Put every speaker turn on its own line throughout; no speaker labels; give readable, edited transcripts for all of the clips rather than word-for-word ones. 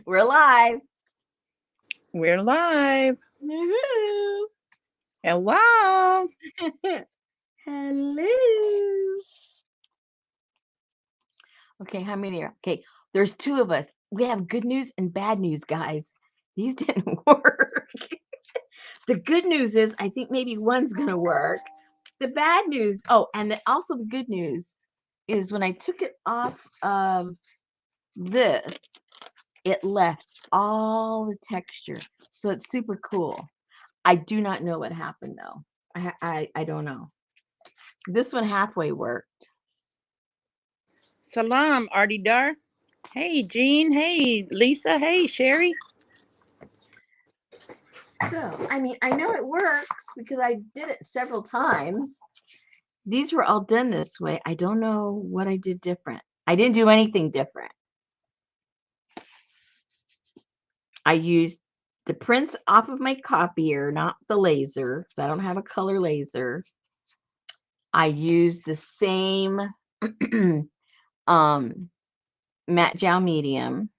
We're live.
We're live.
Woohoo.
Hello.
Hello. Okay, how many are? Okay, there's two of us. We have good news and bad news, guys. These didn't work. The good news is I think maybe one's going to work. The bad news, also the good news is when I took it off of this, it left all the texture. So it's super cool. I do not know what happened though. I don't know. This one halfway worked.
Salam, Artie Dar. Hey, Jean. Hey, Lisa. Hey, Sherry.
So, I mean, I know it works because I did it several times. These were all done this way. I don't know what I did different. I didn't do anything different. I used the prints off of my copier, not the laser, because I don't have a color laser. I used the same matte gel medium,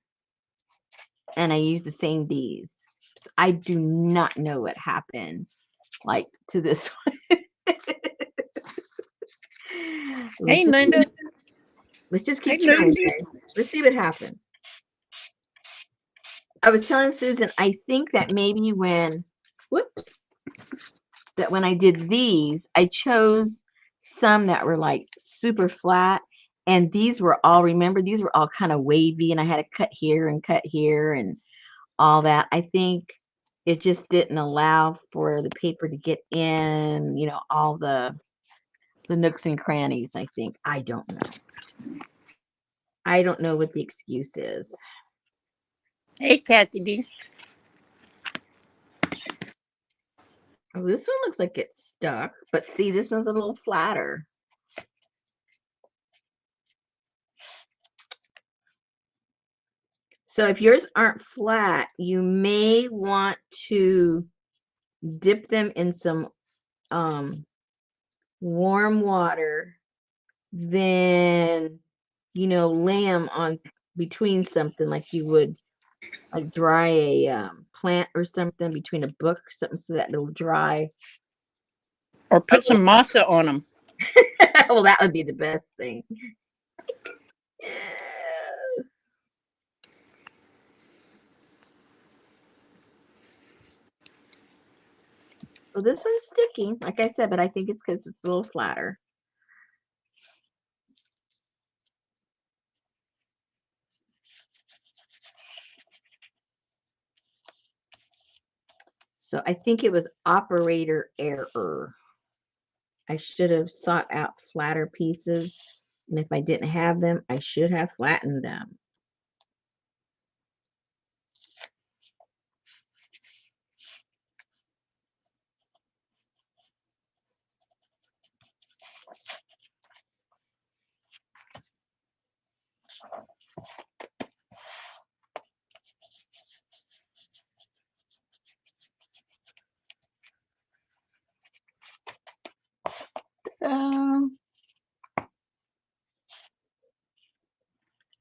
and I used the same these. So I do not know what happened, like to this one.
Hey, Linda.
Let's just keep
Hey,
trying.
Lucy.
Let's see what happens. I was telling Susan, I think that maybe when I did these, I chose some that were like super flat, and these were all, remember, these were all kind of wavy, and I had to cut here and all that. I think it just didn't allow for the paper to get in, all the nooks and crannies, I think. I don't know. I don't know what the excuse is.
Hey, Kathy D.
Oh, this one looks like it's stuck, but see, this one's a little flatter. So if yours aren't flat, you may want to dip them in some warm water, then, lay them on between something like you would like dry a plant or something, between a book or something, so that it'll dry.
Or put some masa on them.
Well, that would be the best thing. Well, this one's sticking, like I said, but I think it's because it's a little flatter. So I think it was operator error. I should have sought out flatter pieces, and if I didn't have them, I should have flattened them.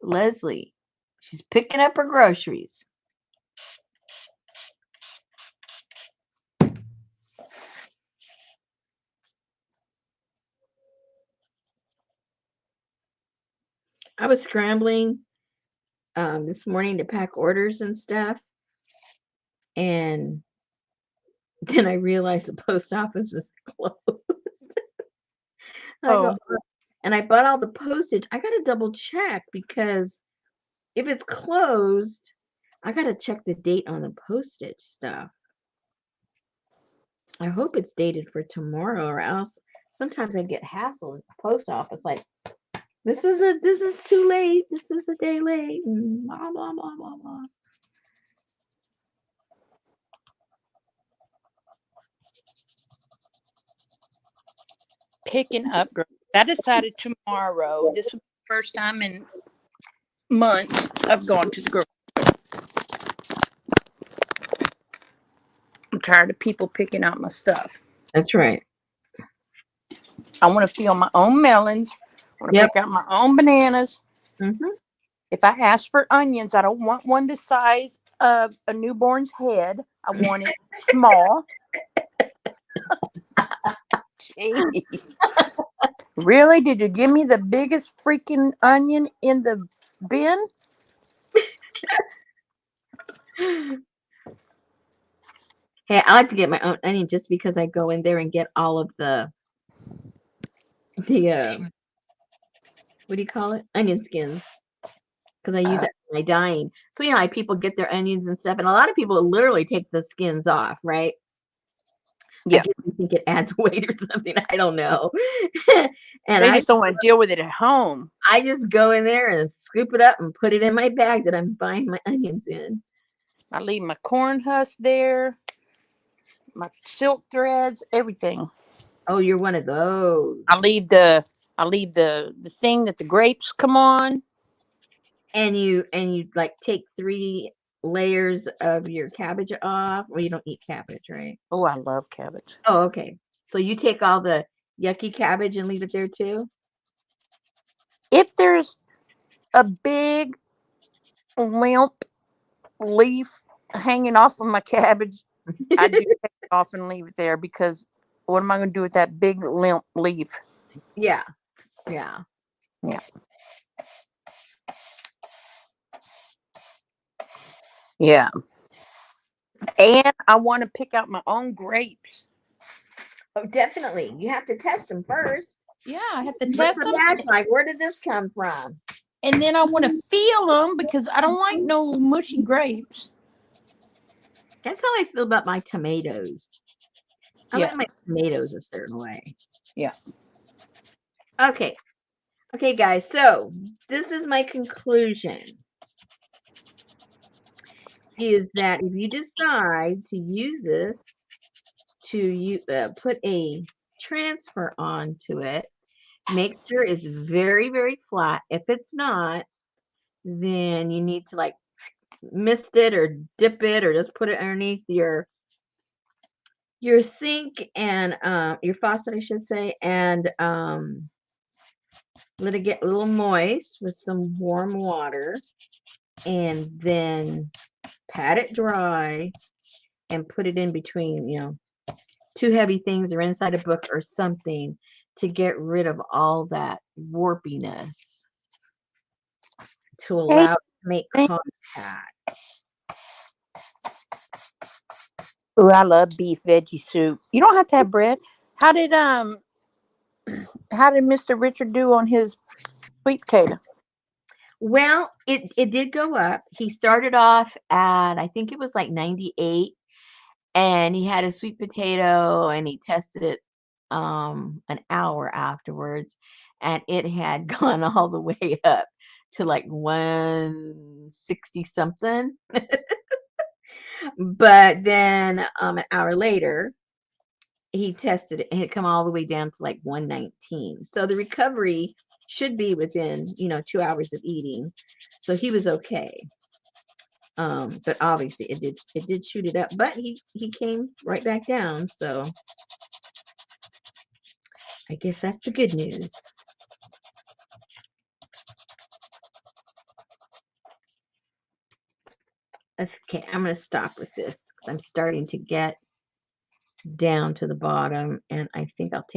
Leslie, she's picking up her groceries. I was scrambling this morning to pack orders and stuff, and then I realized the post office was closed. And I bought all the postage. I got to double check, because if it's closed, I got to check the date on the postage stuff. I hope it's dated for tomorrow, or else sometimes I get hassled at the post office like, this is too late. This is a day late. And blah, blah, blah, blah, blah.
Picking up. I decided tomorrow. This was the first time in months I've gone to the grocery. I'm tired of people picking out my stuff.
That's right.
I want to feel my own melons. I want to pick out my own bananas.
Mm-hmm.
If I ask for onions, I don't want one the size of a newborn's head. I want it small. Jeez. Really? Did you give me the biggest freaking onion in the bin?
Hey, I like to get my own onion just because I go in there and get all of the what do you call it? Onion skins. Because I use
Uh,
it for my dyeing. So, like people get their onions and stuff, and a lot of people literally take the skins off, right? I
yeah.
guess you think it adds weight or something. I don't know. And
They just don't want to deal with it at home.
I just go in there and scoop it up and put it in my bag that I'm buying my onions in.
I leave my corn husk there, my silk threads, everything.
Oh, you're one of those.
I leave the thing that the grapes come on.
And you like take 3 layers of your cabbage off, or you don't eat cabbage, right?
Oh, I love cabbage.
Oh, okay. So you take all the yucky cabbage and leave it there too?
If there's a big limp leaf hanging off of my cabbage, I do take it off and leave it there because what am I going to do with that big limp leaf?
Yeah. Yeah.
Yeah. Yeah. And I want to pick out my own grapes.
Oh, definitely. You have to test them first.
Yeah, I have to
What's
test
the
them.
match like? Where did this come from?
And then I want to feel them because I don't like no mushy grapes.
That's how I feel about my tomatoes. I
Yeah.
like my tomatoes a certain way.
Yeah.
Okay. Okay, guys. So this is my conclusion. Is that if you decide to use this to put a transfer onto it, make sure it's very, very flat. If it's not, then you need to like mist it or dip it or just put it underneath your sink and your faucet, I should say, and let it get a little moist with some warm water, and then pat it dry and put it in between, 2 heavy things or inside a book or something to get rid of all that warpiness to
Hey,
allow it to make contact.
oh, I love beef veggie soup. You don't have to have bread. How did Mr. Richard do on his sweet potato?
Well, it did go up. He started off at, I think it was like 98, and he had a sweet potato and he tested it an hour afterwards, and it had gone all the way up to like 160 something. But then an hour later, he tested it and it come all the way down to like 119. So the recovery should be within, 2 hours of eating. So he was okay. But obviously it did shoot it up, but he came right back down. So I guess that's the good news. Okay, I'm going to stop with this because I'm starting to get down to the bottom, and I think I'll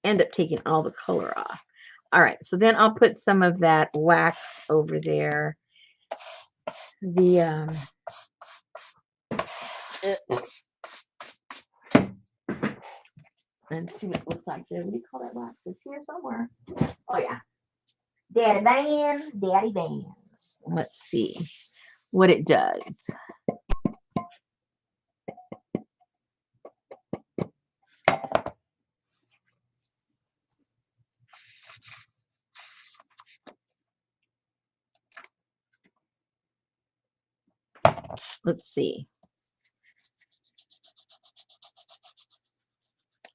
end up taking all the color off. All right, so then I'll put some of that wax over there. The let's see what it looks like there. What do you call that wax? It's here somewhere. Oh yeah, daddy bands. Let's see what it does. Let's see.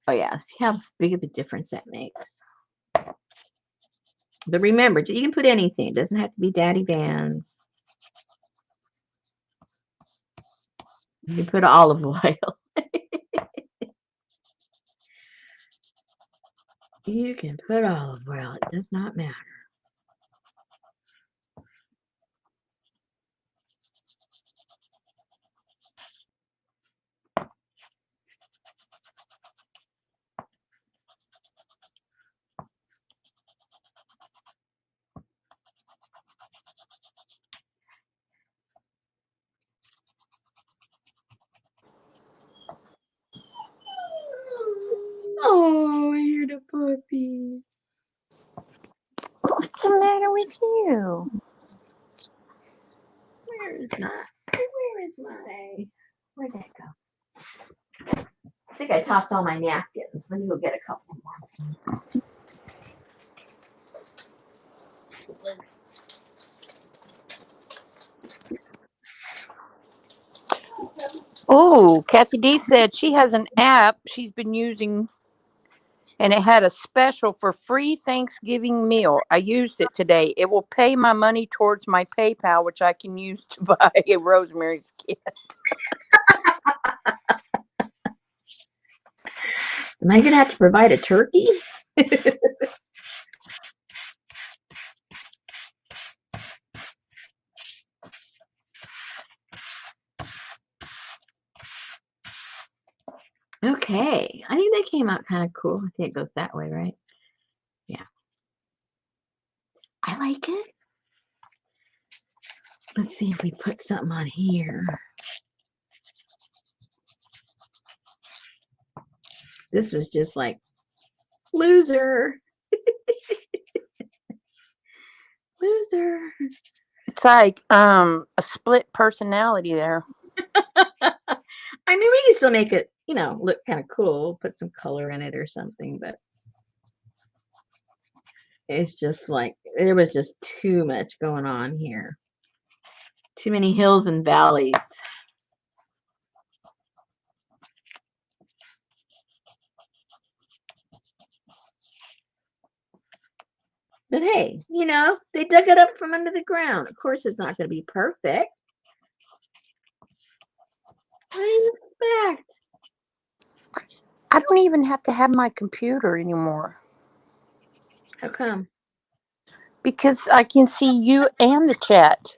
Oh yeah, see how big of a difference that makes. But remember, you can put anything. It doesn't have to be daddy bands. You can put olive oil. You can put olive oil. It does not matter.
the matter with you?
Where'd that go? I think I tossed all my napkins. Let me go get a couple more.
Oh, Kathy D said she has an app she's been using and it had a special for free Thanksgiving meal. I used it today. It will pay my money towards my PayPal, which I can use to buy a Rosemary's kit.
Am I going to have to provide a turkey? Okay. I think that came out kind of cool. I think it goes that way, right? Yeah. I like it. Let's see if we put something on here. This was just like, loser. Loser.
It's like a split personality there.
I mean, we can still make it, look kind of cool. Put some color in it or something, but it's just like, there was just too much going on here. Too many hills and valleys. But hey, they dug it up from under the ground. Of course, it's not going to be perfect. What do you expect?
I don't even have to have my computer anymore.
How come?
Because I can see you and the chat.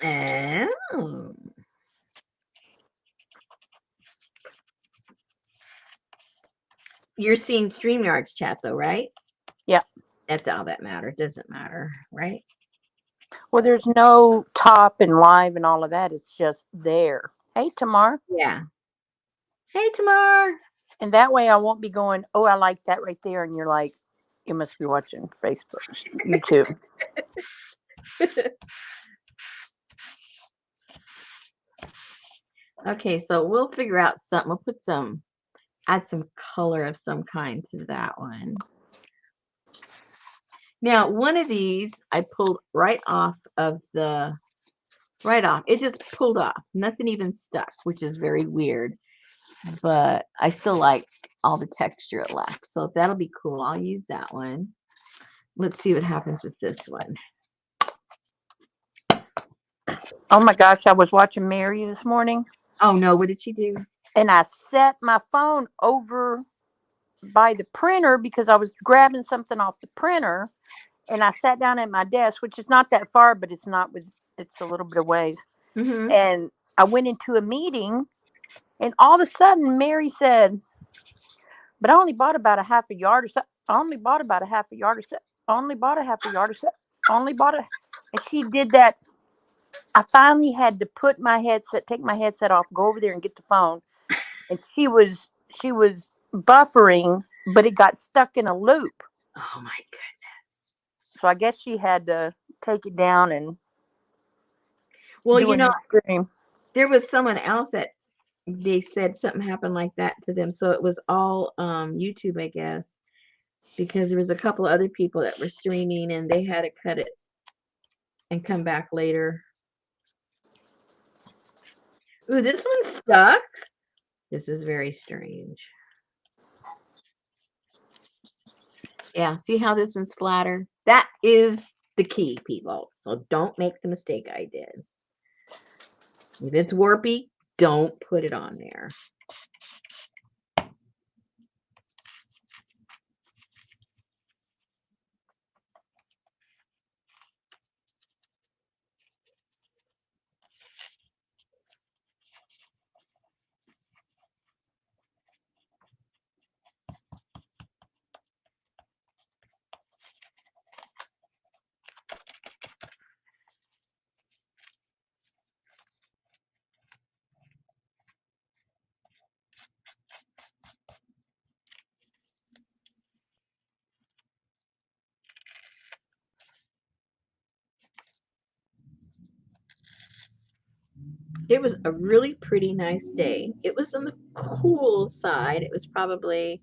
Oh. You're seeing StreamYard's chat, though, right?
Yeah.
That's all that matters. Doesn't matter, right?
Well, there's no top and live and all of that. It's just there. Hey, Tamar.
Yeah. Hey, Tamar.
And that way I won't be going, oh, I like that right there. And you're like, you must be watching Facebook, YouTube.
Okay, so we'll figure out something. We'll add some color of some kind to that one. Now, one of these I pulled right off. It just pulled off. Nothing even stuck, which is very weird. But I still like all the texture it left. So that'll be cool. I'll use that one. Let's see what happens with this one.
Oh my gosh, I was watching Mary this morning.
Oh no, what did she do?
And I set my phone over by the printer because I was grabbing something off the printer. And I sat down at my desk, which is not that far, but it's a little bit of ways.
Mm-hmm.
And I went into a meeting, and all of a sudden, Mary said, "But I only bought about a half a yard or so. I only bought about a half a yard or so. I only bought a half a yard or so. I only bought a." And she did that. I finally had to take my headset off, go over there and get the phone. And she was buffering, but it got stuck in a loop.
Oh my goodness.
So I guess she had to take it down and
Well,
an extreme.
there was someone else that they said something happened like that to them. So it was all YouTube, I guess, because there was a couple of other people that were streaming and they had to cut it and come back later. Ooh, this one's stuck. This is very strange. Yeah, see how this one's flatter? That is the key, people. So don't make the mistake I did. If it's warpy, don't put it on there. It was a really pretty nice day. It was on the cool side. It was probably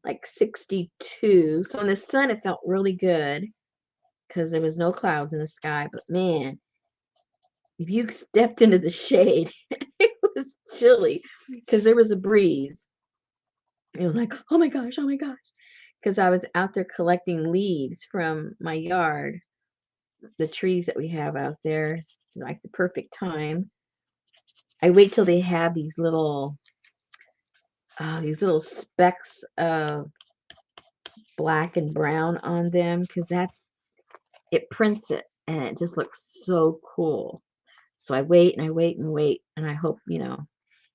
like 62. So in the sun, it felt really good because there was no clouds in the sky. But man, if you stepped into the shade, it was chilly because there was a breeze. It was like, oh my gosh, oh my gosh. Because I was out there collecting leaves from my yard, the trees that we have out there. It's like the perfect time. I wait till they have these little specks of black and brown on them because it prints it and it just looks so cool. So I wait and I wait and wait and I hope,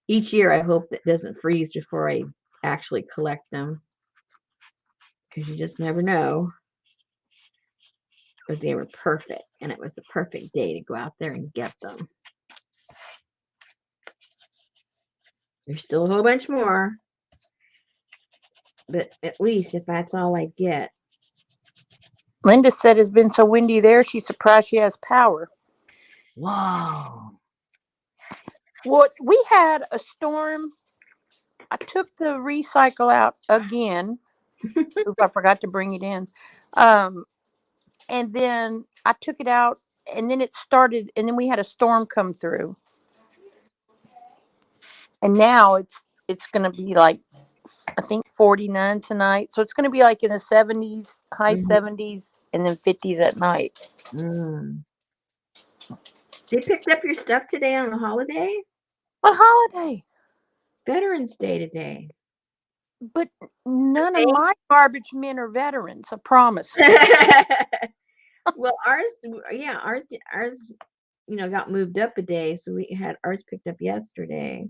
each year I hope that it doesn't freeze before I actually collect them because you just never know. But they were perfect and it was the perfect day to go out there and get them. There's still a whole bunch more, but at least if that's all I get.
Linda said it's been so windy there, she's surprised she has power.
Wow.
Well, we had a storm. I took the recycle out again. Oops, I forgot to bring it in. Um, and then I took it out, and then it started, and then we had a storm come through. And now it's going to be like, I think 49 tonight. So it's going to be like in the 70s, high
Mm-hmm.
70s, and then 50s at night.
Mm. They picked up your stuff today on the holiday?
What holiday?
Veterans Day today.
But none of my garbage men are veterans, I promise.
Well, ours, got moved up a day, so we had ours picked up yesterday.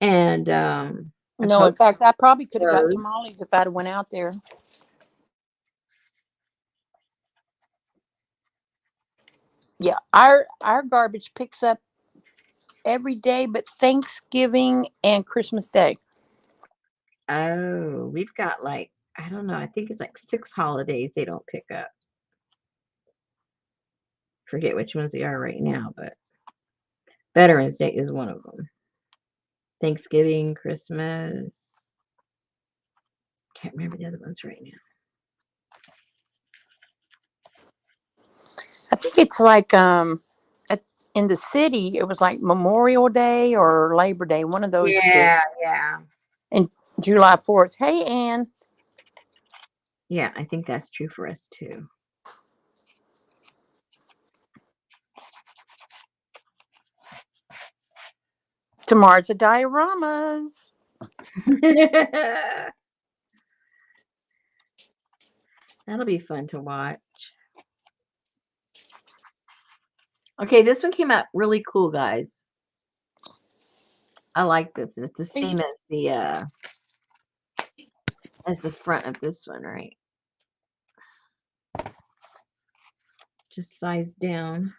And I
No, in
posted
fact, I probably could have got
those.
tamales if I'd have went out there. Yeah, our garbage picks up every day but Thanksgiving and Christmas Day.
Oh, we've got like, I don't know, I think it's like 6 holidays they don't pick up. Forget which ones they are right now, but Veterans Day is one of them. Thanksgiving, Christmas. Can't remember the other ones right now.
I think it's in the city it was like Memorial Day or Labor Day, one of those two.
Yeah.
And July 4th. Hey Ann.
Yeah, I think that's true for us too.
Tomorrow's a dioramas.
That'll be fun to watch. Okay, this one came out really cool, guys. I like this. It's the same as the front of this one, right? Just size down.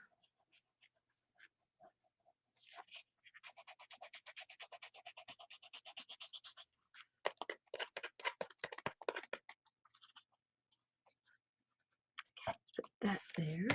Put that there.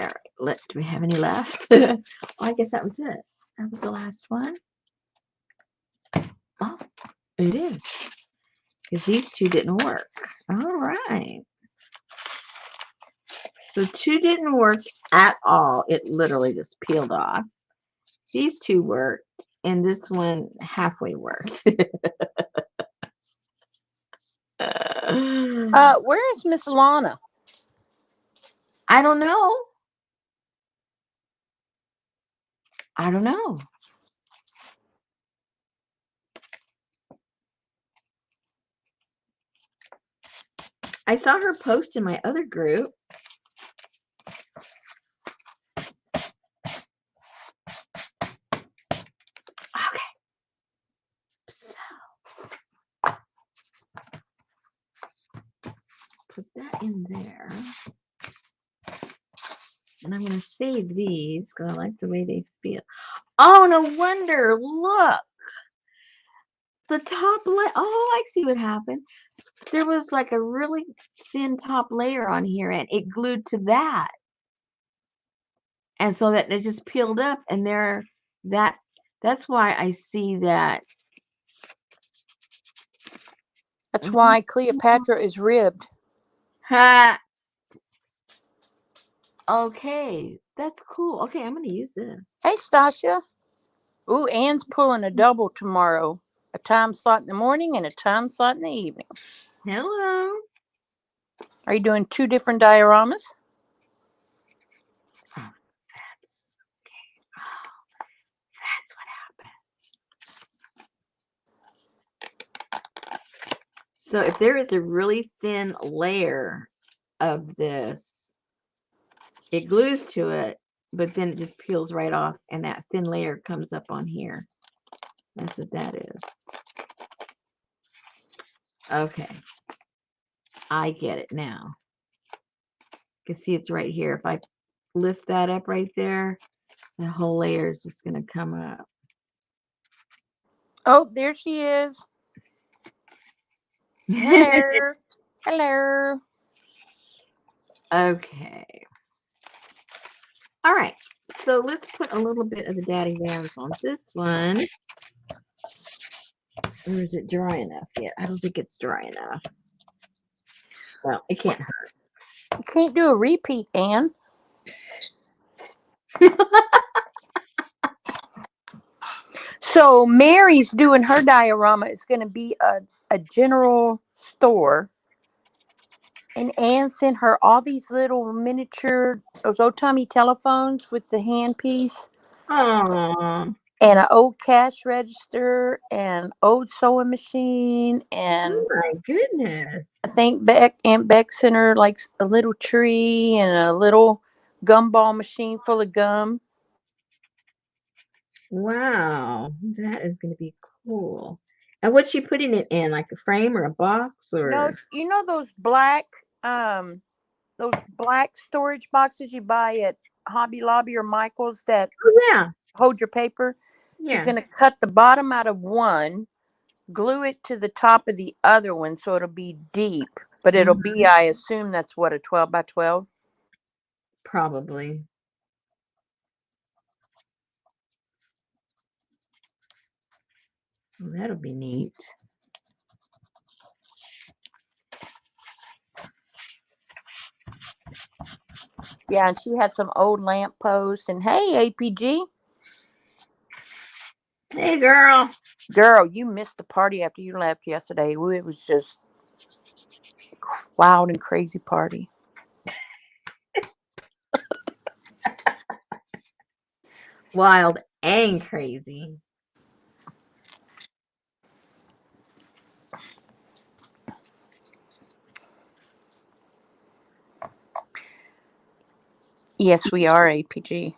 All right, do we have any left? Oh, I guess that was it. That was the last one. Oh, it is. Because these two didn't work. All right. So 2 didn't work at all. It literally just peeled off. These 2 worked, and this one halfway worked.
Where is Miss Lana?
I don't know. I don't know. I saw her post in my other group. Okay. So put that in there. And I'm going to save these because I like the way they feel. Oh, no wonder. Look. The top layer. Oh, I see what happened. There was like a really thin top layer on here and it glued to that. And so that it just peeled up and that's why I see that.
That's why Cleopatra is ribbed.
Ha. Okay, that's cool. Okay, I'm going to use this.
Hey, Stasha. Ooh, Anne's pulling a double tomorrow. A time slot in the morning and a time slot in the evening.
Hello.
Are you doing 2 different dioramas?
Oh, that's okay. Oh, that's what happened. So if there is a really thin layer of this, it glues to it, but then it just peels right off and that thin layer comes up on here. That's what that is. Okay. I get it now. You can see it's right here. If I lift that up right there, that whole layer is just going to come up.
Oh, there she is. Hello. Hello.
Okay. All right. So let's put a little bit of the Daddy Vans on this one. Or is it dry enough yet? I don't think it's dry enough. Well, it can't hurt.
You can't do a repeat, Anne. So Mary's doing her diorama. It's going to be a general store. And Anne sent her all these little miniature, those old-timey telephones with the handpiece.
Aww.
And an old cash register and old sewing machine. And
Oh my goodness.
I think Aunt Beck sent her like a little tree and a little gumball machine full of gum.
Wow. That is going to be cool. And what's she putting it in? Like a frame or a box
No,
or?
you know those black storage boxes you buy at Hobby Lobby or Michael's that
Oh, yeah.
hold your paper? She's
Yeah.
going to cut the bottom out of one, glue it to the top of the other one so it'll be deep. But it'll be, I assume that's what, a 12 by 12?
Probably. Well, that'll be neat.
Yeah, and she had some old lamp posts. And hey, APG.
Hey, girl.
Girl, you missed the party after you left yesterday. It was just wild and crazy party.
Wild and crazy.
Yes, we are APG.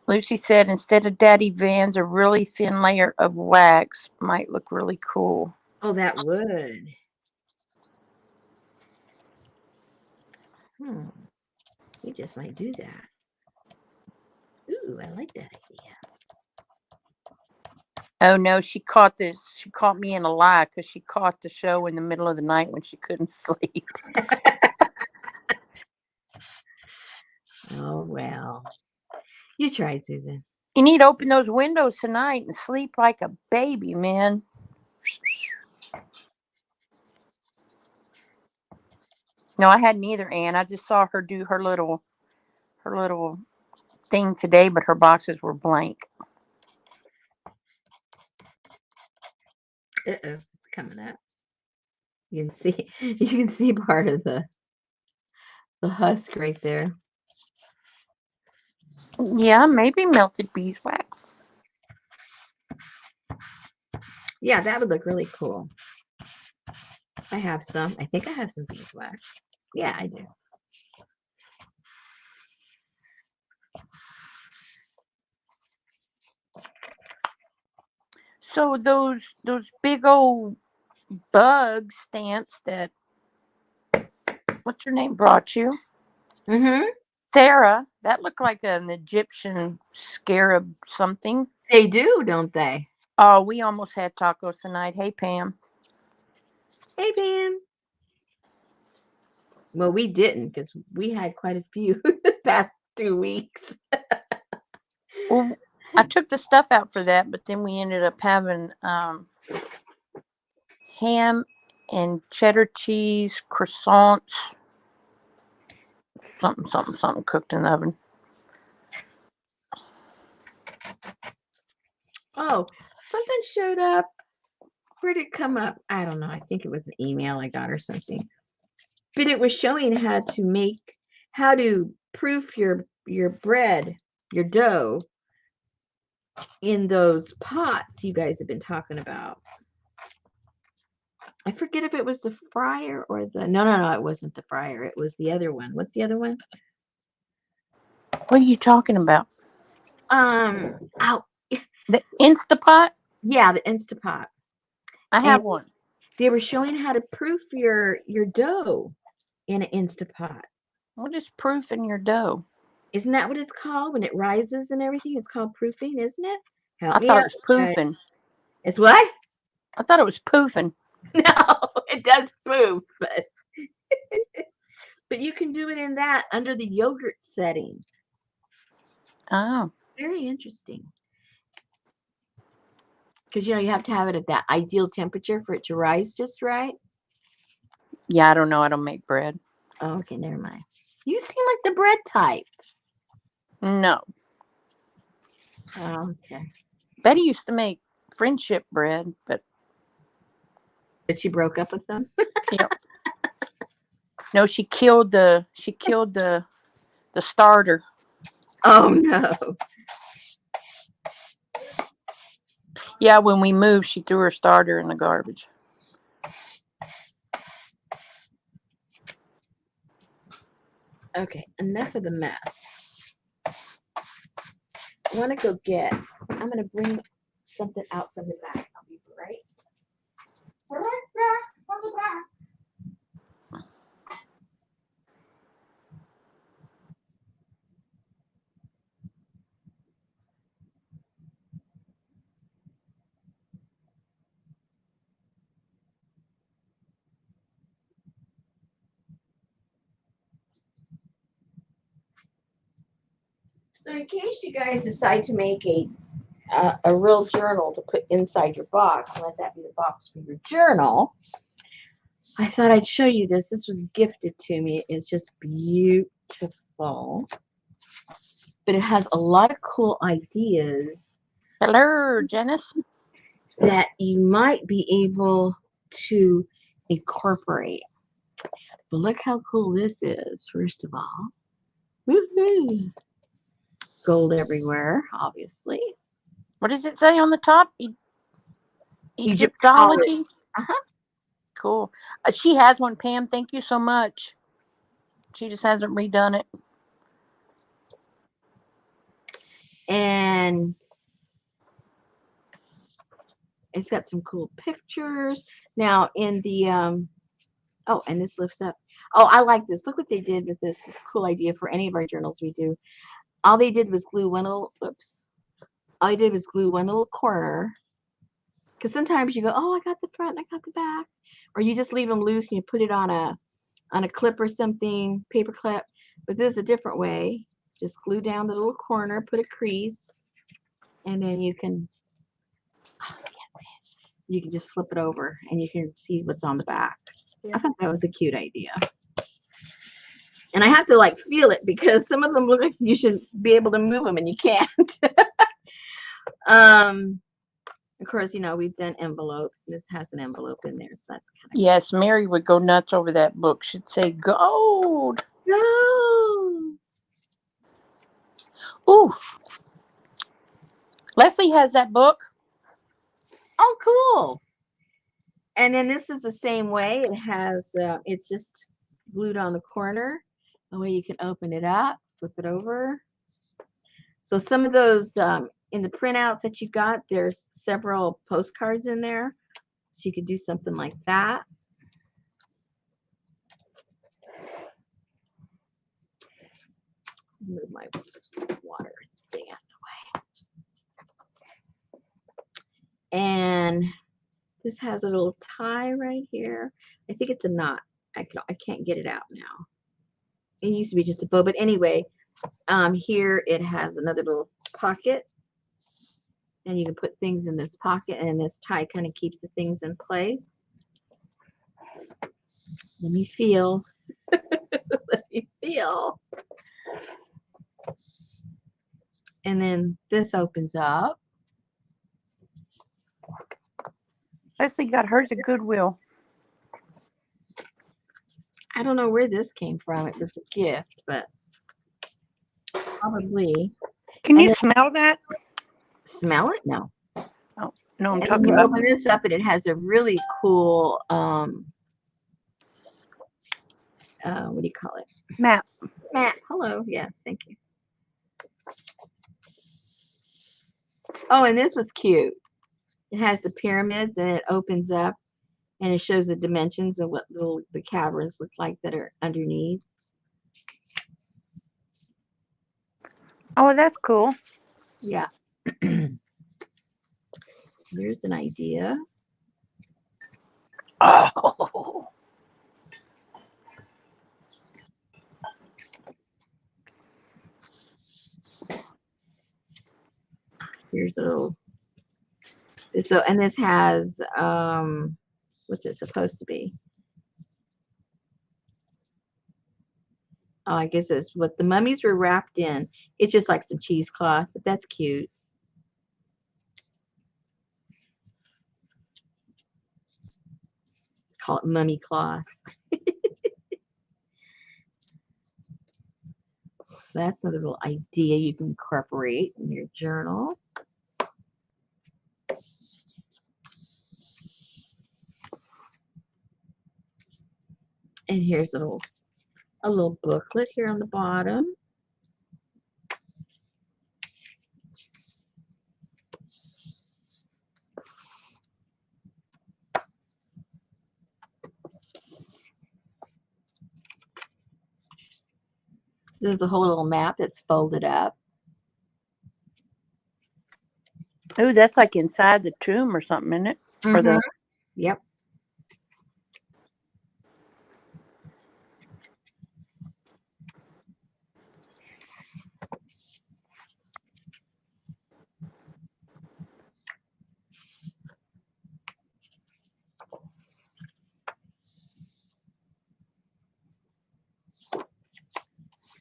Lucy said instead of Daddy Vans, a really thin layer of wax might look really cool.
Oh, that would. We just might do that. Ooh, I like that idea.
Oh no, she caught this. She caught me in a lie because she caught the show in the middle of the night when she couldn't sleep.
Oh, well. You tried, Susan.
You need to open those windows tonight and sleep like a baby, man. No, I hadn't either, Anne. I just saw her do her little thing today, but her boxes were blank.
Uh-oh, it's coming up. You can see part of the husk right there.
Yeah, maybe melted beeswax.
Yeah, that would look really cool. I have some. I think I have some beeswax. Yeah, I do.
So those big old bug stamps that what's her name brought you?
Mm-hmm.
Sarah. That looked like an Egyptian scarab something.
They do, don't they?
Oh, we almost had tacos tonight. Hey, Pam.
Hey, Pam. Well, we didn't because we had quite a few the past 2 weeks.
Well, I took the stuff out for that, but then we ended up having ham and cheddar cheese croissants, something cooked in the oven.
Oh, something showed up. Where did it come up? I don't know. I think it was an email I got or something. But it was showing how to proof your bread, your dough in those pots you guys have been talking about. I forget if it was the fryer or the no, it wasn't the fryer. It was the other one. What's the other one?
What are you talking about?
Out.
The Instapot?
Yeah, the Instapot.
I
And
have one.
they were showing how to proof your dough in an Instapot.
What is proofing your dough?
Isn't that what it's called when it rises and everything? It's called proofing, isn't it? Help
I
me
thought it
out,
was
guys.
poofing.
It's what?
I thought it was poofing.
No, it does poof, but you can do it in that under the yogurt setting.
Oh.
Very interesting. Because you have to have it at that ideal temperature for it to rise just right.
Yeah, I don't know. I don't make bread.
Oh, okay, never mind. You seem like the bread type.
No.
Oh, okay.
Betty used to make friendship bread, but
She broke up with them.
yeah. No, she killed the starter.
Oh no.
Yeah, when we moved, she threw her starter in the garbage.
Okay, enough of the mess. I want to go get. I'm gonna bring something out from the back. I'll be right. So, in case you guys decide to make a real journal to put inside your box, let that be the box for your journal. I thought I'd show you this. This was gifted to me. It's just beautiful. But it has a lot of cool ideas
Hello, Janice.
that you might be able to incorporate. But look how cool this is, first of all. Woohoo! Gold everywhere, obviously.
What does it say on the top?
Egyptology.
Egyptology?
Uh-huh.
Cool. She has one, Pam. Thank you so much. She just hasn't redone it.
And it's got some cool pictures. Now in the oh, and this lifts up. Oh, I like this. Look what they did with this. It's a cool idea for any of our journals we do. All they did was glue one little all I did was glue one little corner. Because sometimes you go, oh, I got the front, I got the back, or you just leave them loose and you put it on a clip or something, paper clip. But this is a different way. Just glue down the little corner, put a crease, and then you can just flip it over and you can see what's on the back. I thought that was a cute idea. And I have to like feel it because some of them look like you should be able to move them and you can't. Of course, we've done envelopes. This has an envelope in there, so that's kind of
Yes, Mary would go nuts over that book. She'd say gold.
cool.
Ooh. Leslie has that book.
Oh, cool. And then this is the same way. It has, it's just glued on the corner. The way you can open it up, flip it over. So some of those in the printouts that you got, there's several postcards in there. So you could do something like that. Move my water thing out the way. And this has a little tie right here. I think it's a knot. I can't get it out now. It used to be just a bow, but anyway, here it has another little pocket, and you can put things in this pocket, and this tie kind of keeps the things in place. Let me feel. Let me feel. And then this opens up.
Leslie got hers at Goodwill.
I don't know where this came from. It was a gift, but probably.
Can
And
you
then
smell that?
smell it? No.
Oh, no, I'm
And
talking
you
about
open this up, and it has a really cool what do you call it?
map.
Matt. Hello. Yes, thank you. Oh, and this was cute. It has the pyramids, and it opens up, and it shows the dimensions of what the caverns look like that are underneath.
Oh, that's cool.
Yeah. There's an idea.
Oh.
Here's a little. So, and this has what's it supposed to be? Oh, I guess it's what the mummies were wrapped in. It's just like some cheesecloth, but that's cute. Call it mummy cloth. So that's another little idea you can incorporate in your journal. And here's a little booklet here on the bottom. There's a whole little map that's folded up.
Ooh, that's like inside the tomb or something, isn't it? Or the
Yep.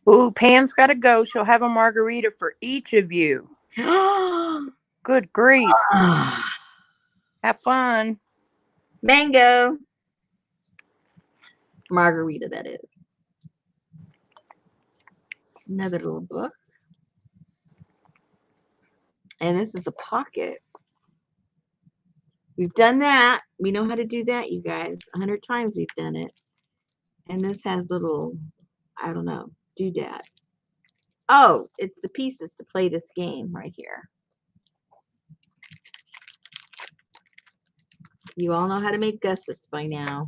Ooh, Pam's got to go. She'll have a margarita for each of you. Good grief. Have fun.
Mango. Margarita, that is. Another little book. And this is a pocket. We've done that. We know how to do that, you guys. 100 times we've done it. And this has little, I don't know, doodads. Oh, it's the pieces to play this game right here. You all know how to make gussets by now.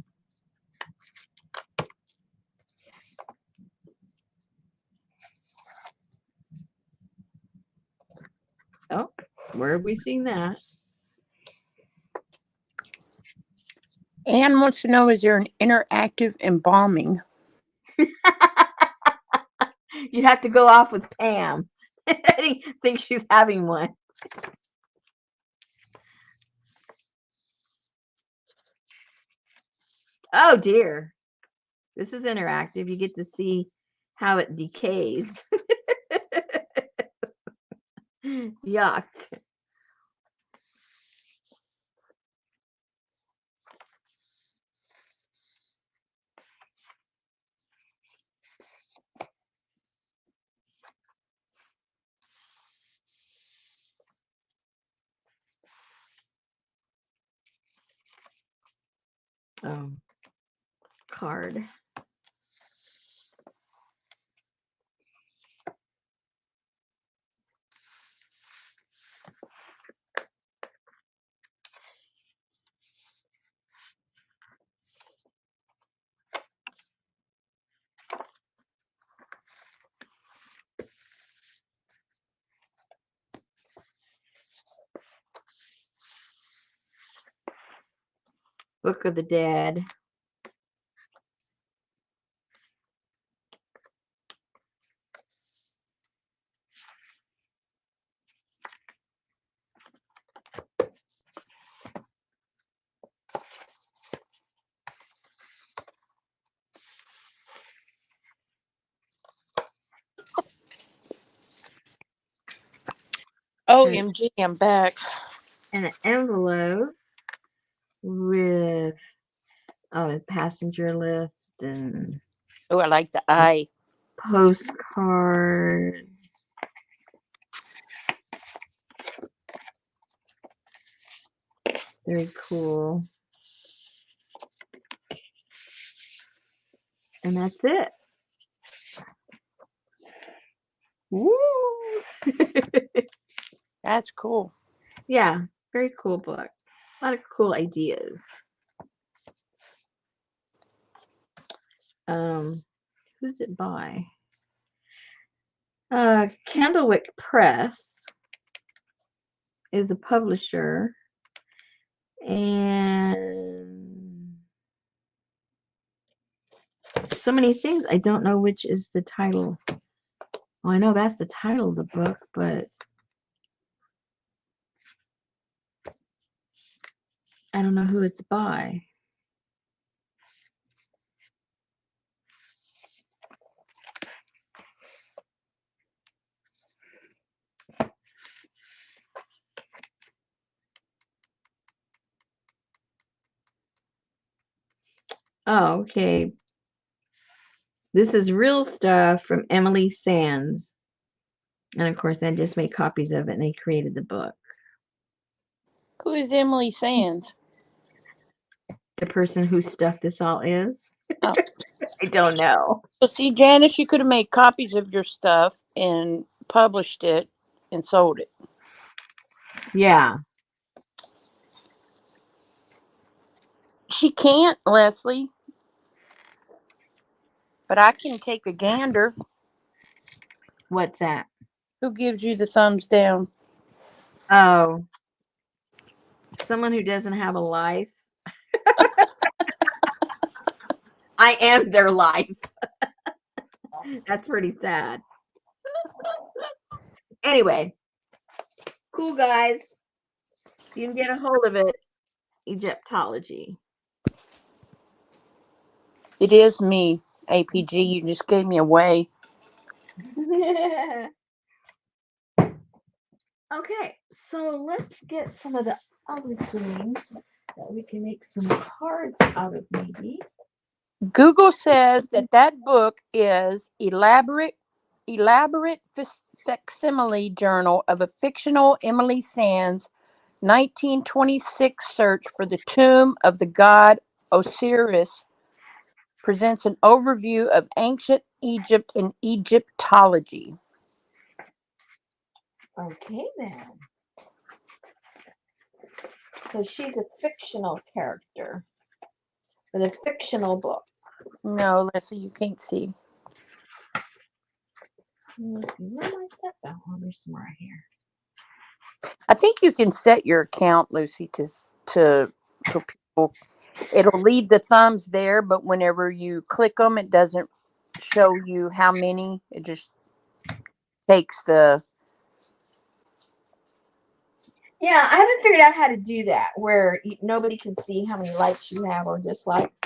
Oh, where have we seen that?
Anne wants to know, is there an interactive embalming?
You'd have to go off with Pam. I think she's having one. Oh dear. This is interactive. You get to see how it decays. Yuck. Card. Book of the Dead.
OMG, I'm back.
And an envelope with a passenger list and
Oh, I like the eye.
postcards. Very cool. And that's it. Woo!
That's cool.
Yeah, very cool book. A lot of cool ideas. Who's it by? Candlewick Press is a publisher, and so many things. I don't know which is the title. Well, I know that's the title of the book, but I don't know who it's by. Oh, okay. This is real stuff from Emily Sands. And of course, I just made copies of it and they created the book.
Who is Emily Sands?
The person whose stuff this all is?
Oh.
I don't know.
Well, see, Janice, you could have made copies of your stuff and published it and sold it.
Yeah.
She can't, Leslie. But I can take a gander.
What's that?
Who gives you the thumbs down?
Oh, someone who doesn't have a life. I am their life. That's pretty sad. Anyway, cool guys. You can get a hold of it. Egyptology.
It is me, APG. You just gave me away.
Okay, so let's get some of the other things that we can make some cards out of, maybe.
Google says that book is elaborate facsimile journal of a fictional Emily Sands 1926 search for the tomb of the god Osiris, presents an overview of ancient Egypt and Egyptology.
Okay, then. So she's a fictional character with a fictional book.
No, Leslie, you can't see.
Let's see, where my stuff at? Oh, there's some right here.
I think you can set your account, Lucy, to so people. It'll leave the thumbs there, but whenever you click them, it doesn't show you how many. It just takes the.
Yeah, I haven't figured out how to do that where nobody can see how many likes you have or dislikes.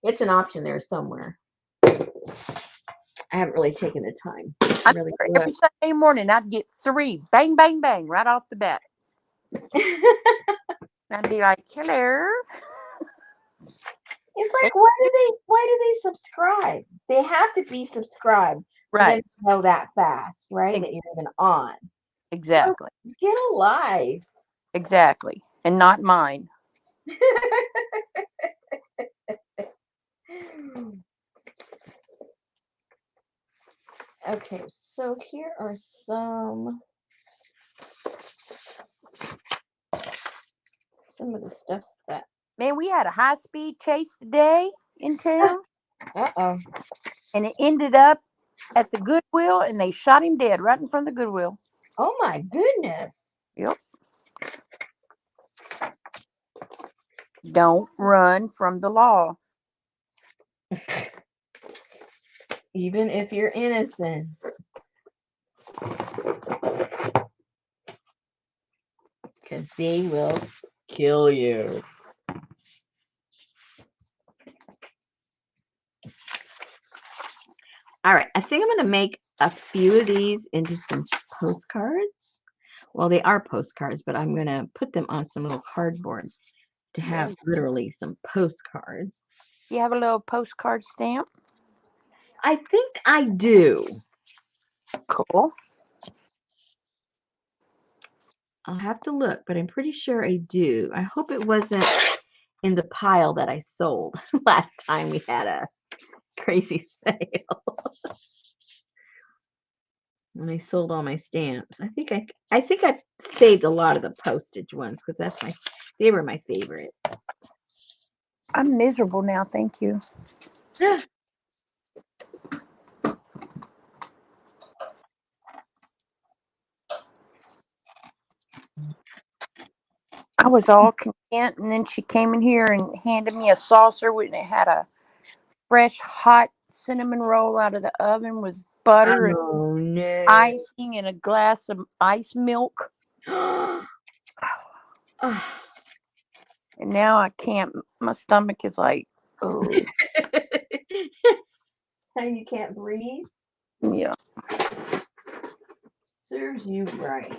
It's an option there somewhere. I haven't really taken the time. Really
Every Sunday morning, I'd get 3, bang, bang, bang, right off the bat. And I'd be like, "Hello."
It's like, why do they subscribe? They have to be subscribed for them to know that fast, right? That you're even on.
Exactly.
So get a life.
Exactly. And not mine.
Okay, so here are some of the stuff that.
Man, we had a high-speed chase today in town.
Uh-oh.
And it ended up at the Goodwill, and they shot him dead right in front of the Goodwill.
Oh, my goodness.
Yep. Don't run from the law.
Even if you're innocent. Because they will kill you. All right, I think I'm going to make a few of these into some postcards. Well, they are postcards, but I'm going to put them on some little cardboard to have literally some postcards.
You have a little postcard stamp?
I think I do.
Cool.
I'll have to look, but I'm pretty sure I do. I hope it wasn't in the pile that I sold last time we had a crazy sale. When I sold all my stamps. I think I saved a lot of the postage ones because they were my favorite.
I'm miserable now, thank you. I was all content, and then she came in here and handed me a saucer and it had a fresh, hot cinnamon roll out of the oven with butter and
Oh no.
icing and a glass of ice milk. And now I can't. My stomach is like, oh,
How you can't breathe?
yeah.
Serves you right.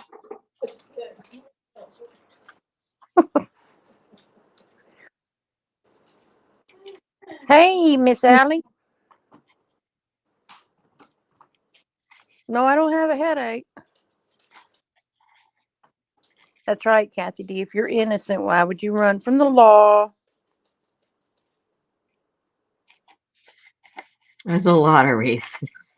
Hey, Miss Allie. No, I don't have a headache. That's right, Kathy D. If you're innocent, why would you run from the law?
There's a lot of reasons.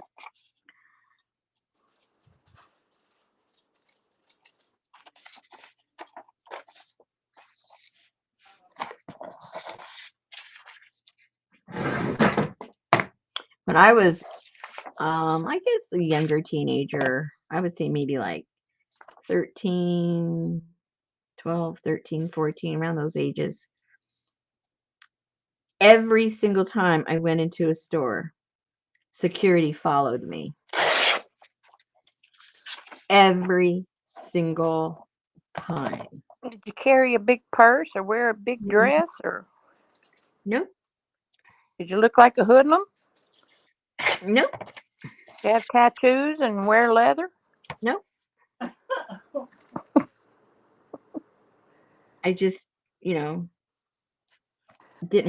When I was, I guess a younger teenager, I would say maybe like 13, 12, 13, 14, around those ages. Every single time I went into a store, security followed me. Every single time.
Did you carry a big purse or wear a big dress, or
Nope.
did you look like a hoodlum?
Nope.
You have tattoos and wear leather?
Nope. I just, didn't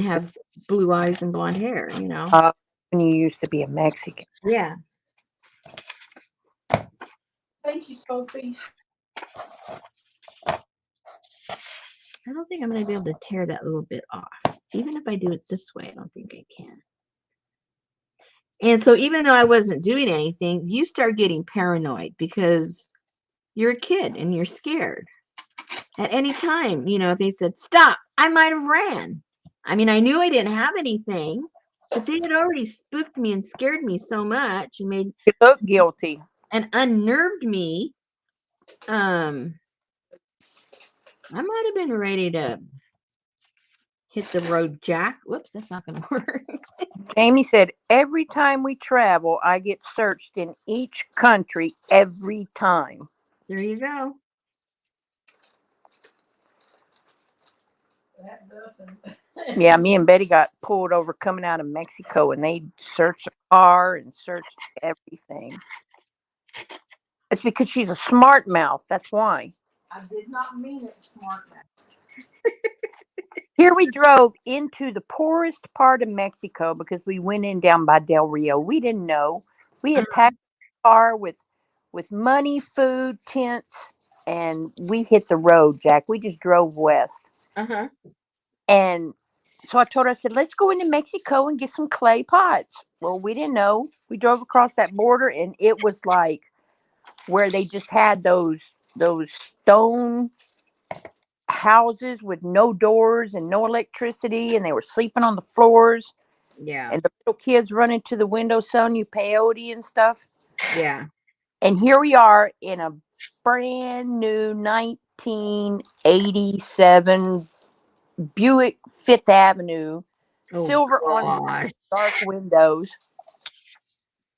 have blue eyes and blonde hair,
When you used to be a Mexican.
Yeah.
Thank you, Sophie.
I don't think I'm going to be able to tear that little bit off. Even if I do it this way, I don't think I can. And so even though I wasn't doing anything, you start getting paranoid because you're a kid and you're scared. At any time, if they said, stop, I might have ran. I mean, I knew I didn't have anything, but they had already spooked me and scared me so much and made
You look guilty.
and unnerved me. I might have been ready to hit the road, Jack. Whoops, that's not going to work.
Jamie said, every time we travel, I get searched in each country every time.
There you go.
That doesn't.
Yeah, me and Betty got pulled over coming out of Mexico, and they searched the car and searched everything. It's because she's a smart mouth. That's why.
I did not mean it, smart man.
Here we drove into the poorest part of Mexico because we went in down by Del Rio. We didn't know. We had packed the car with money, food, tents, and we hit the road, Jack. We just drove west.
Uh-huh.
And so I told her, I said, let's go into Mexico and get some clay pots. Well, we didn't know. We drove across that border, and it was like where they just had those stone houses with no doors and no electricity, and they were sleeping on the floors.
Yeah.
And the little kids running to the window selling you peyote and stuff.
Yeah.
And here we are in a brand new 1987 Buick Fifth Avenue,
Oh,
silver on
gosh.
dark windows.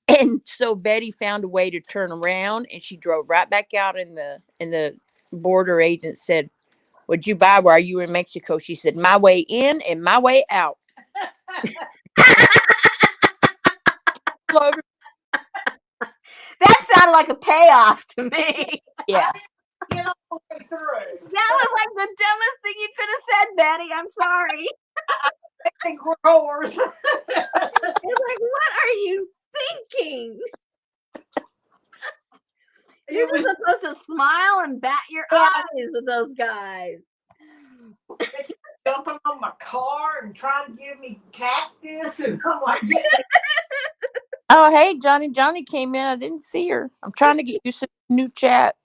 And so Betty found a way to turn around, and she drove right back out. In the border agent said, "What'd you buy while you were in Mexico?" She said, "My way in and my way out."
That sounded like a payoff to me.
Yeah.
Get all the way through.
That was like the dumbest thing you could have said, Betty. I'm sorry.
I think growers.
It's like, what are you thinking? You were supposed to smile and bat your eyes with those guys.
Jumping on my car and trying to give me cactus, and I'm like,
Oh, hey, Johnny. Johnny came in. I didn't see her. I'm trying to get used to the new chat.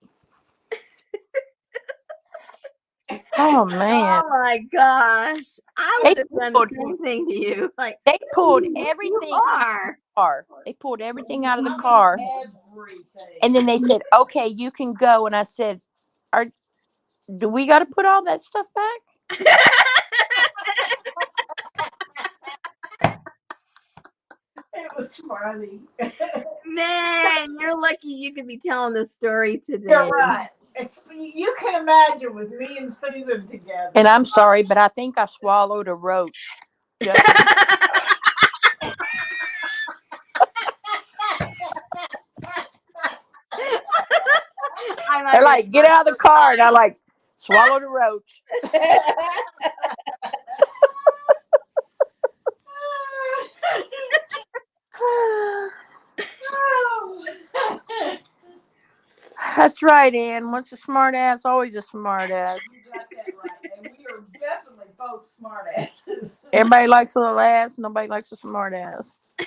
Oh, man.
Oh my gosh. I would have done the same thing to you. Like,
They pulled
you
everything
are.
car. They pulled everything out of the car.
everything.
And then they said, "Okay, you can go." And I said, "Do we got to put all that stuff back?"
It was funny.
Man, you're lucky you could be telling this story today.
You're right. You can imagine with me and Susan together.
And I'm sorry, but I think I swallowed a roach. Just they're like, "Get out of the car," and I like swallowed a roach. That's right, Ann. Once a smart ass, always a smart ass.
You got that right. And we are definitely both smart asses.
Everybody likes a little ass. Nobody likes a smart ass.
I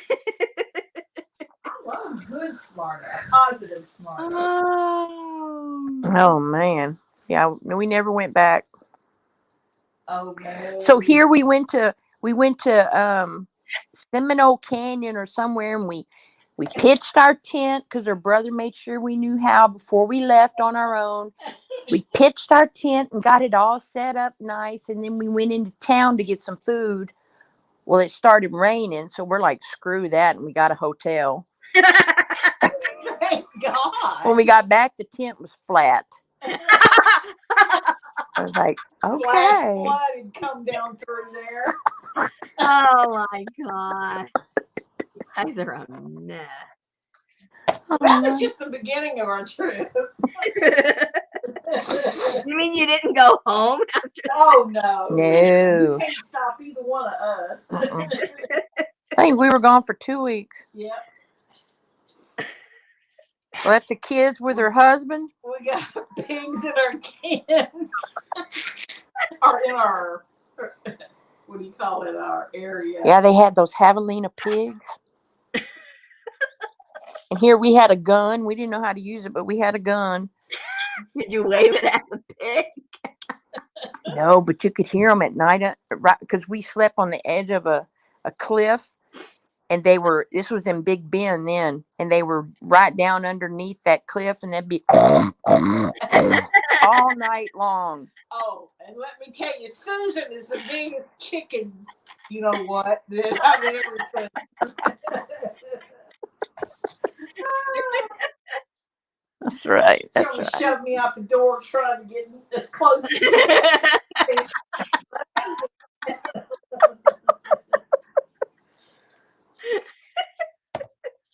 love good smart ass. Positive smart ass.
Oh man, yeah, we never went back.
Oh no.
So here we went to Seminole Canyon or somewhere, and we pitched our tent because her brother made sure we knew how before we left on our own. We pitched our tent and got it all set up nice, and then we went into town to get some food. Well, it started raining, so we're like, screw that, and we got a hotel.
Thank God.
When we got back, the tent was flat. I was like, okay.
Flash flood had come down through there.
Oh my gosh. You guys are a mess.
That was just the beginning of our trip.
You mean you didn't go home after?
Oh no.
No.
You can't stop either one of us.
I think we were gone for 2 weeks.
Yep.
Left the kids with her husband.
We got pigs in our tent. Or in our, what do you call it, our area.
Yeah, they had those javelina pigs. And here we had a gun. We didn't know how to use it, but we had a gun.
Did you wave it at the pig?
No, but you could hear them at night, right? Because we slept on the edge of a cliff, and this was in Big Bend then, and they were right down underneath that cliff, and they'd be all night long.
Oh, and let me tell you, Susan is the biggest chicken, you know what, that I've ever seen.
That's right. That's
She
right.
shoved me out the door trying to get as close as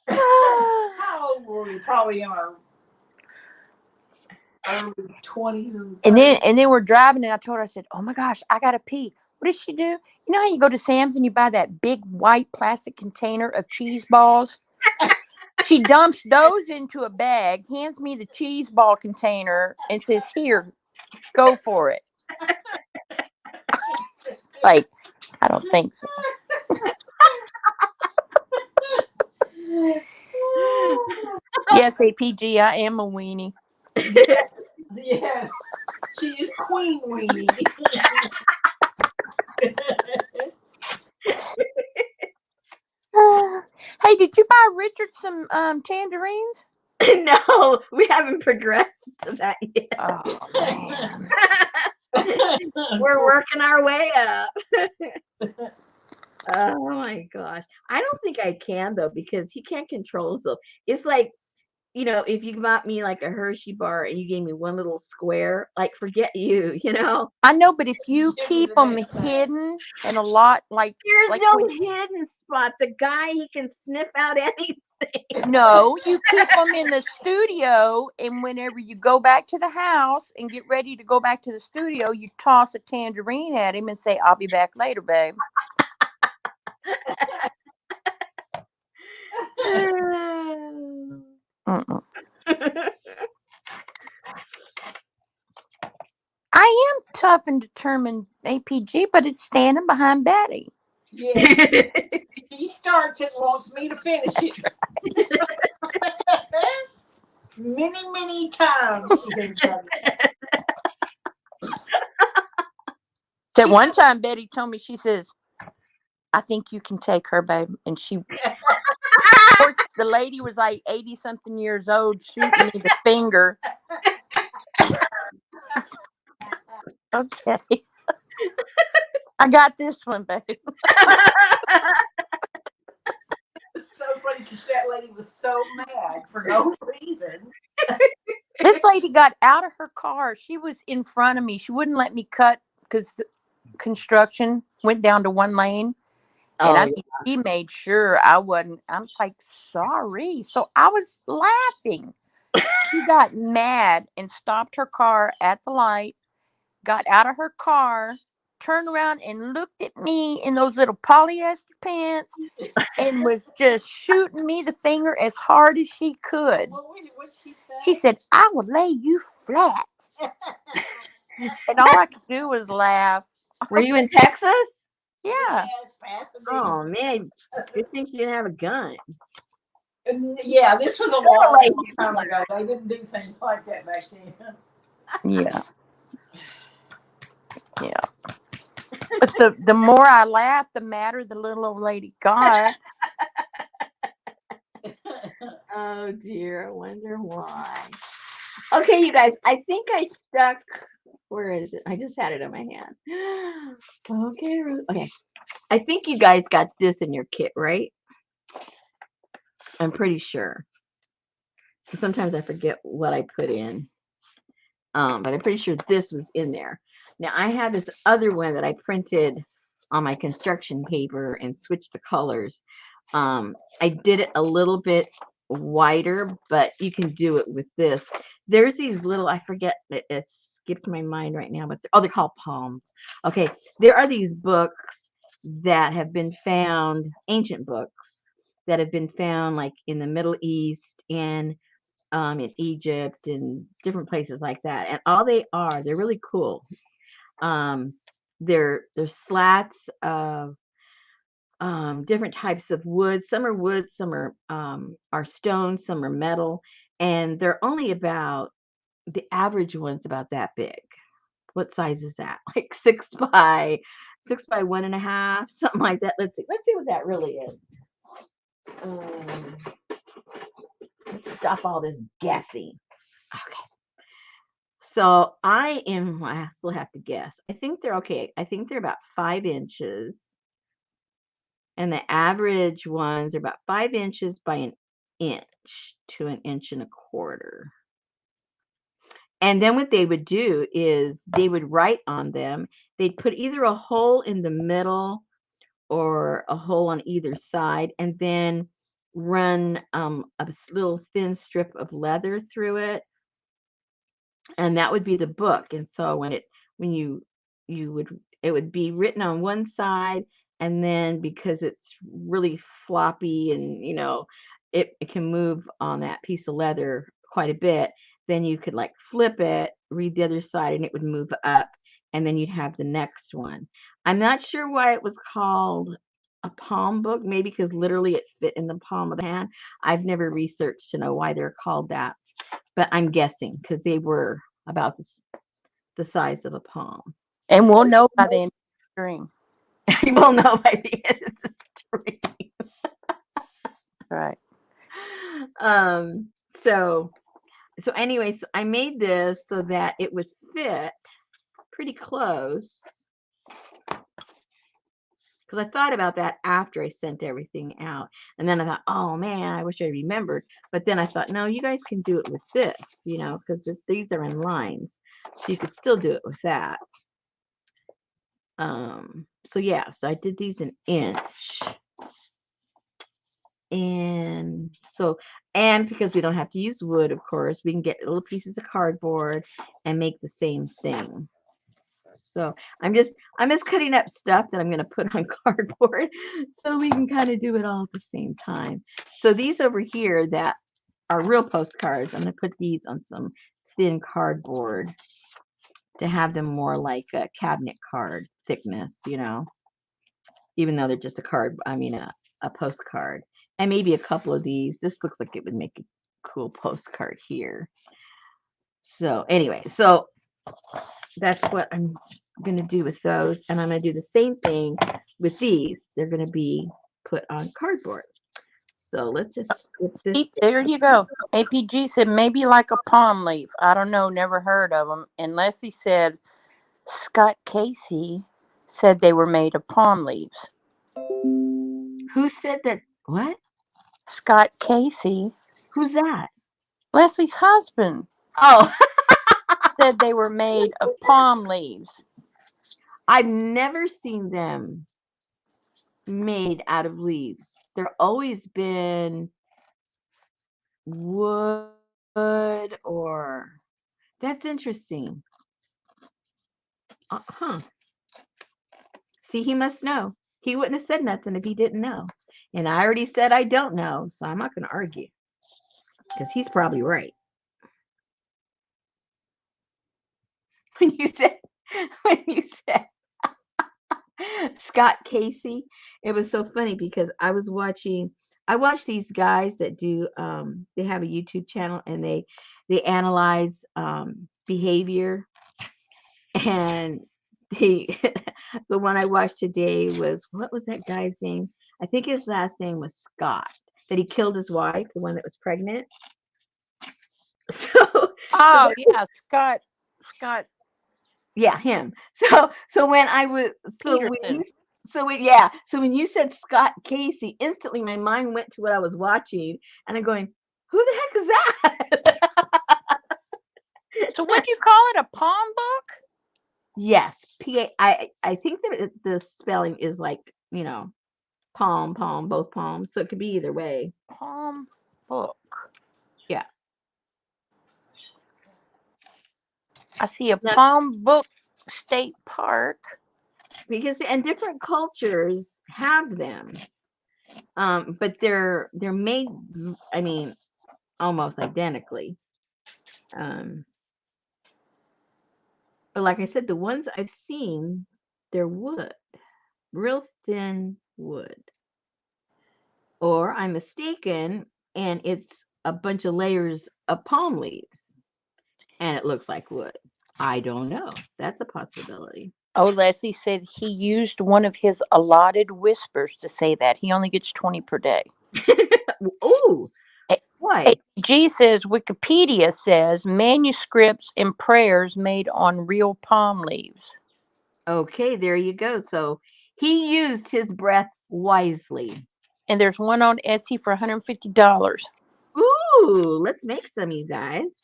How old were we? Probably in our early 20s.
And then we're driving, and I told her, I said, "Oh my gosh, I gotta pee." What does she do? You know how you go to Sam's and you buy that big white plastic container of cheese balls? She dumps those into a bag, hands me the cheese ball container, and says, "Here, go for it." Like, I don't think so. Yes, APG, I am a weenie.
Yes. She is Queen Weenie.
Hey, did you buy Richard some tangerines?
No, we haven't progressed to that yet.
Oh man.
We're working our way up. Oh my gosh. I don't think I can though, because he can't control himself. It's like, if you bought me like a Hershey bar and you gave me one little square, like forget you,
I know, but if you
Give me
keep
the
them
next time.
hidden and a lot,
There's
like
no
when
hidden spot. The guy, he can sniff out anything.
no, you keep them in the studio, and whenever you go back to the house and get ready to go back to the studio, you toss a tangerine at him and say, "I'll be back later, babe." Mm-mm. I am tough and determined, APG, but it's standing behind Betty.
Yes. She starts it and wants me to finish it. Many, many times she has done it.
That one time Betty told me, she says, "I think you can take her, babe." And of course, the lady was like 80 something years old, shooting me the finger. Okay. I got this one, babe.
It's so funny because that lady was so mad for no reason.
This lady got out of her car. She was in front of me. She wouldn't let me cut because the construction went down to one lane. And
Oh,
I mean, she made sure I wasn't. I was like, sorry. So I was laughing. She got mad and stopped her car at the light, got out of her car, turned around and looked at me in those little polyester pants and was just shooting me the finger as hard as she could.
What'd she say?
She said, "I will lay you flat." And all I could do was laugh.
were you in Texas?
Yeah.
Yes, Pasadena.
Oh man, good thing she didn't have a gun.
Yeah, this was a long time ago. They didn't do things like that back then.
Yeah. Yeah. But the more I laughed, the madder the little old lady got.
Oh dear, I wonder why. Okay, you guys, I think I stuck. Where is it? I just had it in my hand. Okay, okay. I think you guys got this in your kit, right? I'm pretty sure. Sometimes I forget what I put in. But I'm pretty sure this was in there. Now I have this other one that I printed on my construction paper and switched the colors. I did it a little bit wider, but you can do it with this. There's these little, I forget, it skipped my mind right now, but they're called palms. Okay, there are these books that have been found, ancient books that have been found like in the Middle East and in Egypt and different places like that. And all they are, they're really cool. Um, they're slats of different types of wood. Some are wood, some are stone, some are metal, and they're only about the average one's about that big. What size is that? Like 6 by 1.5, something like that. Let's see. Let's see what that really is. Um, let's stop all this guessing. Okay. So I still have to guess. I think they're okay. I think they're about 5 inches. And the average ones are about 5 inches by an inch to an inch and a quarter. And then what they would do is they would write on them. They'd put either a hole in the middle or a hole on either side, and then run a little thin strip of leather through it, and that would be the book. And so when you would it would be written on one side, and then because it's really floppy and it can move on that piece of leather quite a bit, then you could like flip it, read the other side, and it would move up, and then you'd have the next one. I'm not sure why it was called a palm book, maybe because literally it fit in the palm of the hand. I've never researched to know why they're called that, but I'm guessing because they were about the size of a palm.
And we'll know by the end of the stream.
You will know by the end of the stream.
Right.
Um, so anyway, so I made this so that it would fit pretty close. Because I thought about that after I sent everything out. And then I thought, oh man, I wish I remembered. But then I thought, no, you guys can do it with this, because these are in lines. So you could still do it with that. So yeah, so I did these an inch. And because we don't have to use wood, of course, we can get little pieces of cardboard and make the same thing. So I'm just cutting up stuff that I'm going to put on cardboard so we can kind of do it all at the same time. So these over here that are real postcards, I'm going to put these on some thin cardboard to have them more like a cabinet card thickness, even though they're just a postcard. And maybe a couple of these. This looks like it would make a cool postcard here. So anyway, so that's what I'm going to do with those. And I'm going to do the same thing with these. They're going to be put on cardboard. So let's just flip this.
See, there you go. APG said maybe like a palm leaf. I don't know. Never heard of them. And Leslie said Scott Casey said they were made of palm leaves.
Who said that? What?
Scott Casey.
Who's that?
Leslie's husband.
Oh.
Said they were made of palm leaves.
I've never seen them made out of leaves. They're always been wood or... That's interesting. See, he must know. He wouldn't have said nothing if he didn't know. And I already said I don't know, so I'm not going to argue. Because he's probably right. When you said Scott Casey, it was so funny because I watch these guys that do they have a YouTube channel and they analyze behavior, and the one I watched today was, what was that guy's name? I think his last name was Scott, that he killed his wife, the one that was pregnant.
Yeah, Scott.
Yeah, him. So when I was
Peterson.
when you said Scott Casey, instantly my mind went to what I was watching, and I'm going, who the heck is that?
So what'd you call it? A palm book?
Yes, I think that the spelling is like, palm, both palms, so it could be either way.
Palm book.
Yeah.
I see a palm book state park.
Because and different cultures have them, but they're made, almost identically. But like I said, the ones I've seen, they're wood, real thin wood. Or I'm mistaken, and it's a bunch of layers of palm leaves, and it looks like wood. I don't know. That's a possibility.
Oh, Leslie said he used one of his allotted whispers to say that. He only gets 20 per day.
Oh, why?
G says Wikipedia says manuscripts and prayers made on real palm leaves.
Okay, there you go. So he used his breath wisely.
And there's one on Etsy for $150.
Ooh, let's make some, you guys.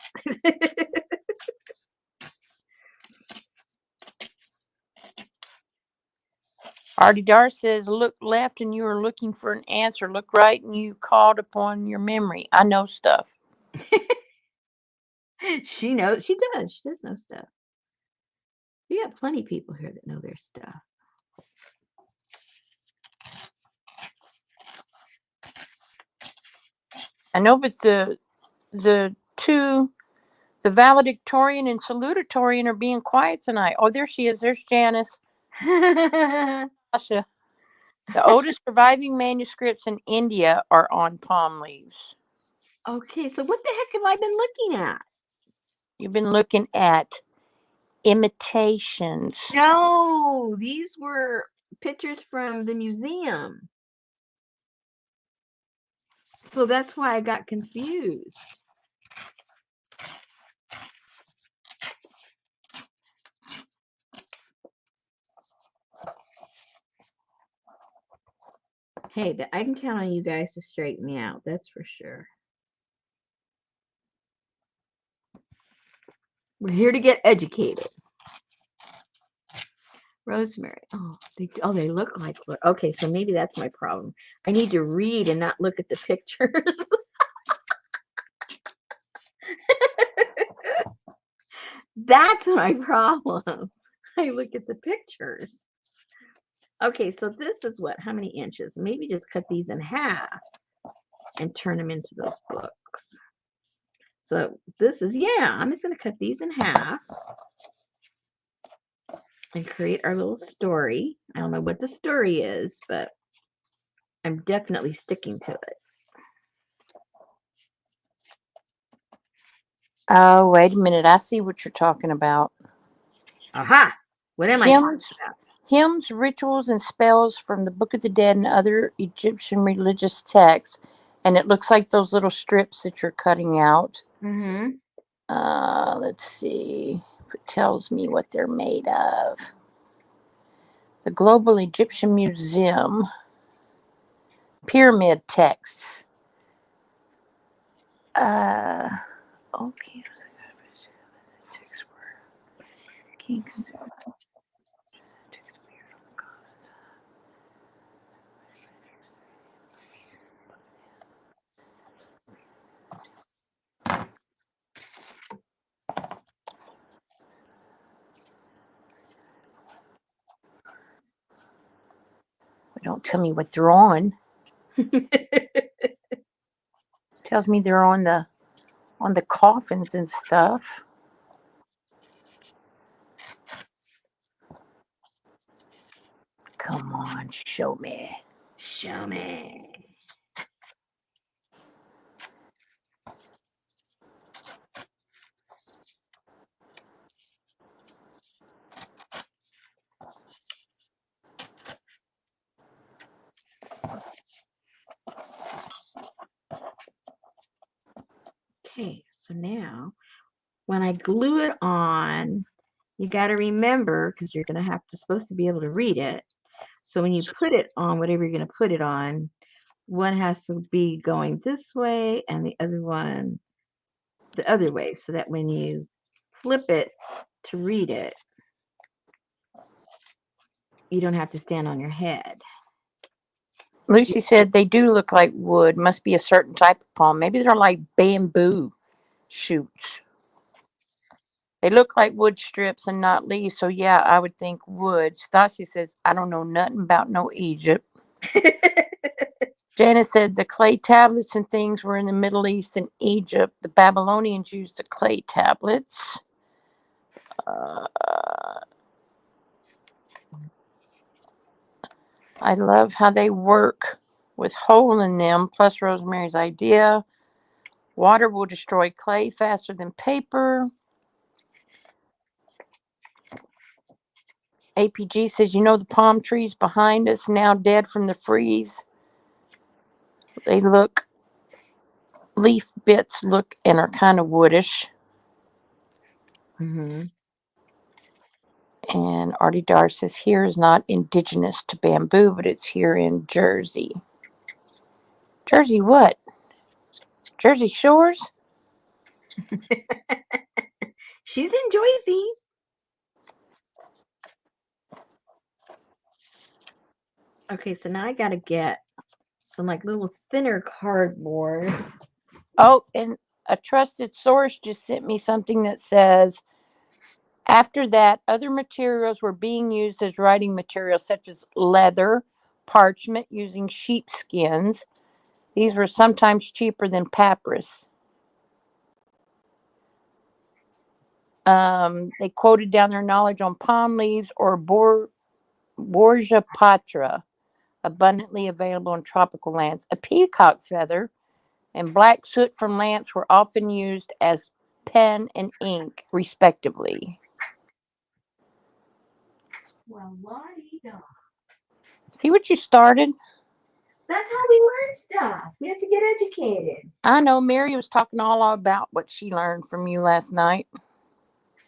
Artie Dar says, look left and you are looking for an answer. Look right and you called upon your memory. I know stuff.
She knows. She does. She does know stuff. We have plenty of people here that know their stuff.
I know, but the valedictorian and salutatorian are being quiet tonight. Oh, there she is. There's Janice. Asha. The oldest surviving manuscripts in India are on palm leaves.
Okay, so what the heck have I been looking at?
You've been looking at imitations.
No, these were pictures from the museum. So that's why I got confused. Hey, I can count on you guys to straighten me out. That's for sure. We're here to get educated. Rosemary. They look like. Okay, so maybe that's my problem. I need to read and not look at the pictures. That's my problem. I look at the pictures. Okay, so this is what? How many inches? Maybe just cut these in half and turn them into those books. So this is, I'm just going to cut these in half and create our little story. I don't know what the story is, but I'm definitely sticking to it.
Oh, wait a minute. I see what you're talking about.
Aha! What am I talking about?
Hymns, rituals, and spells from the Book of the Dead and other Egyptian religious texts. And it looks like those little strips that you're cutting out.
Mm-hmm.
Let's see if it tells me what they're made of. The Global Egyptian Museum. Pyramid texts. Okay. Kings. Don't tell me what they're on. Tells me they're on the coffins and stuff. Come on, show me.
Show me. Okay, so now when I glue it on, you got to remember, because you're going to have to supposed to be able to read it. So when you put it on, whatever you're going to put it on, one has to be going this way and the other one the other way, so that when you flip it to read it, you don't have to stand on your head.
Lucy said they do look like wood. Must be a certain type of palm. Maybe they're like bamboo shoots. They look like wood strips and not leaves. So yeah, I would think wood. Stassi says, I don't know nothing about no Egypt. Janet said the clay tablets and things were in the Middle East and Egypt. The Babylonians used the clay tablets. I love how they work with hole in them, plus Rosemary's idea. Water will destroy clay faster than paper. APG says, you know the palm trees behind us now dead from the freeze? They look, leaf bits look and are kind of woodish.
Mm-hmm.
And Artie Dar says, here is not indigenous to bamboo, but it's here in Jersey. Jersey what? Jersey Shores?
She's in Jersey. Okay, so now I got to get some like little thinner cardboard.
Oh, and a trusted source just sent me something that says, after that, other materials were being used as writing materials, such as leather, parchment using sheepskins. These were sometimes cheaper than papyrus. They quoted down their knowledge on palm leaves or Borgia patra, abundantly available in tropical lands. A peacock feather and black soot from lamps were often used as pen and ink, respectively.
Well, la-di-da.
See what you started?
That's how we learn stuff. We have to get educated.
I know Mary was talking all about what she learned from you last night.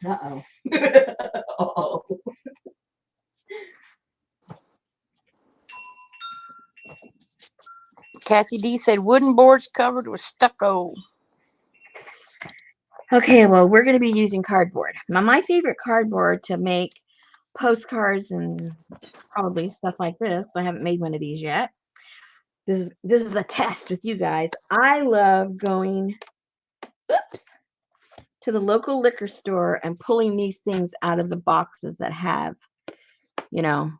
Uh-oh. Uh-oh.
Kathy D said wooden boards covered with stucco.
Okay, well, we're going to be using cardboard. Now, my favorite cardboard to make postcards and probably stuff like this. I haven't made one of these yet. This is a test with you guys. I love going, to the local liquor store and pulling these things out of the boxes that have, you know,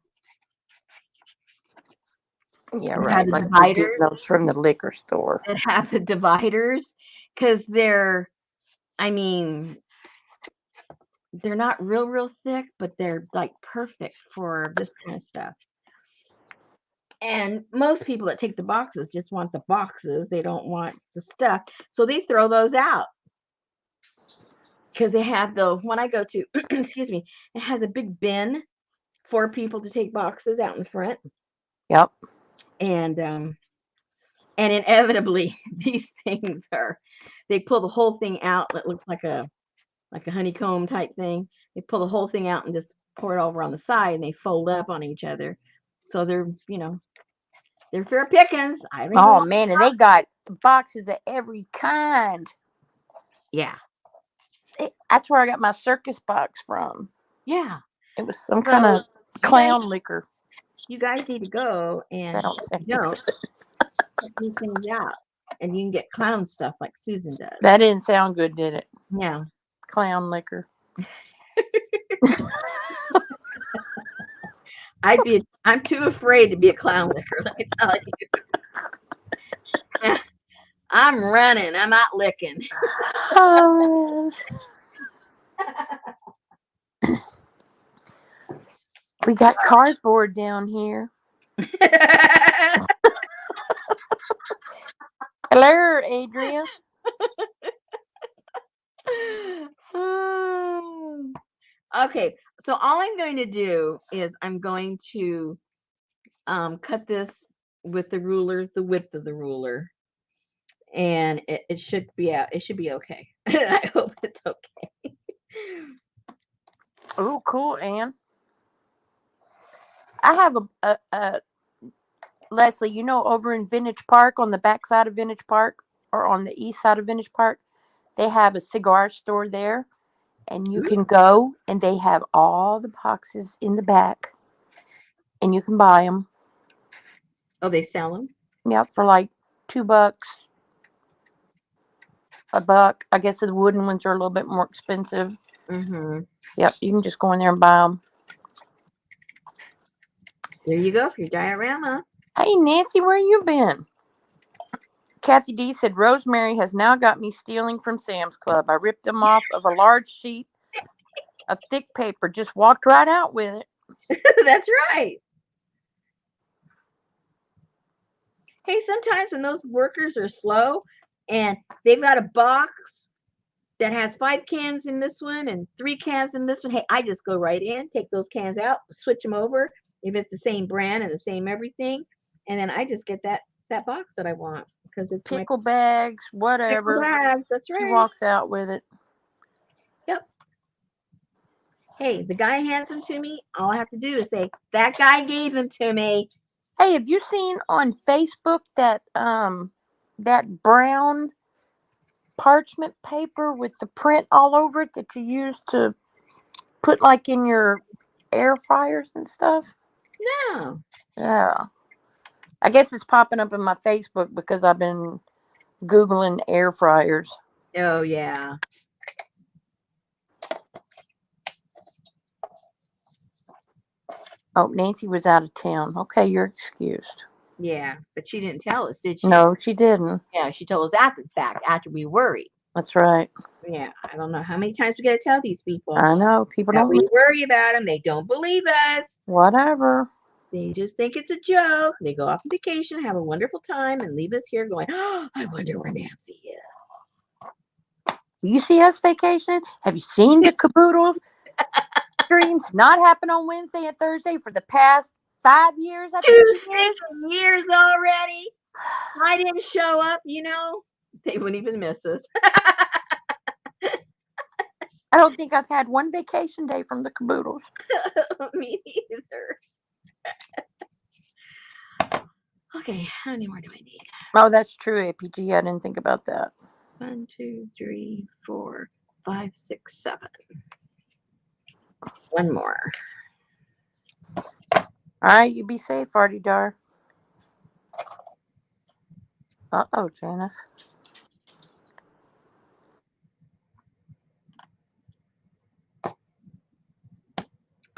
Yeah,
that
right.
have the
Like we're getting
dividers,
those from the liquor store.
because I mean, they're not real thick, but they're like perfect for this kind of stuff. And most people that take the boxes just want the boxes. They don't want the stuff. So they throw those out because they have the one I go to, excuse me, it has a big bin for people to take boxes out in front.
Yep.
And inevitably these things they pull the whole thing out. It looks like a honeycomb type thing. They pull the whole thing out and just pour it over on the side, and they fold up on each other. So they're fair pickings. I don't even
Oh
want
man, and they got boxes of every kind.
Yeah.
That's where I got my circus box from.
Yeah.
It was some kind of clown liquor.
You guys need to go, and
That don't
if
sound
you don't, check these things out. And you can get clown stuff like Susan does.
That didn't sound good, did it?
Yeah.
Clown liquor.
I'm too afraid to be a clown liquor, let me tell you. I'm running. I'm not licking.
Oh, we got cardboard down here. Hello, Adria.
Okay, so all I'm going to do is I'm going to cut this with the ruler, the width of the ruler, and it should be out. It should be okay. I hope it's okay.
Oh, cool, Anne. I have a Leslie, you know, over in Vintage Park, on the back side of Vintage Park, or on the east side of Vintage Park, they have a cigar store there, and you can go, and they have all the boxes in the back, and you can buy them.
Oh, they sell them?
Yep, for like $2, $1. I guess the wooden ones are a little bit more expensive.
Mm-hmm.
Yep, you can just go in there and buy them.
There you go for your diorama.
Hey, Nancy, where you been? Kathy D said, Rosemary has now got me stealing from Sam's Club. I ripped them off of a large sheet of thick paper. Just walked right out with it.
That's right. Hey, sometimes when those workers are slow and they've got a box that has 5 cans in this one and 3 cans in this one, hey, I just go right in, take those cans out, switch them over if it's the same brand and the same everything, and then I just get that box that I want because it's
pickle bags, whatever.
Pickle bags, that's right.
She walks out with it.
Yep. Hey, the guy hands them to me. All I have to do is say, that guy gave them to me.
Hey, have you seen on Facebook that brown parchment paper with the print all over it that you use to put like in your air fryers and stuff?
No.
Yeah. I guess it's popping up in my Facebook because I've been Googling air fryers.
Oh, yeah.
Oh, Nancy was out of town. Okay, you're excused.
Yeah, but she didn't tell us, did she?
No, she didn't.
Yeah, she told us after the fact, after we worried.
That's right.
Yeah, I don't know how many times we got to tell these people.
I know. People
that
don't
we worry about them. They don't believe us.
Whatever.
They just think it's a joke. They go off on vacation, have a wonderful time, and leave us here going, oh, I wonder where Nancy is.
You see us vacationing? Have you seen the caboodle streams not happen on Wednesday and Thursday for the past 5 years? I think
2 years already. I didn't show up, They wouldn't even miss us.
I don't think I've had one vacation day from the caboodles.
Me neither. Okay, how many more do I need?
Oh, that's true, APG. I didn't think about that.
1, 2, 3, 4, 5, 6, 7. One more.
All right, you be safe, Artie Dar. Uh-oh, Janice.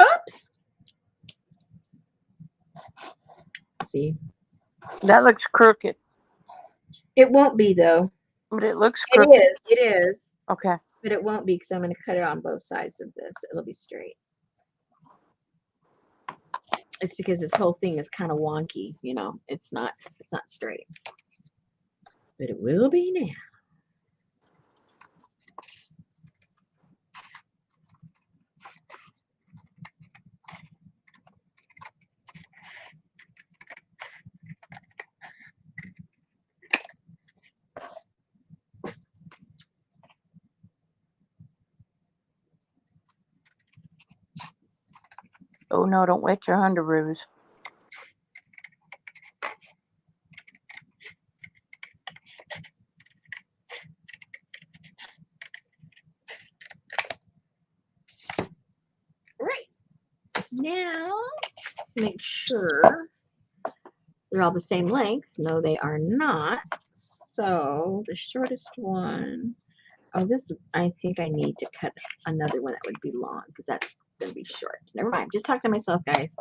Oops. See,
That looks crooked,
it won't be though.
but it looks
It
crooked.
is. It is.
Okay.
But it won't be because I'm going to cut it on both sides of this. It'll be straight. It's because this whole thing is kind of wonky, you know. It's not straight. But it will be now.
Oh no, don't wet your underoos.
Right. Now, let's make sure they're all the same length. No, they are not. So the shortest one. Oh, this, I think I need to cut another one that would be long because that's going to be short. Never mind. Just talking to myself, guys.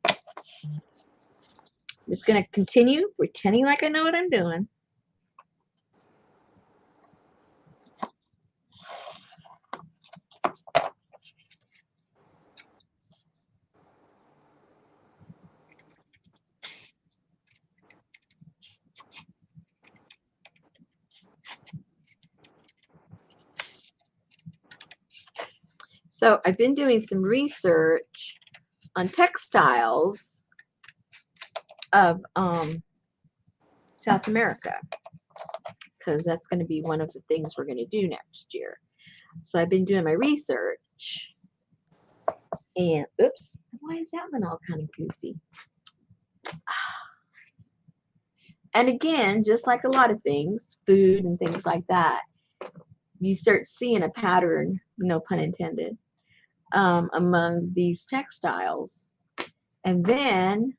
I'm just going to continue pretending like I know what I'm doing. So I've been doing some research on textiles of South America because that's going to be one of the things we're going to do next year. So I've been doing my research, and oops, why is that one all kind of goofy? And again, just like a lot of things, food and things like that, you start seeing a pattern, no pun intended, among these textiles. And then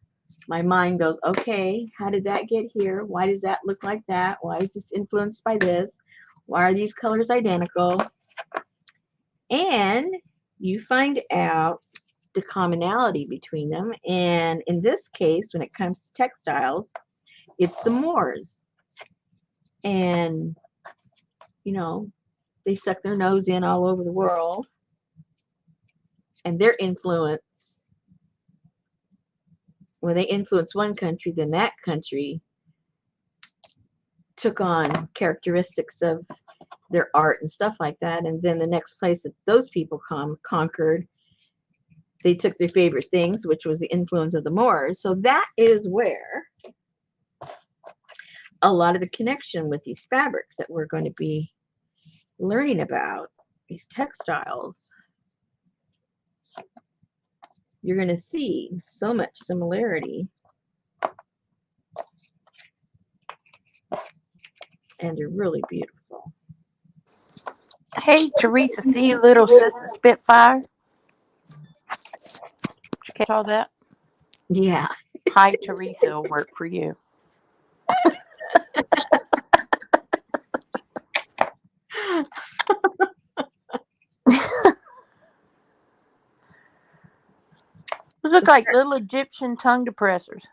my mind goes, okay, how did that get here? Why does that look like that? Why is this influenced by this? Why are these colors identical? And you find out the commonality between them. And in this case, when it comes to textiles, it's the Moors. And, you know, they suck their nose in all over the world. And their influence, when they influenced one country, then that country took on characteristics of their art and stuff like that. And then the next place that those people conquered, they took their favorite things, which was the influence of the Moors. So that is where a lot of the connection with these fabrics that we're going to be learning about, these textiles, you're going to see so much similarity. And they're really beautiful.
Hey, Teresa, see you, little sister Spitfire. Did you catch all that?
Yeah.
Hi, Teresa will work for you. Those look like little Egyptian tongue depressors.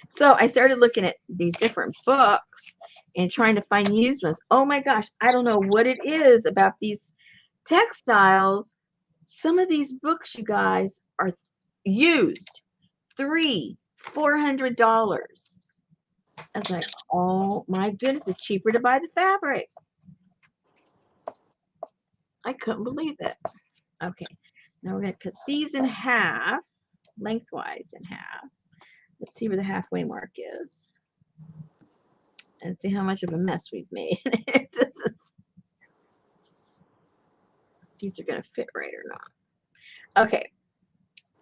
So I started looking at these different books and trying to find used ones. Oh my gosh, I don't know what it is about these textiles. Some of these books, you guys, are used $300-400. I was like, oh my goodness, it's cheaper to buy the fabric. I couldn't believe it. Okay, now we're going to cut these in half, lengthwise in half. Let's see where the halfway mark is. And see how much of a mess we've made. This is these are going to fit right or not. Okay.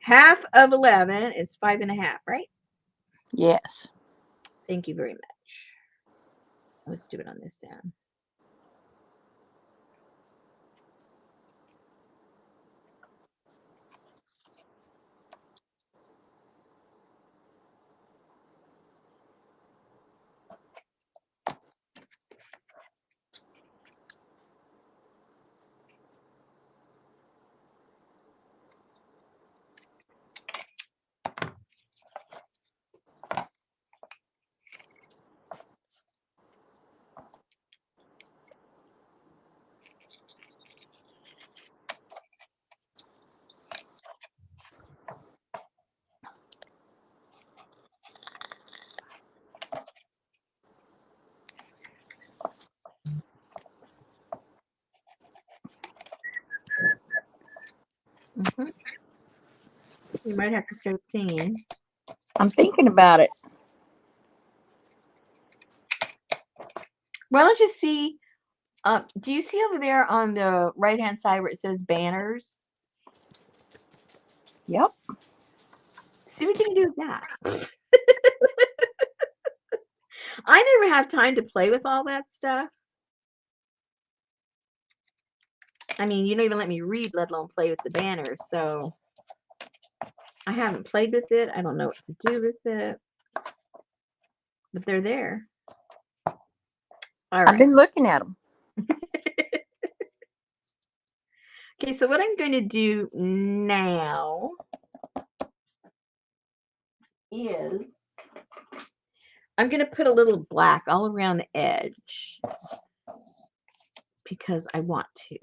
Half of 11 is 5.5, right?
Yes.
Thank you very much. Let's do it on this end. Mm-hmm. You might have to start singing.
I'm thinking about it.
Why don't you see? Do you see over there on the right-hand side where it says banners?
Yep.
See what you can do with that. I never have time to play with all that stuff. I mean, you don't even let me read, let alone play with the banners. So I haven't played with it. I don't know what to do with it. But they're there. All
I've
right.
been looking at them.
Okay, so what I'm going to do now is I'm going to put a little black all around the edge because I want to.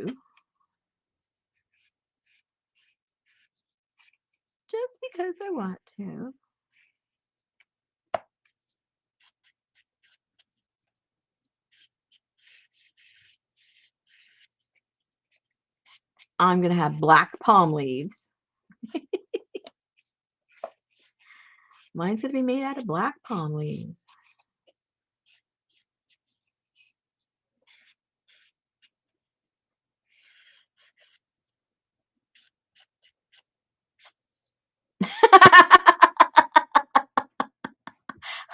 Just because I want to. I'm going to have black palm leaves. Mine's going to be made out of black palm leaves.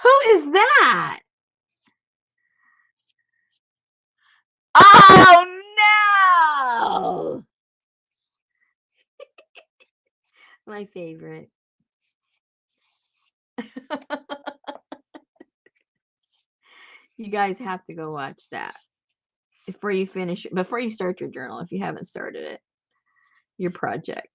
Who is that? Oh no! My favorite. You guys have to go watch that before you finish, before you start your journal, if you haven't started it, your project.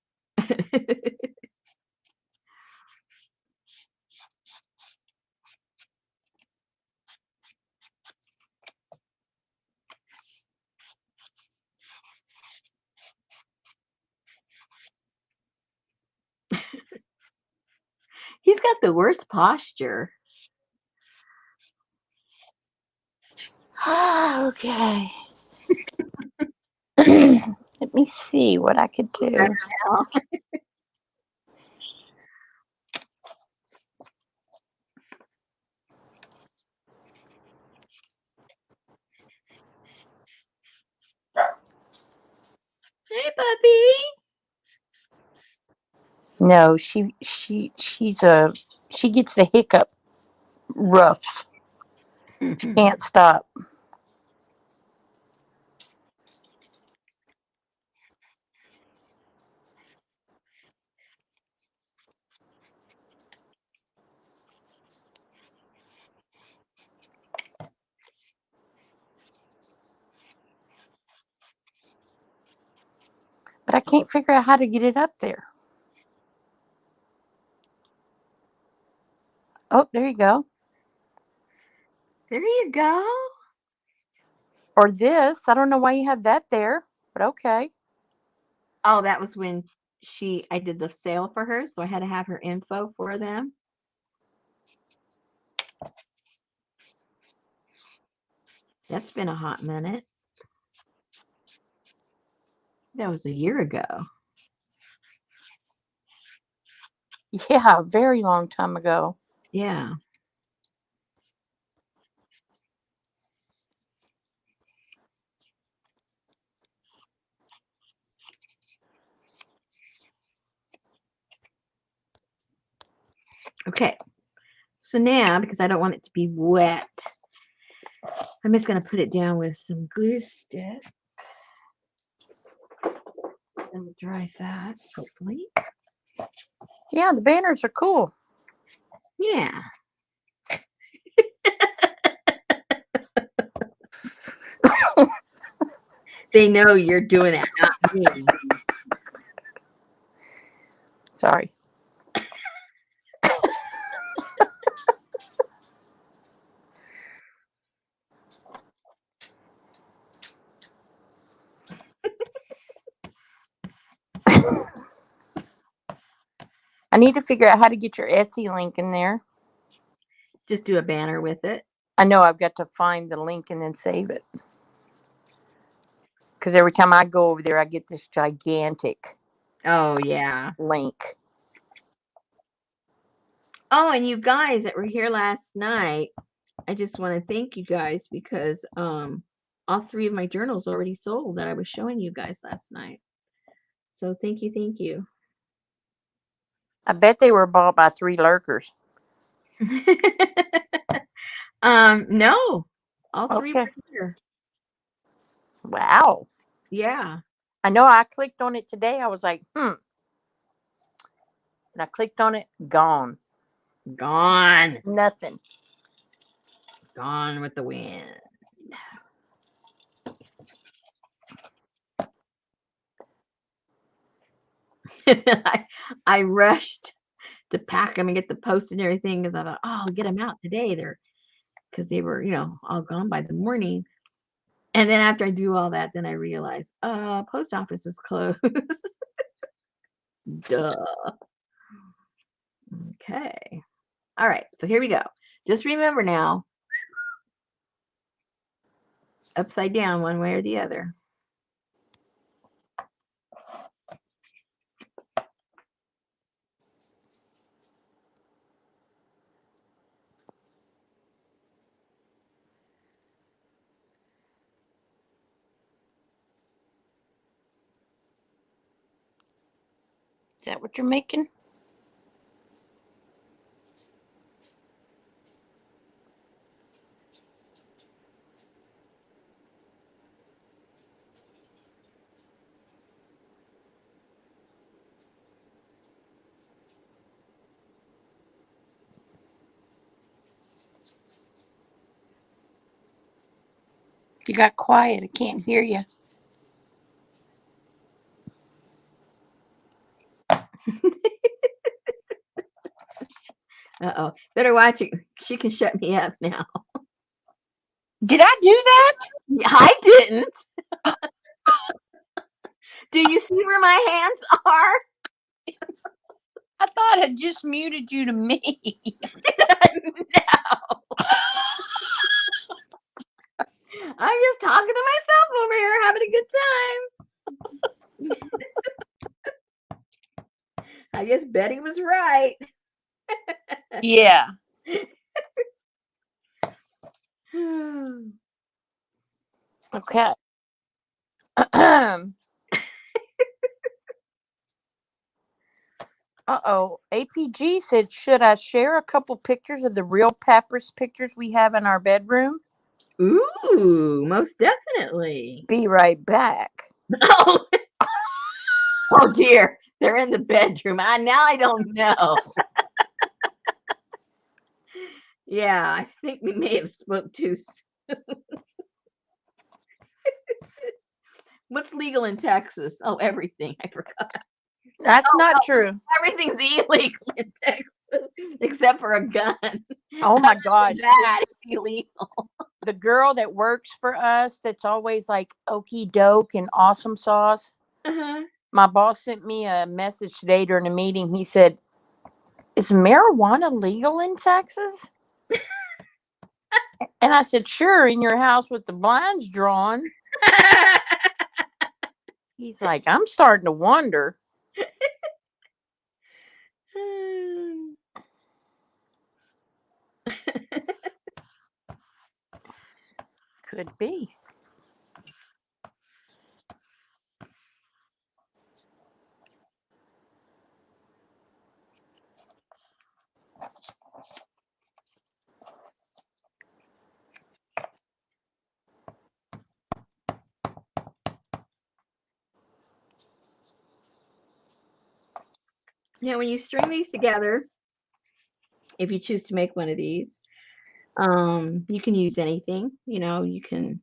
He's got the worst posture.
Okay. Let me see what I could do.
Hey, puppy.
No, she gets the hiccup rough. She can't stop. But I can't figure out how to get it up there. Oh, there you go.
There you go.
Or this. I don't know why you have that there, but okay.
Oh, that was when I did the sale for her, so I had to have her info for them. That's been a hot minute. That was a year ago.
Yeah, a very long time ago.
Yeah. Okay. So now, because I don't want it to be wet, I'm just going to put it down with some glue stick. It'll dry fast, hopefully.
Yeah, the banners are cool.
Yeah. They know you're doing that, not me.
Sorry. I need to figure out how to get your Etsy link in there.
Just do a banner with it.
I know I've got to find the link and then save it. Because every time I go over there, I get this gigantic
Oh, yeah.
link.
Oh, and you guys that were here last night, I just want to thank you guys because all 3 of my journals already sold that I was showing you guys last night. So thank you, thank you.
I bet they were bought by 3 lurkers.
No. All 3
Okay.
were here.
Wow.
Yeah.
I know I clicked on it today. I was like, And I clicked on it. Gone.
Gone.
Nothing.
Gone with the wind. I rushed to pack them and get the post and everything because I thought, oh, I'll get them out today. Because they were, all gone by the morning. And then after I do all that, then I realized, post office is closed. Duh. Okay. All right. So here we go. Just remember now, upside down one way or the other.
Is that what you're making? You got quiet. I can't hear you.
Uh-oh. Better watch it. She can shut me up now.
Did I do that?
I didn't. Do you see where my hands are?
I thought I just muted you to me.
No. I'm just talking to myself over here, having a good time. I guess Betty was right.
Yeah. Okay. Uh-oh. APG said, should I share a couple pictures of the real papyrus pictures we have in our bedroom?
Ooh, most definitely.
Be right back.
Oh, oh dear. They're in the bedroom. Now I don't know. Yeah, I think we may have spoke too soon. What's legal in Texas? Oh, everything. I forgot.
That's not true.
Everything's illegal in Texas except for a gun.
Oh my gosh.
That is illegal.
The girl that works for us that's always like okey doke and awesome sauce.
Uh-huh.
My boss sent me a message today during a meeting. He said, is marijuana legal in Texas? And I said, sure, in your house with the blinds drawn. He's like, I'm starting to wonder. Could be.
Now, when you string these together, if you choose to make one of these, you can use anything. You can,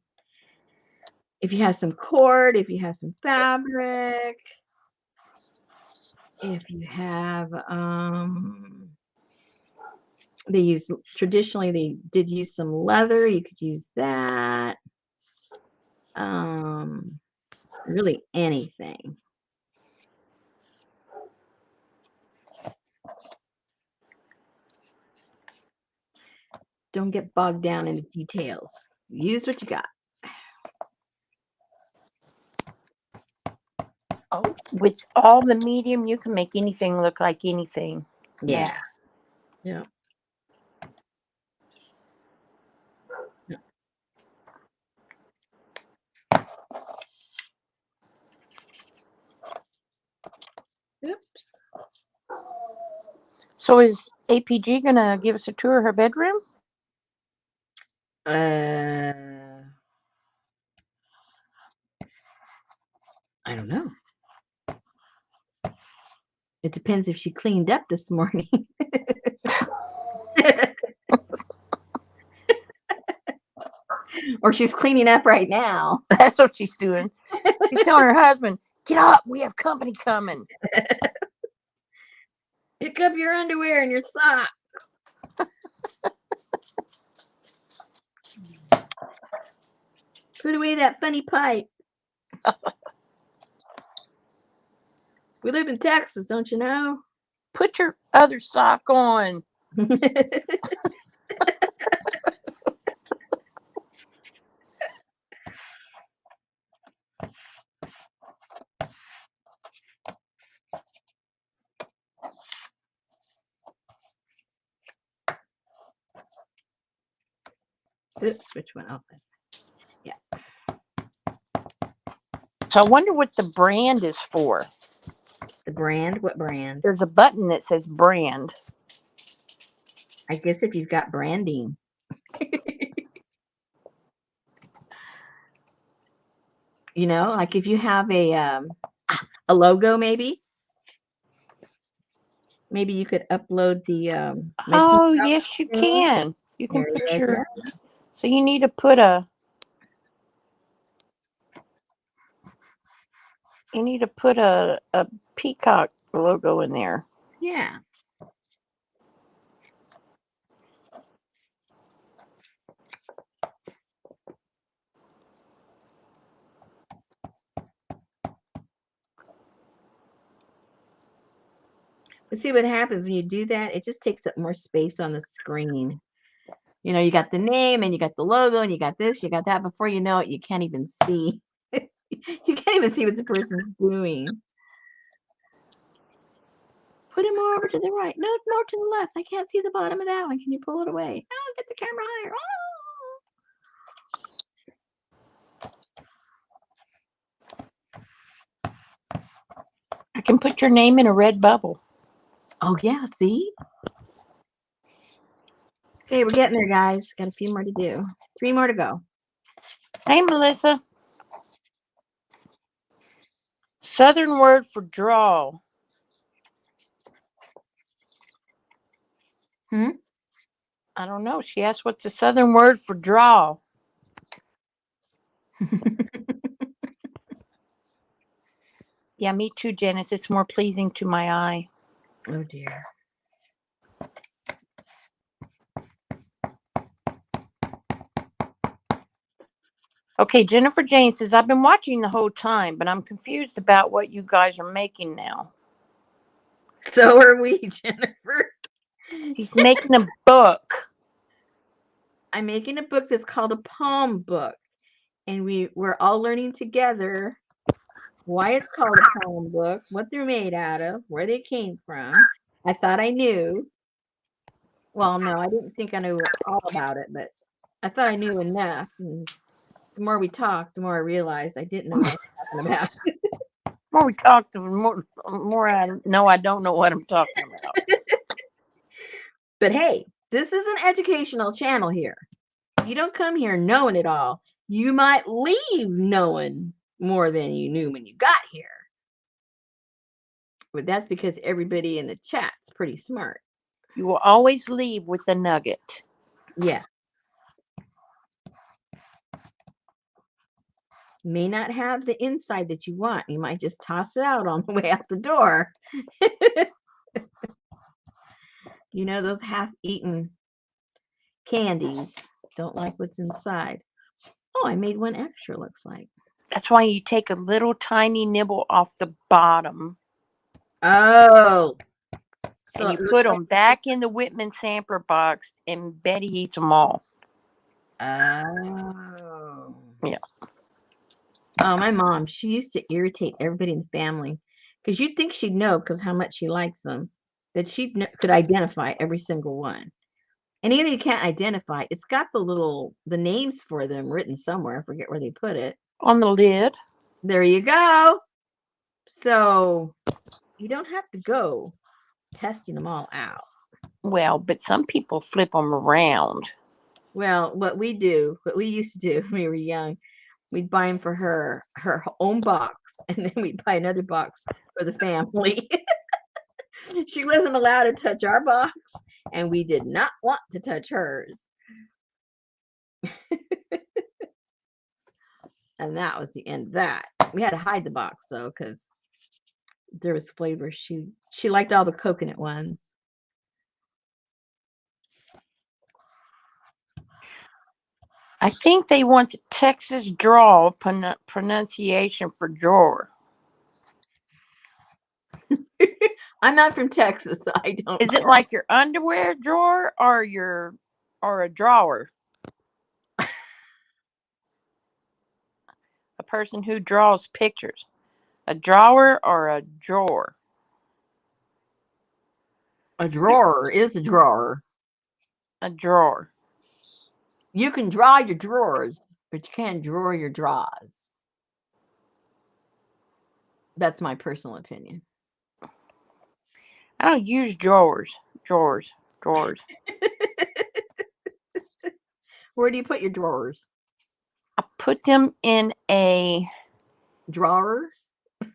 if you have some cord, if you have some fabric, if you have, traditionally they did use some leather. You could use that. Really anything. Don't get bogged down in the details. Use what you got.
Oh, with all the medium, you can make anything look like anything.
Yeah. Yeah. Oops.
So is APG gonna give us a tour of her bedroom?
I don't know. It depends if she cleaned up this morning. Or she's cleaning up right now.
That's what she's doing. She's telling her husband, "Get up, we have company coming."
Pick up your underwear and your socks. Put away that funny pipe. We live in Texas, don't you know?
Put your other sock on.
Oops, which one open? Yeah.
So I wonder what the brand is for.
The brand? What brand?
There's a button that says brand.
I guess if you've got branding. Like if you have a logo, maybe you could upload the
Oh, yes, you can. You can put your. So you need to put a. You need to put a peacock logo in there.
Yeah. But see what happens when you do that? It just takes up more space on the screen. You got the name and you got the logo and you got this, you got that. Before you know it, you can't even see. You can't even see what the person's doing. Put it more over to the right. No, more to the left. I can't see the bottom of that one. Can you pull it away? Oh, get the camera higher. Oh.
I can put your name in a red bubble.
Oh, yeah. See? Okay, we're getting there, guys. Got a few more to do. 3 more to go.
Hey, Melissa. Southern word for draw. I don't know. She asked, what's the Southern word for draw? Yeah, me too, Janice. It's more pleasing to my eye.
Oh, dear.
Okay, Jennifer Jane says, I've been watching the whole time, but I'm confused about what you guys are making now.
So are we, Jennifer.
She's making a book.
I'm making a book that's called a palm book. And we're all learning together why it's called a palm book, what they're made out of, where they came from. I thought I knew. Well, no, I didn't think I knew all about it, but I thought I knew enough. And the more we talked, the more I realized I didn't know what I was talking about.
The more we talk, the more I know I don't know what I'm talking about.
But hey, this is an educational channel here. You don't come here knowing it all. You might leave knowing more than you knew when you got here. But that's because everybody in the chat's pretty smart.
You will always leave with a nugget.
Yeah. May not have the inside that you want. You might just toss it out on the way out the door. You know, those half-eaten candies don't like what's inside. Oh, I made one extra, looks like.
That's why you take a little tiny nibble off the bottom.
Oh.
And you put them back in the Whitman sampler box, and Betty eats them all.
Oh.
Yeah.
Oh, my mom, she used to irritate everybody in the family because you'd think she'd know because how much she likes them, that she could identify every single one. And even if you can't identify, it's got the names for them written somewhere. I forget where they put it.
On the lid.
There you go. So you don't have to go testing them all out.
Well, but some people flip them around.
Well, what we used to do when we were young, we'd buy them for her own box, and then we'd buy another box for the family. She wasn't allowed to touch our box, and we did not want to touch hers. And that was the end of that. We had to hide the box though, because there was flavors. She liked all the coconut ones.
I think they want the Texas draw pronunciation for drawer.
I'm not from Texas, so I don't
Is it like your underwear drawer or a drawer? A person who draws pictures. A drawer or a drawer?
A drawer is a drawer.
A drawer.
You can draw your drawers, but you can't drawer your draws. That's my personal opinion.
I don't use drawers.
Where do you put your drawers?
I put them in a
Drawers?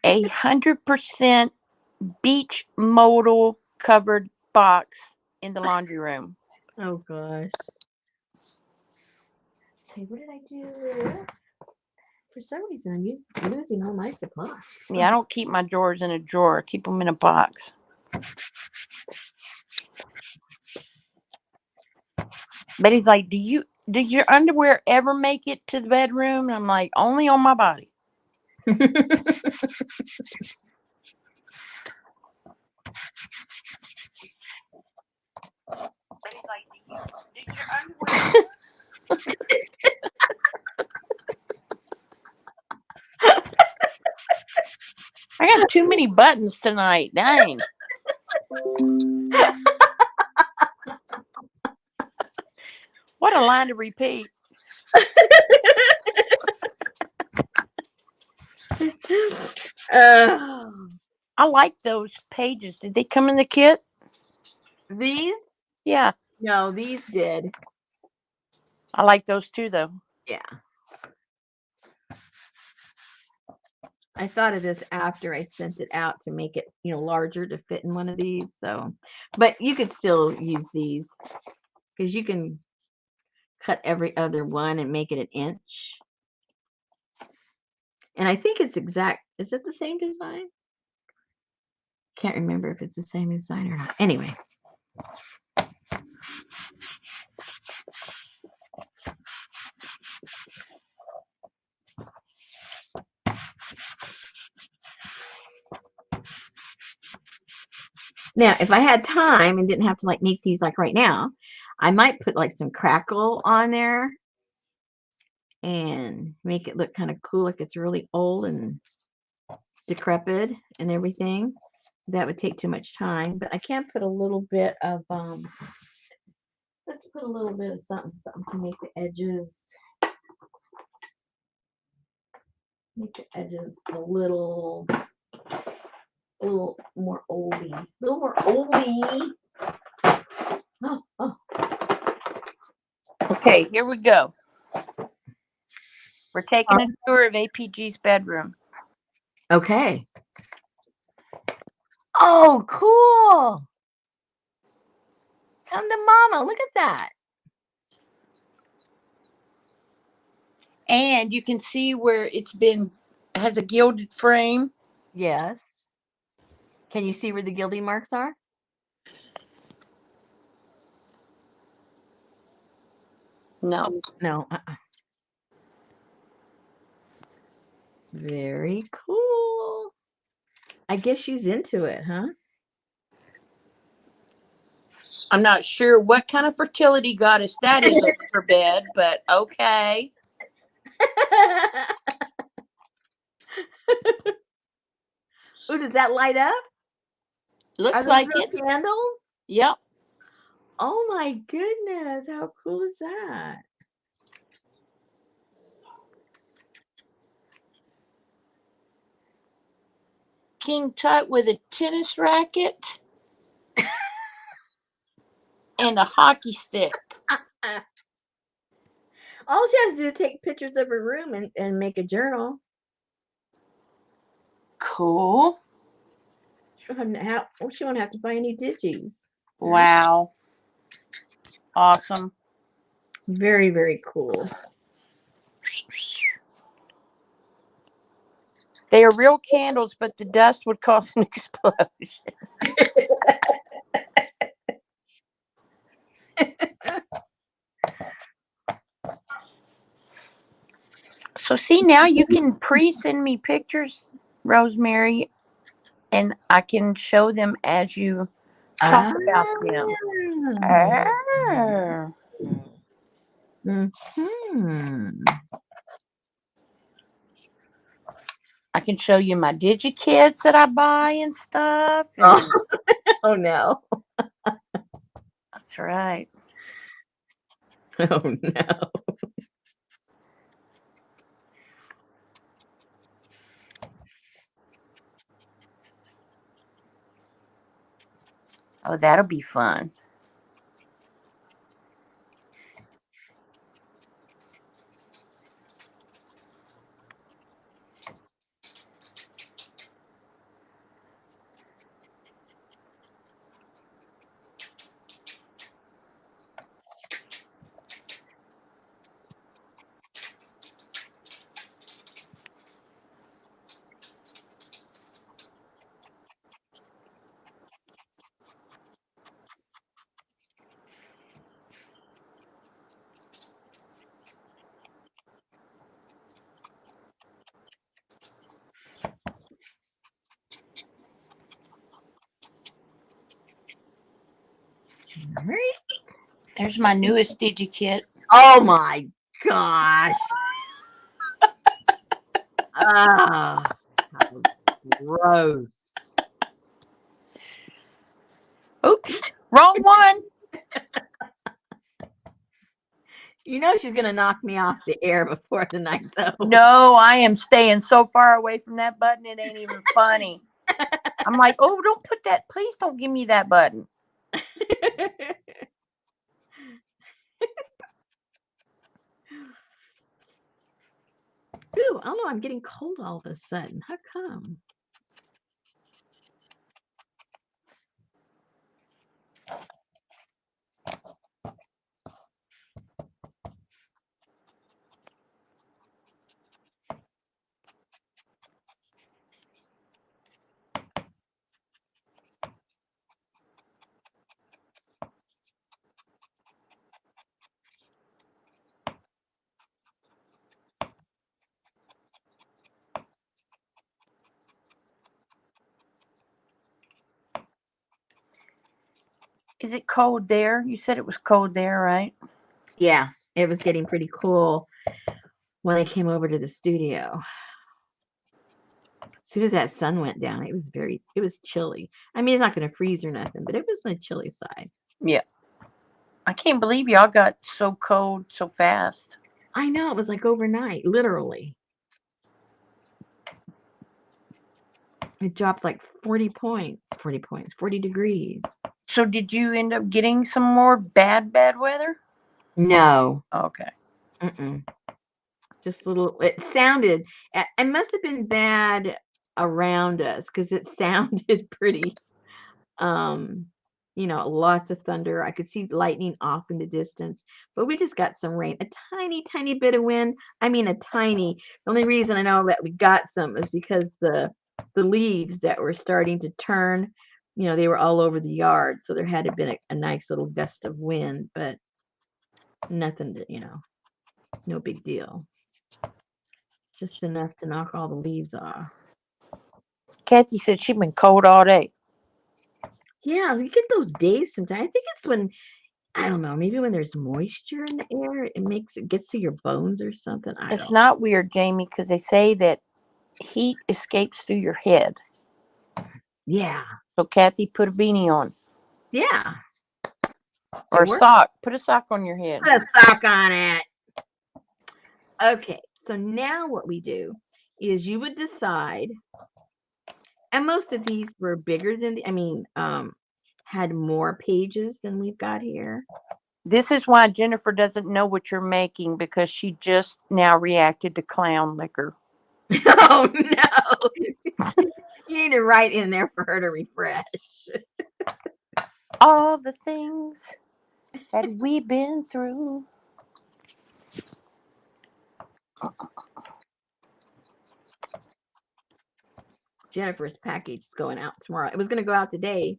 100% beach modal covered box in the laundry room.
Oh gosh. Okay, what did I do? For some reason, I'm losing all my supplies.
Yeah, I don't keep my drawers in a drawer. I keep them in a box. Betty's like, did your underwear ever make it to the bedroom? And I'm like, only on my body. Betty's like, did your underwear? I got too many buttons tonight. Dang. What a line to repeat. I like those pages. Did they come in the kit?
These?
Yeah.
No, these did.
I like those too, though.
Yeah. I thought of this after I sent it out to make it, larger to fit in one of these. So, but you could still use these because you can cut every other one and make it an inch. And I think it's exact. Is it the same design? Can't remember if it's the same design or not. Anyway. Now, if I had time and didn't have to make these right now, I might put some crackle on there and make it look kind of cool, like it's really old and decrepit and everything. That would take too much time, but I can put a little bit of let's put a little bit of something to make the edges a little more oldie. Oh.
Okay, here we go. We're taking a tour of APG's bedroom.
Okay. Oh, cool. Come to mama. Look at that.
And you can see where has a gilded frame.
Yes. Can you see where the gilding marks are?
No.
No. Very cool. I guess she's into it, huh?
I'm not sure what kind of fertility goddess that is over her bed, but okay.
Oh, does that light up? Are
Looks
those
like
real
it.
candles?
Yep.
Oh my goodness. How cool is that?
King Tut with a tennis racket and a hockey stick.
All she has to do is take pictures of her room and make a journal.
Cool.
She won't have to buy any digis.
Wow. Awesome.
Very, very cool.
They are real candles, but the dust would cause an explosion. So see, now you can pre-send me pictures, Rosemary, and I can show them as you talk about them. Ah.
Mm-hmm.
I can show you my DigiKits that I buy and stuff. And
Oh no.
that's right.
Oh no.
Oh, that'll be fun. There's my newest DigiKit.
Oh my gosh. Ah, how gross.
Oops, wrong one.
You know she's gonna knock me off the air before the night's over.
No, I am staying so far away from that button, it ain't even funny. I'm like, oh, don't put that. Please don't give me that button.
Ooh, I don't know. I'm getting cold all of a sudden. How come?
Is it cold there? You said it was cold there, right?
Yeah, it was getting pretty cool when I came over to the studio. As soon as that sun went down, it was chilly. I mean, it's not going to freeze or nothing, but it was on the chilly side.
Yeah. I can't believe y'all got so cold so fast.
I know, it was like overnight, literally. It dropped like 40 degrees.
So did you end up getting some more bad weather?
No.
Okay.
Just it sounded, it must have been bad around us because it sounded pretty Lots of thunder. I could see lightning off in the distance, but we just got some rain, a tiny, tiny bit of wind. I mean, a tiny. The only reason I know that we got some is because the leaves that were starting to turn, they were all over the yard, so there had to been a nice little gust of wind, but nothing to, no big deal. Just enough to knock all the leaves off.
Kathy said she'd been cold all day.
Yeah, you get those days sometimes. I think it's when, I don't know, maybe when there's moisture in the air, it gets to your bones or something.
It's not weird, Jamie, because they say that heat escapes through your head.
Yeah.
So Kathy, put a beanie on.
Yeah.
Or a sock. Put a sock on your head.
Put a sock on it. Okay, so now what we do is you would decide, and most of these were bigger than had more pages than we've got here.
This is why Jennifer doesn't know what you're making, because she just now reacted to clown liquor.
Oh no. You need to write in there for her to refresh.
All the things that we've been through.
Jennifer's package is going out tomorrow. It was going to go out today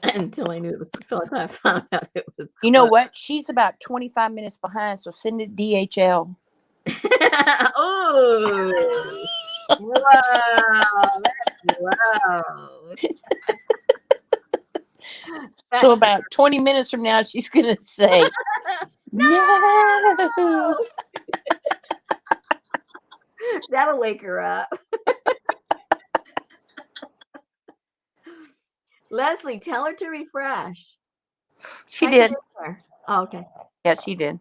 until I knew it was until I found out it was.
You know what? She's about 25 minutes behind, so send it DHL.
Oh, wow, that's low.
So about 20 minutes from now, she's going to say, no.
That'll wake her up. Leslie, tell her to refresh.
She did.
Oh, okay.
Yeah, she did.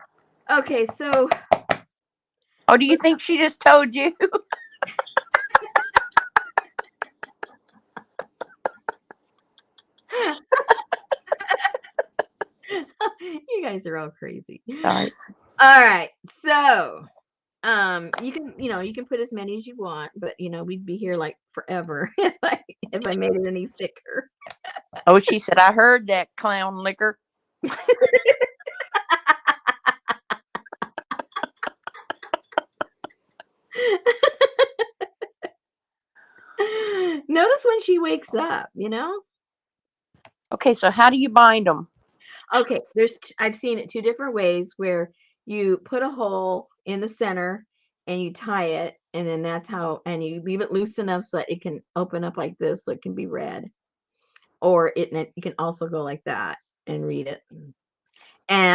Okay, so.
Oh, do you think she just told you?
You guys are all crazy.
Sorry.
All right, so you can put as many as you want, but we'd be here like forever if I made it any thicker.
Oh, she said, I heard that, clown liquor.
Notice when she wakes up,
Okay, so how do you bind them?
Okay, I've seen it two different ways, where you put a hole in the center and you tie it, and then and you leave it loose enough so that it can open up like this, so it can be read. Or you can also go like that and read it.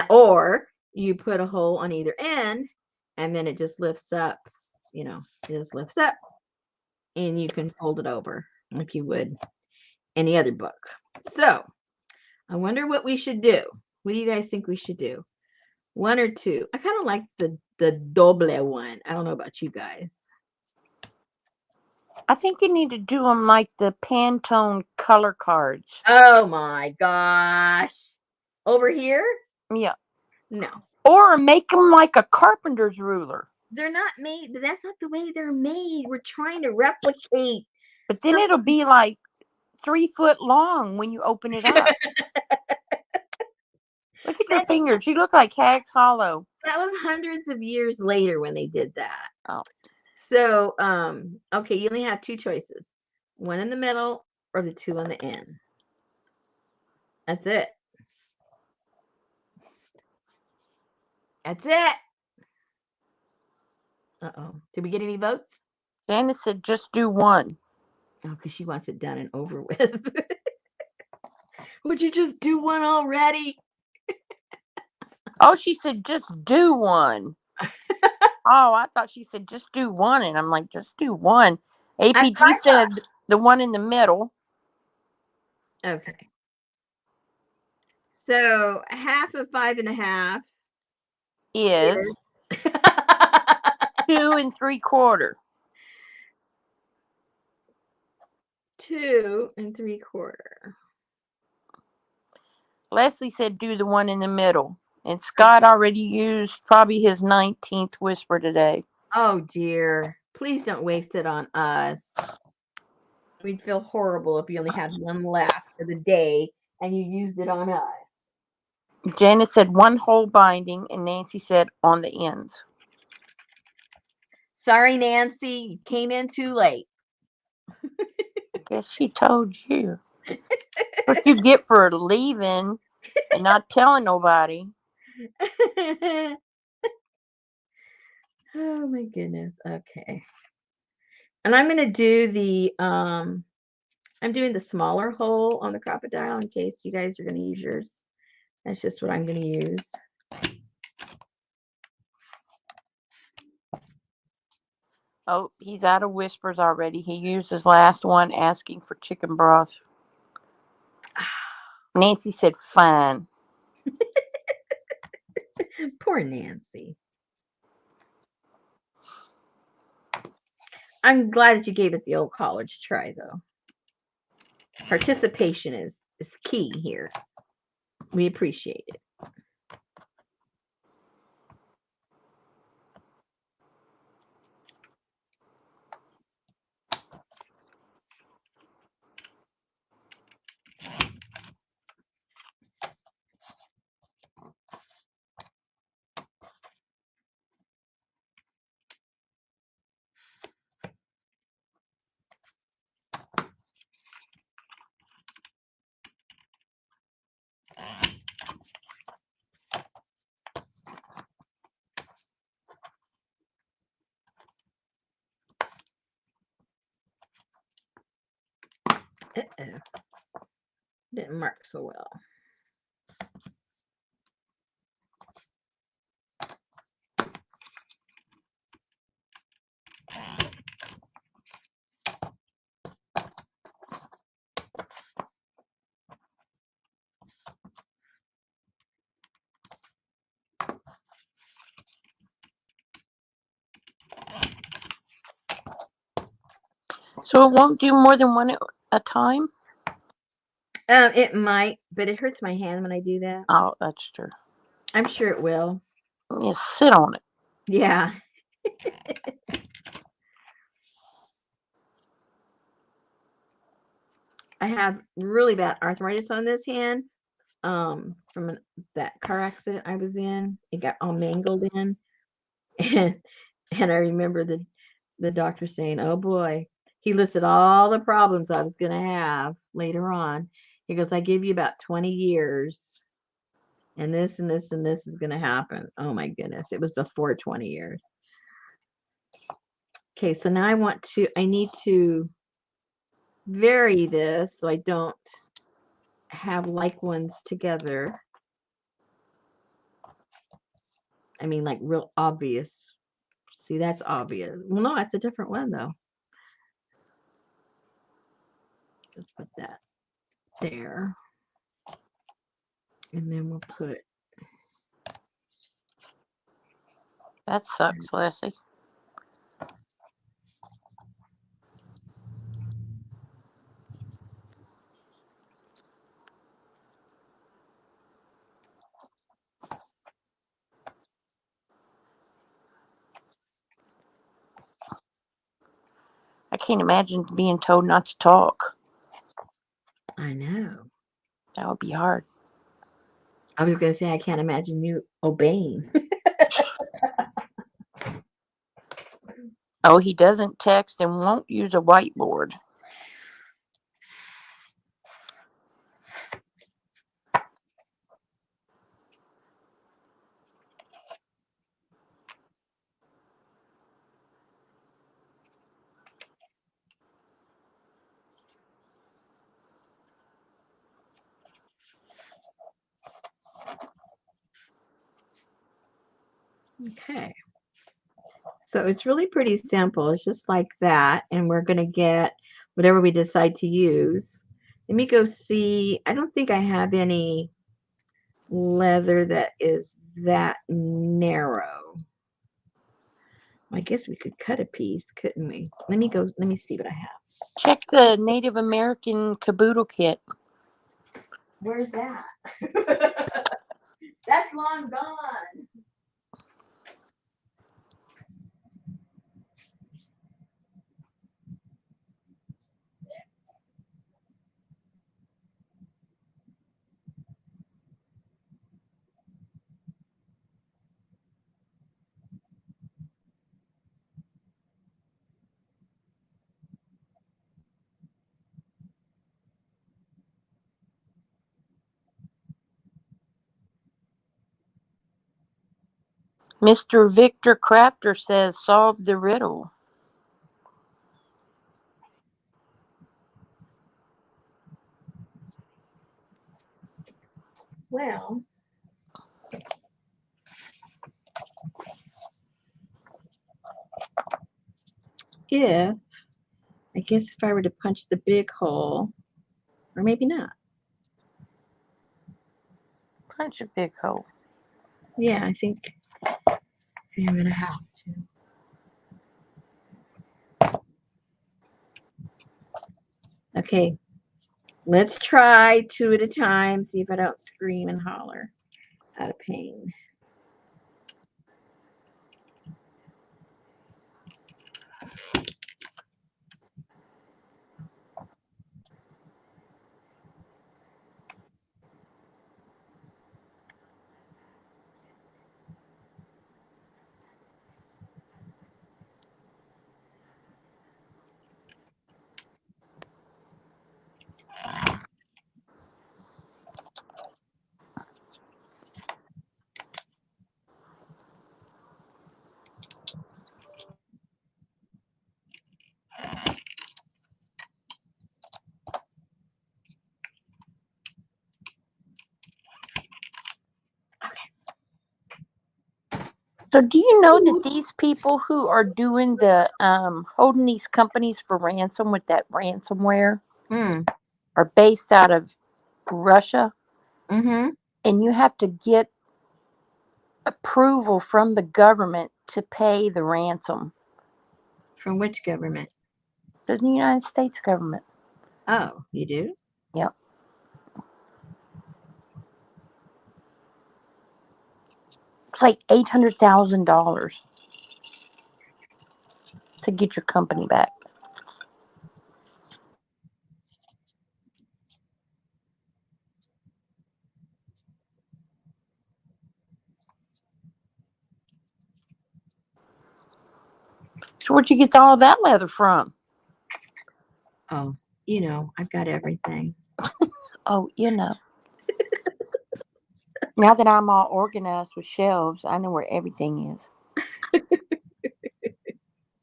Or you put a hole on either end, and then it just lifts up, it just lifts up, and you can fold it over like you would any other book. So I wonder what we should do. What do you guys think we should do? One or two? I kind of like the doble one. I don't know about you guys.
I think you need to do them like the Pantone color cards.
Oh my gosh. Over here?
Yeah.
No.
Or make them like a carpenter's ruler.
They're not made. That's not the way they're made. We're trying to replicate.
But then it'll be like 3 foot long when you open it up. Look at your fingers. You look like Hag's Hollow.
That was hundreds of years later when they did that.
Oh.
So, okay, you only have two choices. One in the middle or the two on the end. That's it. That's it. Uh-oh. Did we get any votes?
Janice said just do one.
Oh, because she wants it done and over with. Would you just do one already?
Oh, she said just do one. Oh, I thought she said just do one. And I'm like, just do one. APG said the one in the middle.
Okay. So 1/2 of 5 1/2
is 2 3/4.
2 3/4.
Leslie said do the one in the middle. And Scott already used probably his 19th whisper today.
Oh, dear. Please don't waste it on us. We'd feel horrible if you only had one left for the day and you used it on us.
Janice said one whole binding, and Nancy said on the ends.
Sorry, Nancy, you came in too late.
I guess she told you. What you get for leaving and not telling nobody.
Oh my goodness. Okay. And I'm gonna do the I'm doing the smaller hole on the crocodile in case you guys are gonna use yours. That's just what I'm gonna use.
Oh, he's out of whispers already. He used his last one asking for chicken broth. Nancy said fine.
Poor Nancy. I'm glad that you gave it the old college try though. Participation is key here. We appreciate it. Uh-oh. Didn't mark so well.
So it won't do more than one at a time?
It might, but it hurts my hand when I do that.
Oh, that's true.
I'm sure it will.
You sit on it.
Yeah. I have really bad arthritis on this hand from that car accident I was in. It got all mangled in. And I remember the doctor saying, "Oh boy." He listed all the problems I was going to have later on. He goes, "I give you about 20 years and this and this and this is going to happen." Oh my goodness. It was before 20 years. Okay, so now I need to vary this so I don't have like ones together. I mean, like real obvious. See, that's obvious. Well, no, that's a different one though. Let's put that there. And then we'll put.
That sucks, Leslie. I can't imagine being told not to talk.
I know.
That would be hard.
I was going to say, I can't imagine you obeying.
Oh, he doesn't text and won't use a whiteboard.
Okay. So it's really pretty simple. It's just like that. And we're going to get whatever we decide to use. Let me go see. I don't think I have any leather that is that narrow. I guess we could cut a piece, couldn't we? Let me see what I have.
Check the Native American caboodle kit.
Where's that? That's long gone.
Mr. Victor Crafter says, solve the riddle.
Well, if I guess if I were to punch the big hole, or maybe not.
Punch a big hole.
Yeah, I think I'm gonna have to. Okay, let's try 2 at a time. See if I don't scream and holler out of pain.
So, do you know that these people who are doing the holding these companies for ransom with that ransomware
Mm.
are based out of Russia,
Mm-hmm.
and you have to get approval from the government to pay the ransom?
From which government?
The United States government.
Oh, you do?
Yep. It's like $800,000 to get your company back. So, where'd you get all of that leather from?
Oh, I've got everything.
Oh, you know. Now that I'm all organized with shelves, I know where everything is.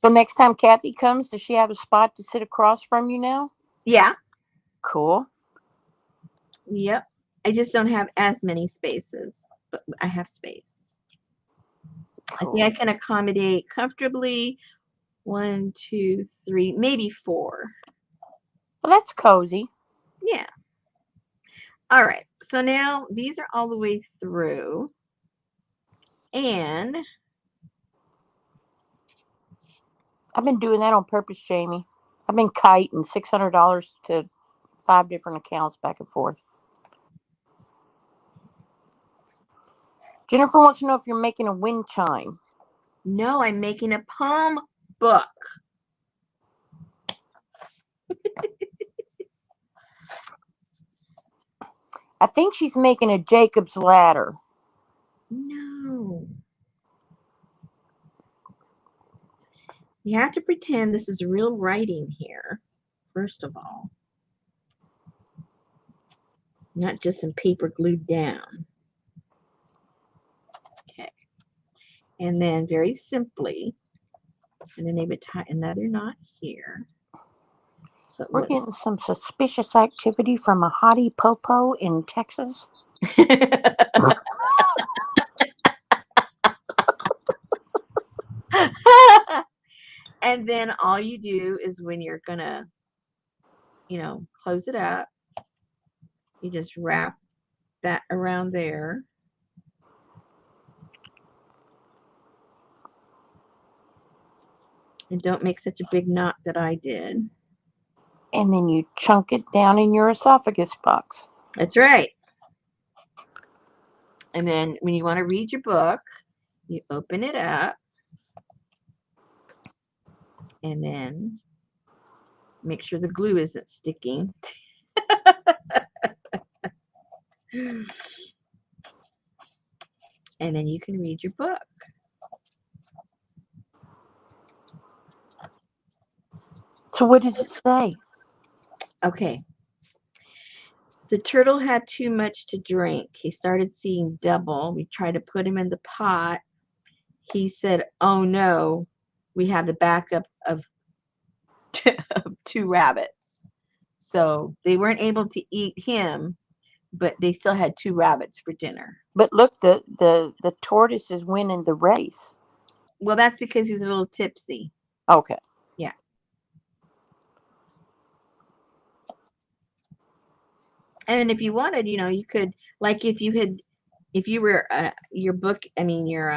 So next time Kathy comes, does she have a spot to sit across from you now?
Yeah.
Cool.
Yep. I just don't have as many spaces, but I have space. I think I can accommodate comfortably 1, 2, 3, maybe 4.
Well, that's cozy.
Yeah. All right. So now these are all the way through. And
I've been doing that on purpose, Jamie. I've been kiting $600 to 5 different accounts back and forth. Jennifer wants to know if you're making a wind chime.
no, I'm making a poem book.
I think she's making a Jacob's ladder.
No. You have to pretend this is real writing here, first of all. Not just some paper glued down. Okay. And then very simply, and then they would tie another knot here. So
We're getting some suspicious activity from a hottie popo in Texas.
and then all you do is when you're gonna, close it up, you just wrap that around there. And don't make such a big knot that I did.
And then you chunk it down in your esophagus box.
That's right. And then when you want to read your book, you open it up and then make sure the glue isn't sticking. And then you can read your book.
So what does it say?
Okay. The turtle had too much to drink. He started seeing double. We tried to put him in the pot, he said, "Oh no, we have the backup of, of 2 rabbits." So they weren't able to eat him, but they still had 2 rabbits for dinner.
But look, the tortoise is winning the race.
Well, that's because he's a little tipsy.
Okay.
Yeah. And if you wanted, you could, like, if you were your book, I mean your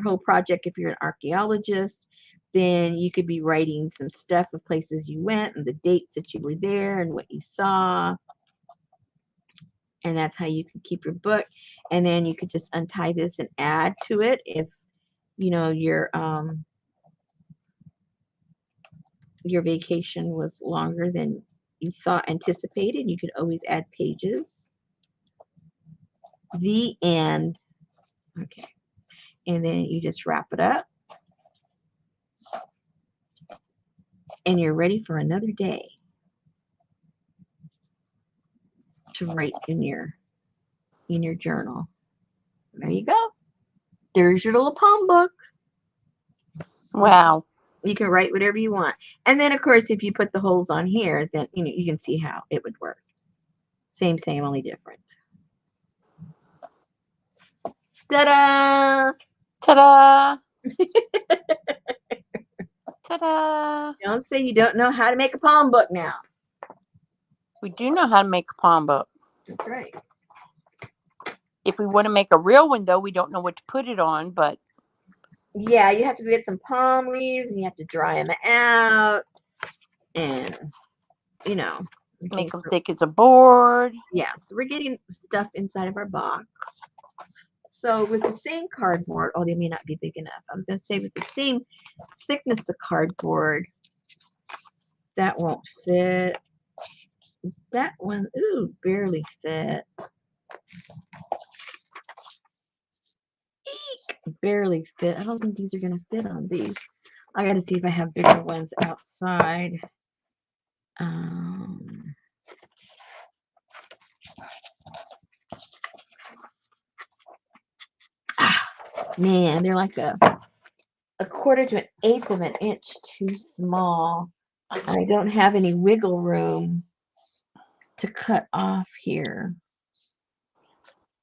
whole project, if you're an archaeologist, then you could be writing some stuff of places you went and the dates that you were there and what you saw, and that's how you could keep your book. And then you could just untie this and add to it if your vacation was longer than you thought anticipated. You could always add pages. The end. Okay. And then you just wrap it up and you're ready for another day to write in your journal. There you go. There's your little poem book.
Wow.
You can write whatever you want. And then of course if you put the holes on here, then you can see how it would work. Same, only different. Ta-da!
Ta-da! Ta-da!
Don't say you don't know how to make a poem book now.
We do know how to make a poem book.
That's right.
If we want to make a real one, though, we don't know what to put it on, but...
Yeah, you have to get some palm leaves and you have to dry them out and,
Make them thick as a board.
Yeah, so we're getting stuff inside of our box. So with the same cardboard, they may not be big enough. I was going to say with the same thickness of cardboard, that won't fit. That one, ooh, barely fit. Eek, barely fit. I don't think these are going to fit on these. I got to see if I have bigger ones outside. Man, they're like a quarter to an eighth of an inch too small. And I don't have any wiggle room to cut off here.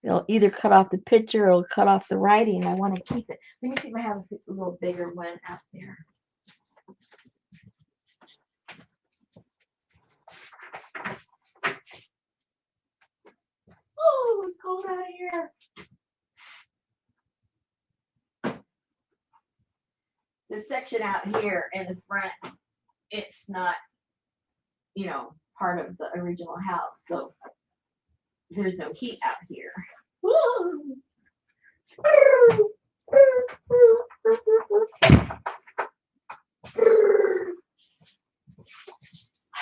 It'll either cut off the picture or it'll cut off the writing. I want to keep it. Let me see if I have a little bigger one out there. Oh, it's cold out here. This section out here in the front, it's not, part of the original house. So there's no heat out here. Woo!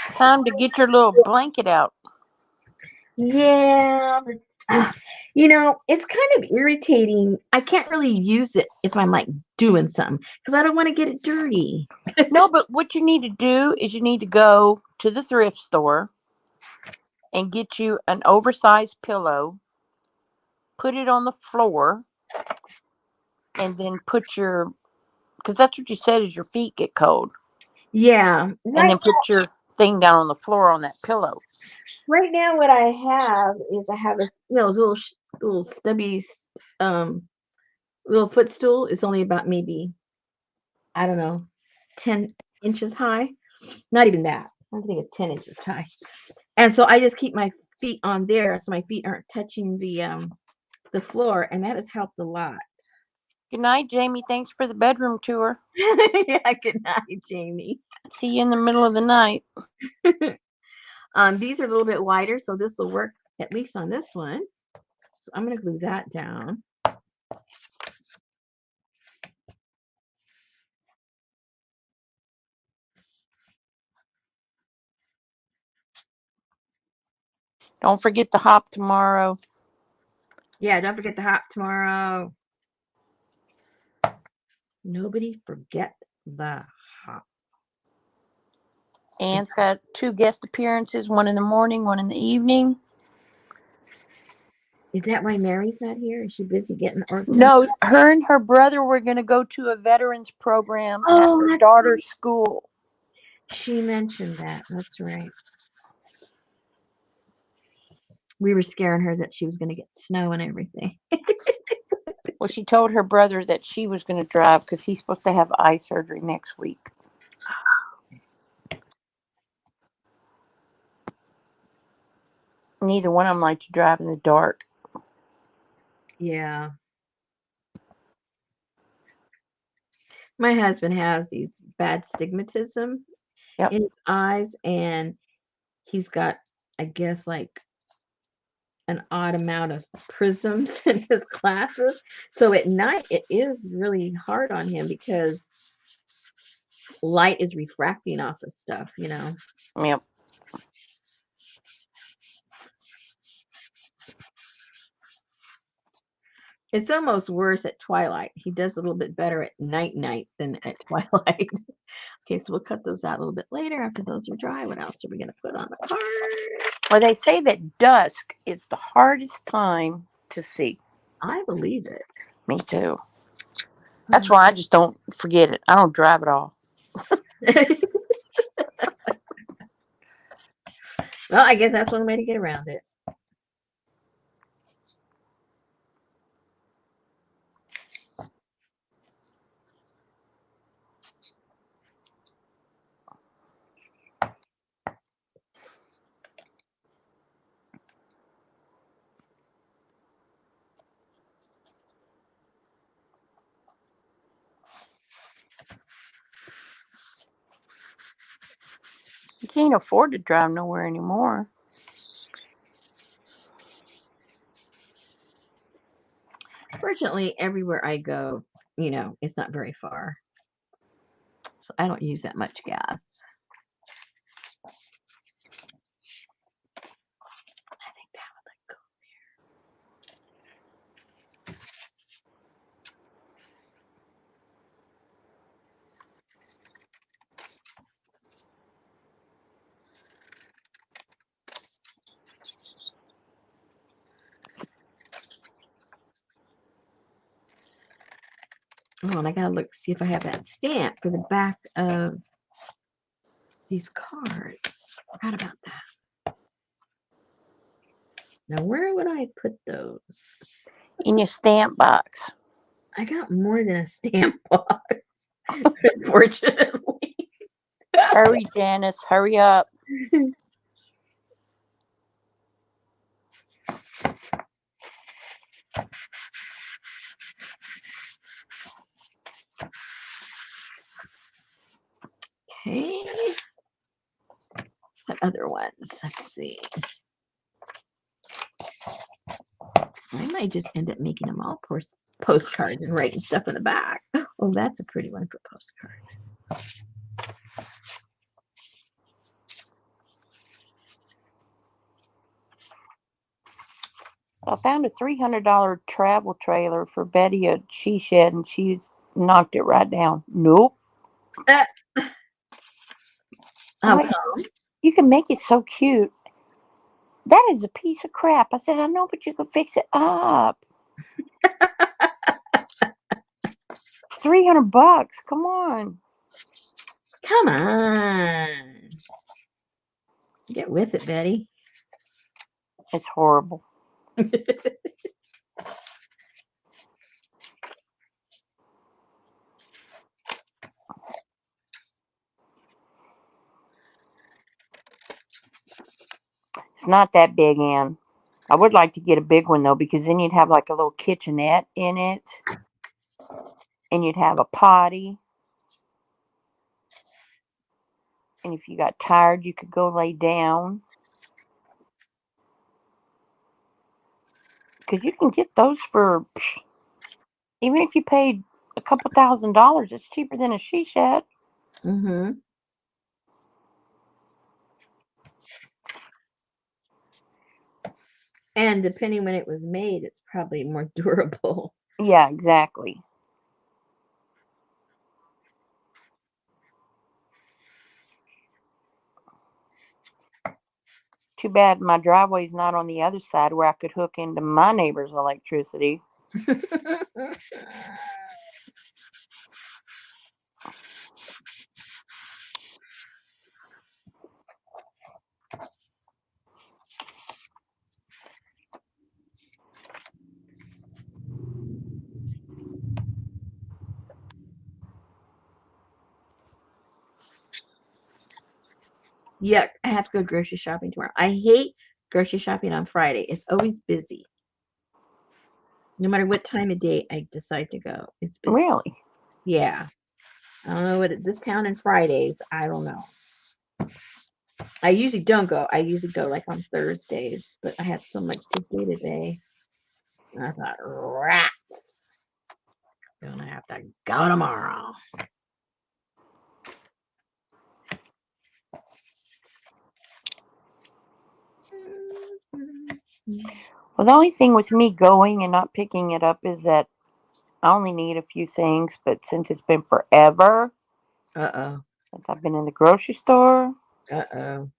It's time to get your little blanket out.
Yeah, but, it's kind of irritating. I can't really use it if I'm like doing something because I don't want to get it dirty.
No, but what you need to do is you need to go to the thrift store and get you an oversized pillow, put it on the floor, and then because that's what you said is your feet get cold.
Yeah.
And then put your thing down on the floor on that pillow.
Right now, what I have is I have a little stubby little footstool. It's only about maybe, I don't know, 10 inches high. Not even that. I think it's 10 inches high. And so I just keep my feet on there so my feet aren't touching the floor, and that has helped a lot.
Good night, Jamie. Thanks for the bedroom tour.
Yeah, good night, Jamie.
See you in the middle of the night.
These are a little bit wider, so this will work at least on this one. So I'm going to glue that down.
Don't forget the hop tomorrow.
Yeah, don't forget the hop tomorrow. Nobody forget the hop.
Anne's got 2 guest appearances, one in the morning, one in the evening.
Is that why Mary's not here? Is she busy getting organized?
No, her and her brother were going to go to a veterans program at
Oh,
her
that's
daughter's school.
she mentioned that. That's right. We were scaring her that she was going to get snow and everything.
Well, she told her brother that she was going to drive because he's supposed to have eye surgery next week. Neither one of them like to drive in the dark.
Yeah. My husband has these bad stigmatism
Yep.
in his eyes, and he's got, I guess, like an odd amount of prisms in his glasses. So at night, it is really hard on him because light is refracting off of stuff, you know.
Yep.
It's almost worse at twilight. He does a little bit better at night than at twilight. Okay, so we'll cut those out a little bit later after those are dry. What else are we going to put on the card?
Well, they say that dusk is the hardest time to see.
I believe it.
Me too. That's why I just don't forget it. I don't drive at all.
Well, I guess that's one way to get around it.
You can't afford to drive nowhere anymore.
Fortunately, everywhere I go, you know, it's not very far. So I don't use that much gas. I think that would like go. Oh, and I gotta look, see if I have that stamp for the back of these cards. Forgot about that. Now, where would I put those?
In your stamp box.
I got more than a stamp box, unfortunately.
Hurry, Janice. Hurry up.
Okay. What other ones? Let's see. I might just end up making them all postcards and writing stuff in the back. Oh, that's a pretty one for postcards.
I found a $300 travel trailer for Betty at She Shed, and she knocked it right down. Nope.
Oh,
Oh, you can make it so cute. That is a piece of crap. I said, I know, but you can fix it up. $300. Come on.
come on. Get with it, Betty.
It's horrible. It's not that big, Ann. I would like to get a big one, though, because then you'd have like a little kitchenette in it. And you'd have a potty. And if you got tired, you could go lay down. Because you can get those for, even if you paid a couple $1,000s, it's cheaper than a she shed.
Mm-hmm. And depending when it was made, it's probably more durable.
Yeah, exactly. Too bad my driveway's not on the other side where I could hook into my neighbor's electricity.
Yuck, I have to go grocery shopping tomorrow. I hate grocery shopping on Friday. It's always busy. No matter what time of day I decide to go, it's busy.
Really?
Yeah. I don't know what this town and Fridays, I don't know. I usually don't go. I usually go like on Thursdays, but I had so much to do today. And I thought, rats. Gonna have to go tomorrow.
Well, the only thing with me going and not picking it up is that I only need a few things, but since it's been forever
Uh-oh.
since I've been in the grocery store,
Uh-oh.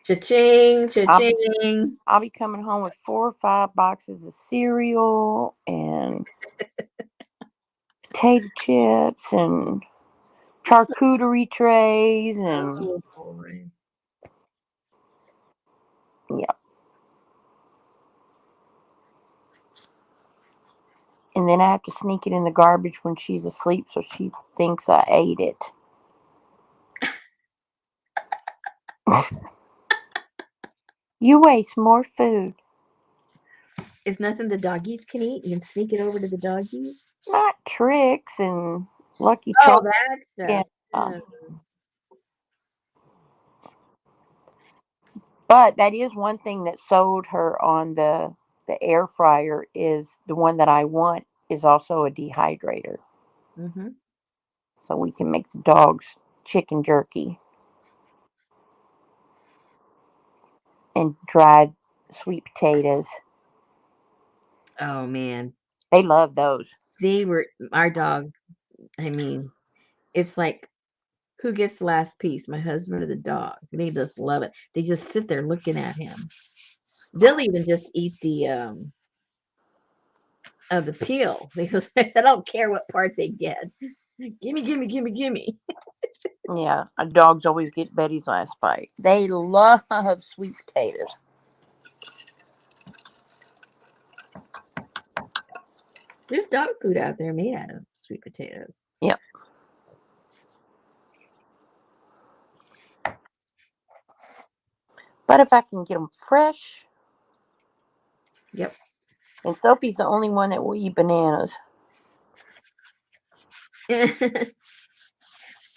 Cha-ching, cha-ching.
I'll be coming home with 4 or 5 boxes of cereal and potato chips and charcuterie trays and
Oh, boy.
yeah. And then I have to sneak it in the garbage when she's asleep so she thinks I ate it. You waste more food.
It's nothing the doggies can eat. You can sneak it over to the doggies.
Not Tricks and Lucky
Oh,
Charms.
that
Yeah.
stuff.
But that is one thing that sold her on the air fryer is the one that I want is also a dehydrator.
Mm-hmm.
So we can make the dogs chicken jerky and dried sweet potatoes.
Oh, man.
They love those.
They were, our dog, I mean, it's like, who gets the last piece, my husband or the dog? They just love it. They just sit there looking at him. They'll even just eat the of the peel. They just, I don't care what part they get. Gimme, gimme, gimme, gimme.
Yeah, our dogs always get Betty's last bite. They love sweet potatoes.
There's dog food out there made out of sweet potatoes.
Yep. But if I can get them fresh,
Yep.
and Sophie's the only one that will eat bananas.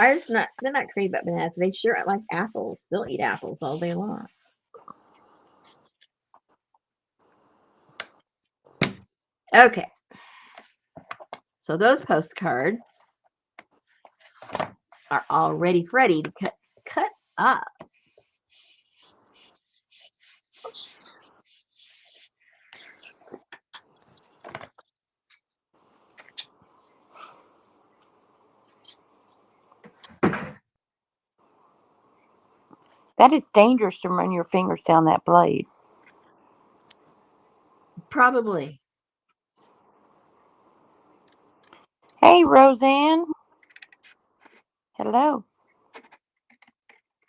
Ours not, they're not crazy about bananas. They sure like apples. They'll eat apples all day long. Okay. So those postcards are all ready to cut up.
That is dangerous to run your fingers down that blade.
Probably.
Hey, Roseanne. Hello.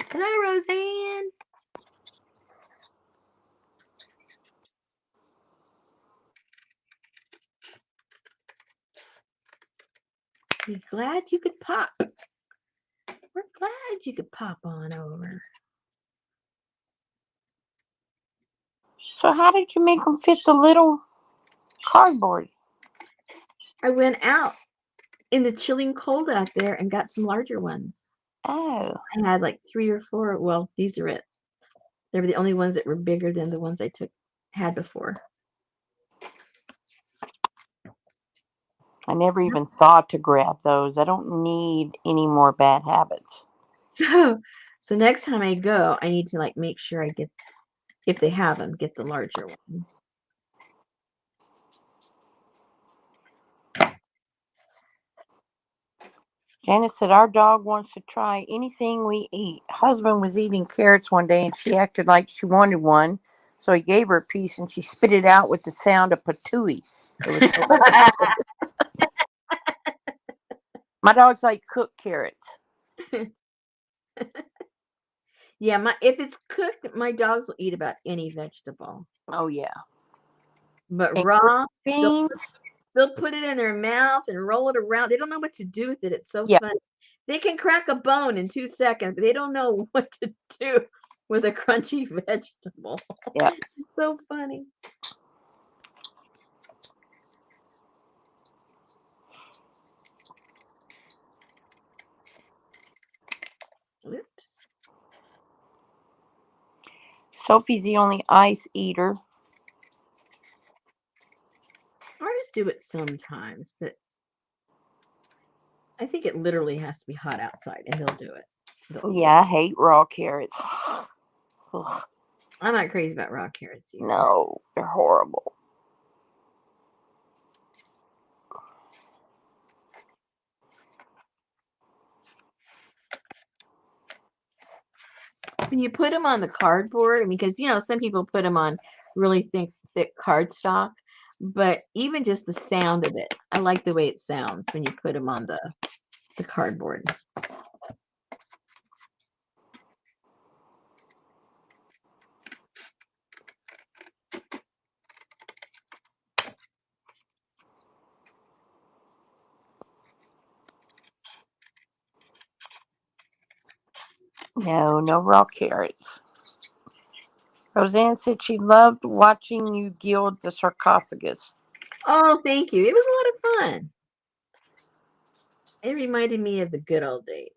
Hello, Roseanne. We're glad you could pop. We're glad you could pop on over.
So how did you make them fit the little cardboard?
I went out in the chilling cold out there and got some larger ones.
Oh.
I had like 3 or 4. Well, these are it. They were the only ones that were bigger than the ones I had before.
I never even thought to grab those. I don't need any more bad habits.
So next time I go, I need to like make sure I get, if they have them, get the larger ones.
Janice said our dog wants to try anything we eat. Husband was eating carrots one day and she acted like she wanted one. So he gave her a piece and she spit it out with the sound of patooey. It was so My dogs like cooked carrots.
Yeah, if it's cooked, my dogs will eat about any vegetable.
Oh yeah.
But
And green
raw,
beans.
they'll put it in their mouth and roll it around. They don't know what to do with it. It's so
Yeah.
funny. They can crack a bone in 2 seconds, but they don't know what to do with a crunchy vegetable.
Yeah.
So funny. Oops.
Sophie's the only ice eater.
Ours do it sometimes, but I think it literally has to be hot outside and they'll do it.
Yeah, I hate raw carrots. Ugh,
I'm not crazy about raw carrots either.
no, they're horrible.
When you put them on the cardboard, because some people put them on really thick cardstock, but even just the sound of it, I like the way it sounds when you put them on the cardboard.
No raw carrots. Roseanne said she loved watching you gild the sarcophagus.
Oh, thank you. It was a lot of fun. It reminded me of the good old days.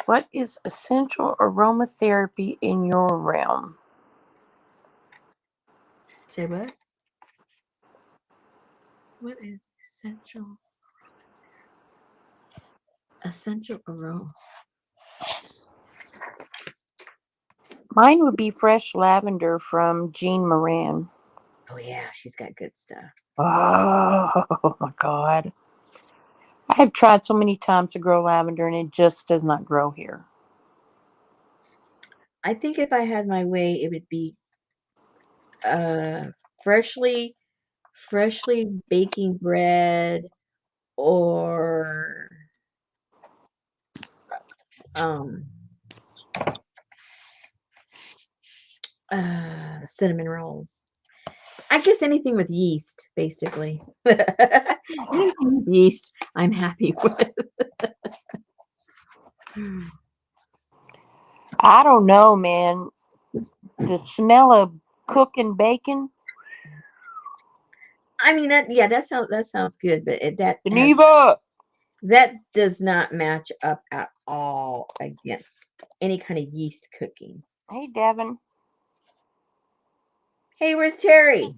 What is essential aromatherapy in your realm?
Say what? What is essential? Essential aroma.
Mine would be fresh lavender from Jean Moran.
Oh yeah, she's got good stuff.
Oh my God. I have tried so many times to grow lavender and it just does not grow here.
I think if I had my way, it would be uh freshly baking bread or um cinnamon rolls. I guess anything with yeast, basically. Anything with yeast, I'm happy with.
I don't know, man. The smell of cooking bacon.
I mean that sounds good, but
Geneva.
that does not match up at all against any kind of yeast cooking.
Hey, Devin.
Hey, where's Terry?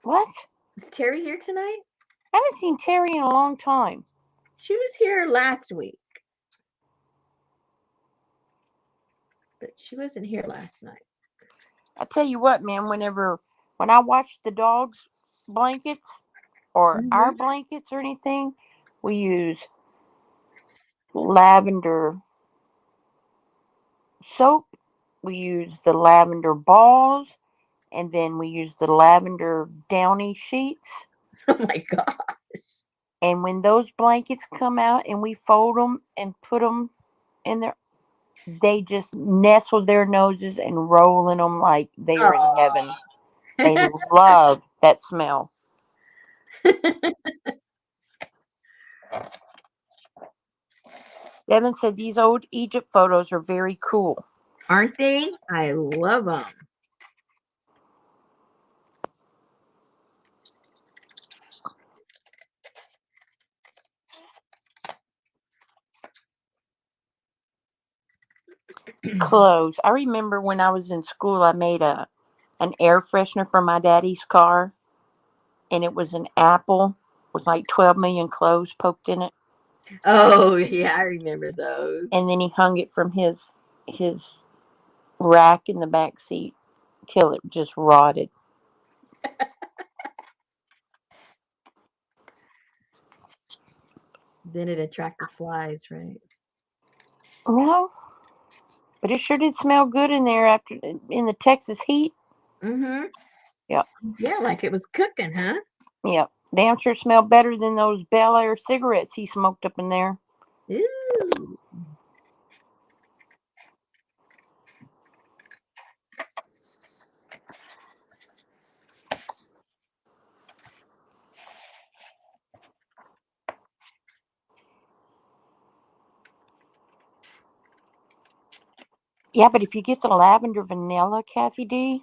What?
Is Terry here tonight?
I haven't seen Terry in a long time.
She was here last week, but she wasn't here last night.
I tell you what, man, when I wash the dogs' blankets or our
Mm-hmm.
blankets or anything, we use lavender soap. We use the lavender balls, and then we use the lavender downy sheets.
Oh my god.
And when those blankets come out and we fold them and put them in there, they just nestle their noses and roll in them like they are in heaven. They love that smell. Devin said these old Egypt photos are very cool.
Aren't they? I love them.
clothes. I remember when I was in school, I made an air freshener for my daddy's car, and it was an apple with like 12 million clothes poked in it,
Oh, yeah, I remember those.
and then he hung it from his rack in the back seat till it just rotted.
Then it attracted flies, right?
No, but it sure did smell good in there after in the Texas heat.
Mm-hmm.
Yep,
Yeah, like it was cooking, huh?
yep. Damn sure smelled better than those Bel Air cigarettes he smoked up in there.
Ooh.
Yeah, but if you get the lavender vanilla, Kathy D,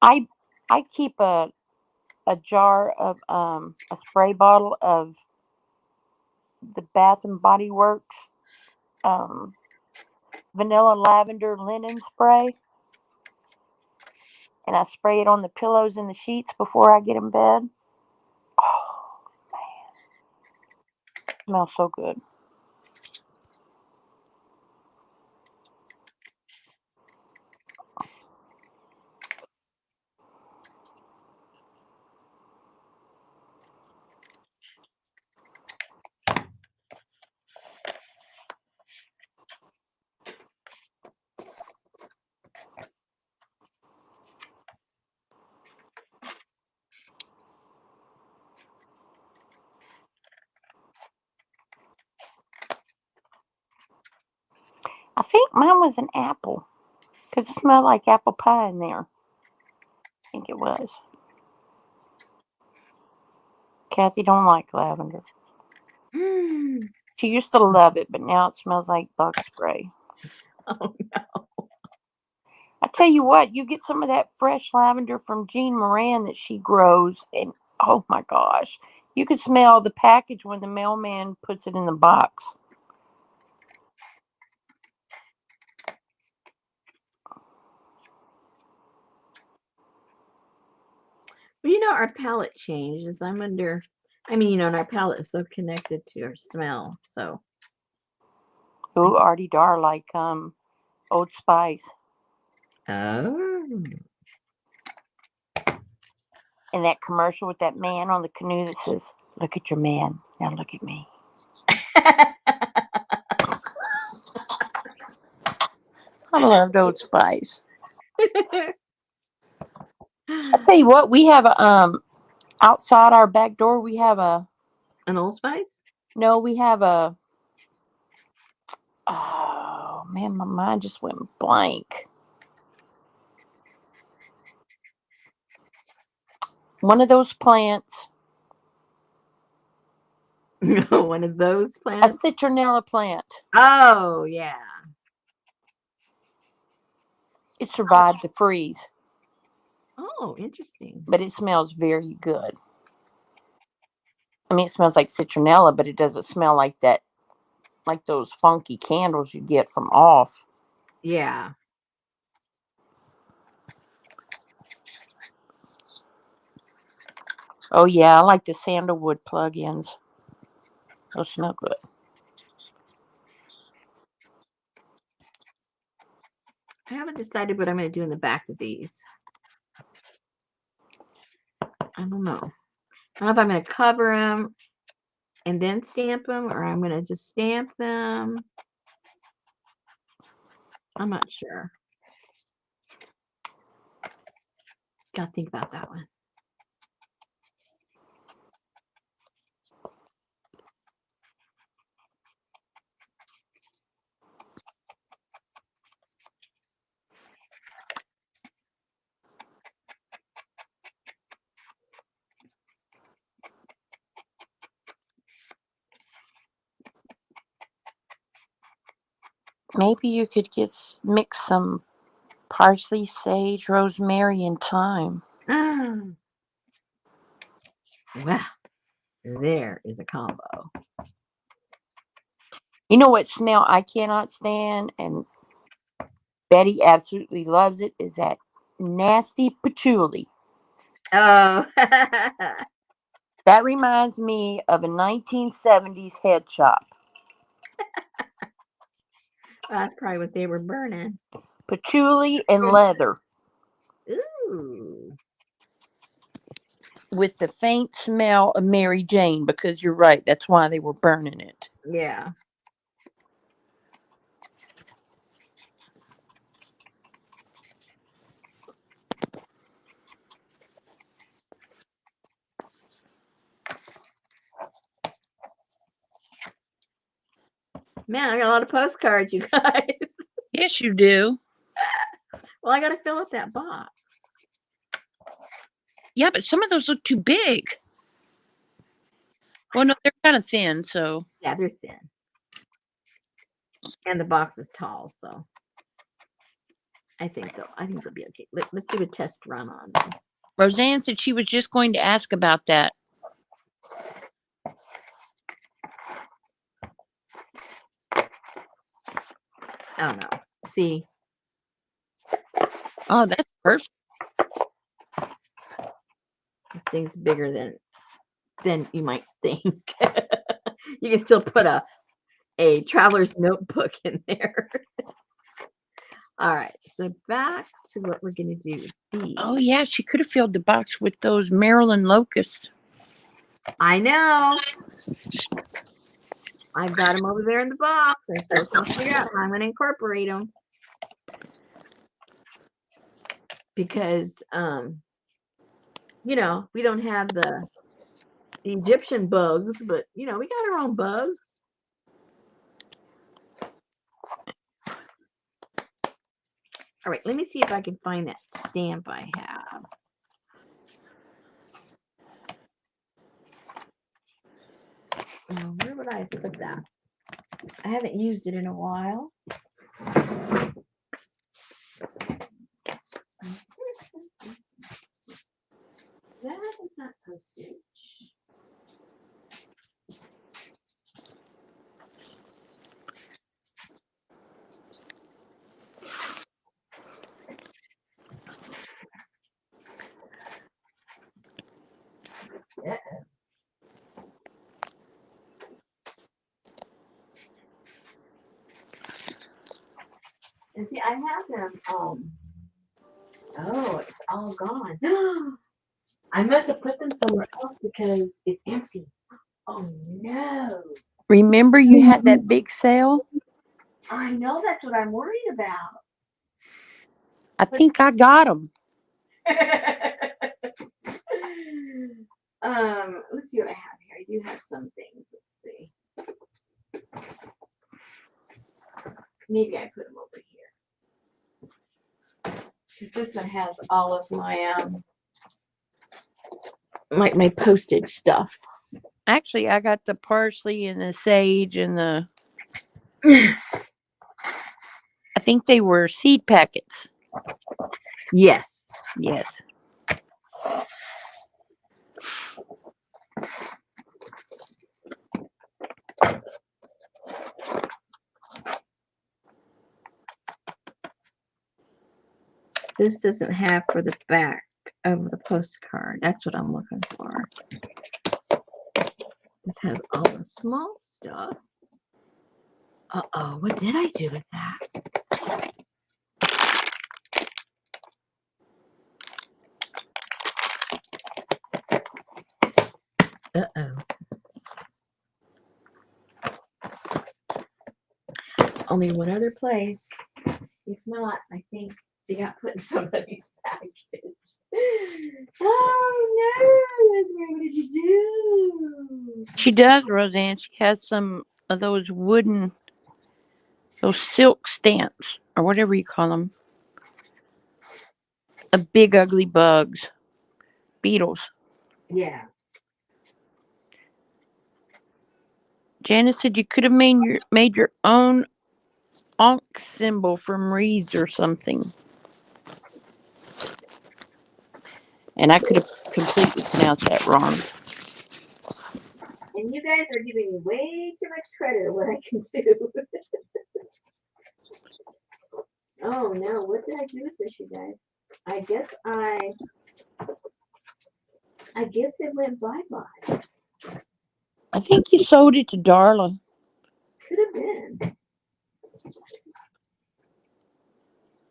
I I keep a jar of a spray bottle of the Bath and Body Works um vanilla lavender linen spray, and I spray it on the pillows and the sheets before I get in bed. Oh, smells so good. I think mine was an apple because it smelled like apple pie in there. I think it was. Kathy don't like lavender.
Mm.
She used to love it, but now it smells like bug spray.
Oh, no.
I tell you what, you get some of that fresh lavender from Jean Moran that she grows, and oh my gosh, you can smell the package when the mailman puts it in the box.
Well, our palate changes. And our palate is so connected to our smell. So,
Ooh, Artie Dar like Old Spice,
oh.
and that commercial with that man on the canoe that says, "Look at your man, now look at me." I loved Old Spice. I tell you what, we have a outside our back door. We have a
An Old Spice?
no, we have a oh man, my mind just went blank. One of those plants,
One of those
a
plants?
citronella plant.
Oh, yeah.
It survived the freeze,
Oh, interesting.
but it smells very good. I mean, it smells like citronella, but it doesn't smell like that, like those funky candles you get from off.
Yeah.
Oh yeah, I like the sandalwood plug-ins. Those smell good.
I haven't decided what I'm going to do in the back of these. I don't know. I don't know if I'm going to cover them and then stamp them, or I'm going to just stamp them. I'm not sure. Got to think about that one.
Maybe you could mix some parsley, sage, rosemary, and thyme.
Ah, well, there is a combo.
You know what smell I cannot stand, and Betty absolutely loves it, is that nasty patchouli.
Oh,
That reminds me of a 1970s head shop.
that's probably what they were burning.
Patchouli and leather
Ooh.
with the faint smell of Mary Jane, because you're right, that's why they were burning it.
Yeah. Man, I got a lot of postcards, you guys.
Yes, you do.
Well, I got to fill up that box.
Yeah, but some of those look too big. Well, no, they're kind of thin, so.
Yeah, they're thin. And the box is tall, so I think they'll be okay. Let's do a test run on them.
Roseanne said she was just going to ask about that.
Oh no. See?
Oh, that's perfect.
This thing's bigger than you might think. You can still put a traveler's notebook in there. All right, so back to what we're gonna do with these.
Oh, yeah, she could have filled the box with those Maryland locusts.
I know. I've got them over there in the box. I'm still trying to figure out how I'm gonna incorporate them. Because you know, we don't have the Egyptian bugs, but you know, we got our own bugs. All right, let me see if I can find that stamp I have. Where would I put that? I haven't used it in a while. That is not postage. Yeah. And see, I have them. Oh, it's all gone. I must have put them somewhere else because it's empty. Oh no.
Remember you had that big sale?
I know, that's what I'm worried about.
I think I got them.
Let's see what I have here. I do have some things. Let's see. Maybe I put them over here. Because this one has all of my my postage stuff.
Actually, I got the parsley and the sage and the. I think they were seed packets.
Yes.
Yes.
This doesn't have for the back of the postcard. That's what I'm looking for. This has all the small stuff. Uh-oh, what did I do with that? Uh-oh. Only one other place. If not, I think they got put in somebody's package. Oh no, what did you do?
She does, Roseanne. She has some of those those silk stamps, or whatever you call them. Big ugly bugs. Beetles.
Yeah.
Janice said you could have made your own Ankh symbol from reeds or something. And I could have completely pronounced that wrong.
And you guys are giving me way too much credit of what I can do. Oh no, what did I do with this, you guys? I guess it went bye-bye.
I think you sold it to Darla.
Could have been.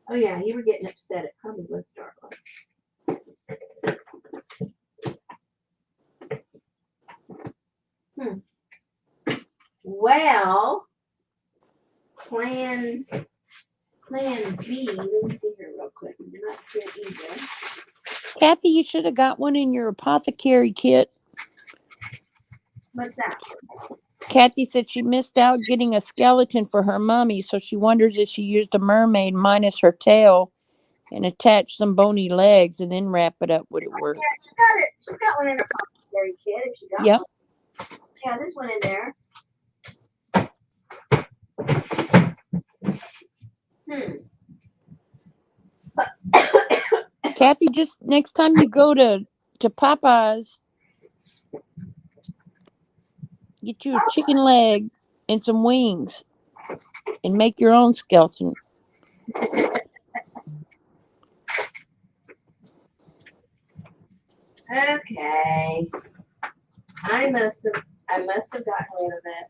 Oh yeah, you were getting upset. It probably was Starbucks. Well, plan B. Let me see here real quick. You're not here either.
Kathy, you should have got one in your apothecary kit.
What's that?
Kathy said she missed out getting a skeleton for her mummy, so she wonders if she used a mermaid minus her tail and attach some bony legs and then wrap it up, would it work?
Yeah, she's got it. She's got one in her apothecary kit. If she got
Yep.
one. Yeah, there's one in there.
Kathy, just next time you go to Popeyes, get you a chicken leg and some wings and make your own skeleton.
Okay. I must have gotten rid of it.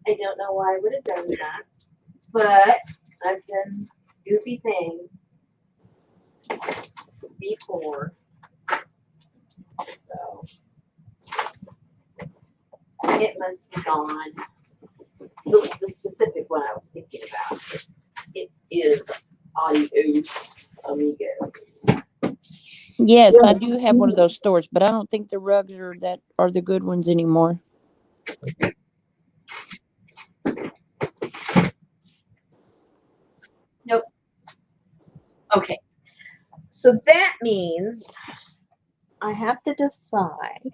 I don't know why I would have done that, but I've done goofy things before. So it must be gone. The specific one I was thinking about. It is adios, amigos.
Yes, I do have one of those stores, but I don't think the rugs are the good ones anymore.
Nope. Okay. So that means I have to decide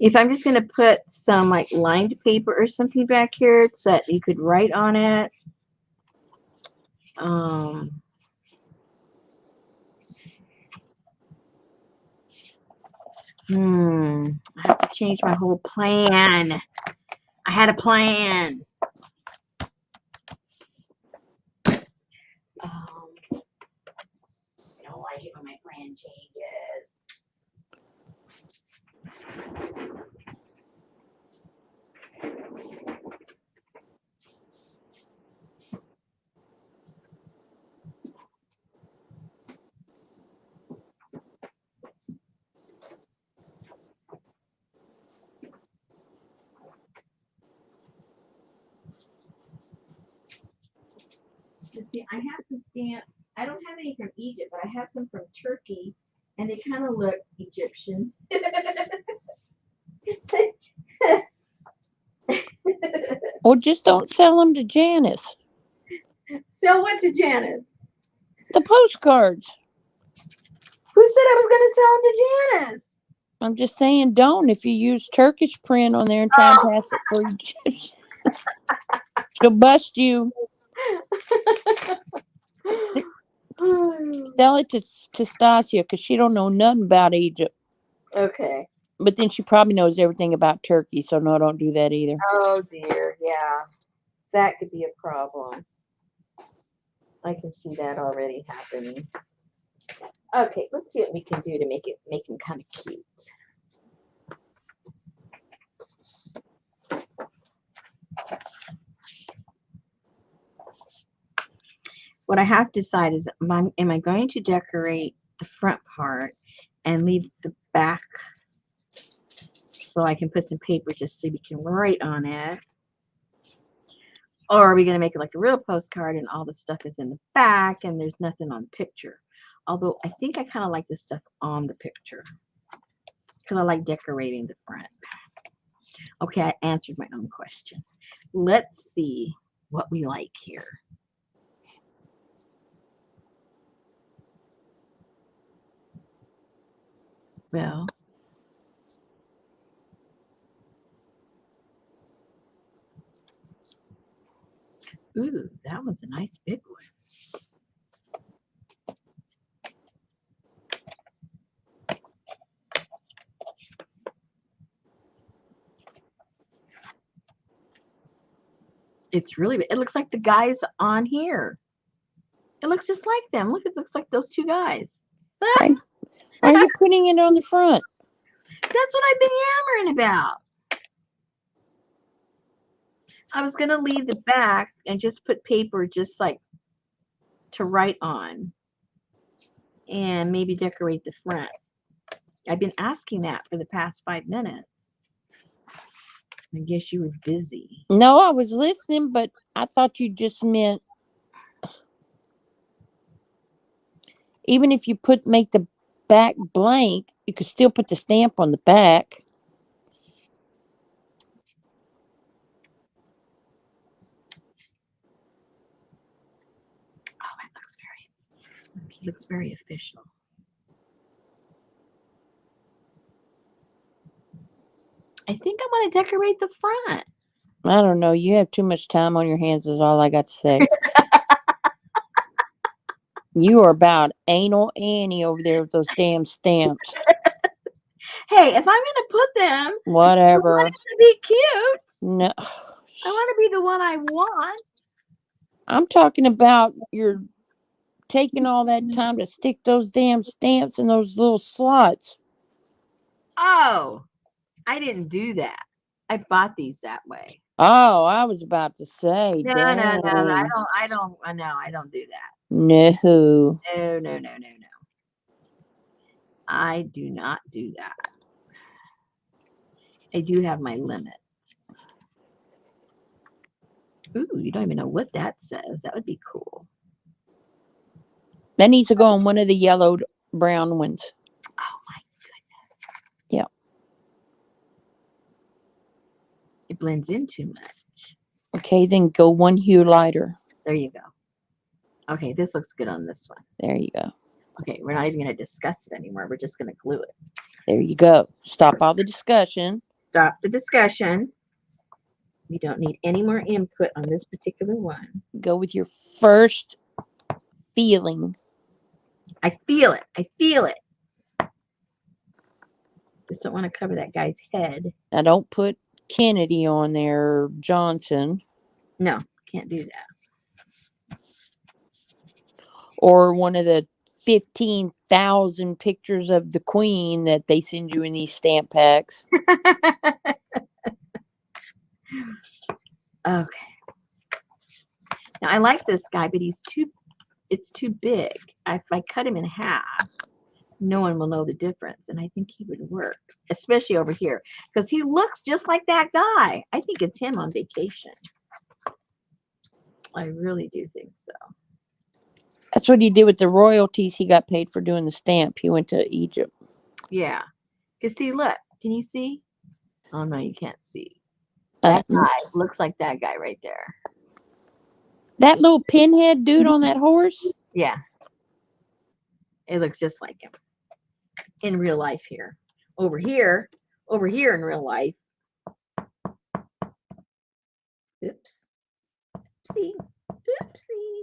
if I'm just going to put some like lined paper or something back here so that you could write on it. I have to change my whole plan. I had a plan. I don't like it when my plan changes. Let's see, I have some stamps. I don't have any from Egypt, but I have some from Turkey, and they kind of look Egyptian.
Or just don't sell them to Janice.
Sell what to Janice?
The postcards.
Who said I was going to sell them to Janice?
I'm just saying, don't. If you use Turkish print on there and try and pass it for Egyptian, she'll bust you. Sell it to Stasia because she don't know nothing about Egypt.
Okay.
But then she probably knows everything about Turkey, so no, don't do that either.
Oh dear, yeah. That could be a problem. I can see that already happening. Okay, let's see what we can do to make him kind of cute. What I have to decide is, am I going to decorate the front part and leave the back so I can put some paper just so we can write on it? Or are we going to make it like a real postcard and all the stuff is in the back and there's nothing on the picture? Although I think I kind of like the stuff on the picture because I like decorating the front. Okay, I answered my own question. Let's see what we like here. Well, ooh, that one's a nice big one. It's really, it looks like the guys on here. It looks just like them. Look, it looks like those two guys.
Why are you putting it on the front?
That's what I've been yammering about. I was going to leave the back and just put paper just like to write on and maybe decorate the front. I've been asking that for the past 5 minutes. I guess you were busy.
No, I was listening, but I thought you just meant even if you make the back blank, you could still put the stamp on the back.
Oh, he looks very official. I think I want to decorate the front.
I don't know. You have too much time on your hands is all I got to say. You are about anal Annie over there with those damn stamps.
Hey, if I'm going to put them,
Whatever.
I want it to be cute.
No.
I want to be the one I want.
I'm talking about you're taking all that time to stick those damn stamps in those little slots.
Oh, I didn't do that. I bought these that way.
Oh, I was about to say.
No,
dang.
no, no. I don't do that.
No.
No. I do not do that. I do have my limits. Ooh, you don't even know what that says. That would be cool.
That needs to go on one of the yellowed brown ones.
Oh my goodness.
Yeah.
It blends in too much.
Okay, then go one hue lighter.
There you go. Okay, this looks good on this one.
There you go.
Okay, we're not even going to discuss it anymore. We're just going to glue it.
There you go. Stop all the discussion.
Stop the discussion. We don't need any more input on this particular one.
Go with your first feeling.
I feel it. I feel it. Just don't want to cover that guy's head.
Now, don't put Kennedy on there or Johnson.
No, can't do that.
Or one of the 15,000 pictures of the Queen that they send you in these stamp packs.
Okay. Now I like this guy, but it's too big. If I cut him in half, no one will know the difference. And I think he would work, especially over here, because he looks just like that guy. I think it's him on vacation. I really do think so.
That's what he did with the royalties. He got paid for doing the stamp. He went to Egypt.
Yeah. Because see, look, can you see? Oh, no, you can't see. That guy looks like that guy right there.
That little pinhead dude on that horse?
Yeah. It looks just like him in real life here. Over here in real life. Oops. Oopsie. Oopsie.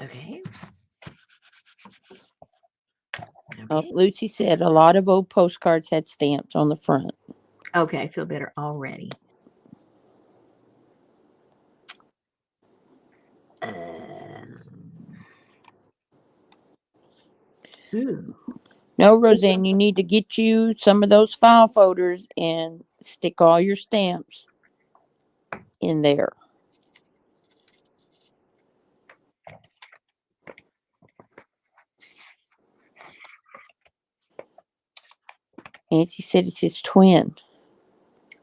Okay.
Oh, Lucy said a lot of old postcards had stamps on the front.
Okay, I feel better already. Ooh.
No, Roseanne, you need to get you some of those file folders and stick all your stamps in there. Nancy said it's his twin.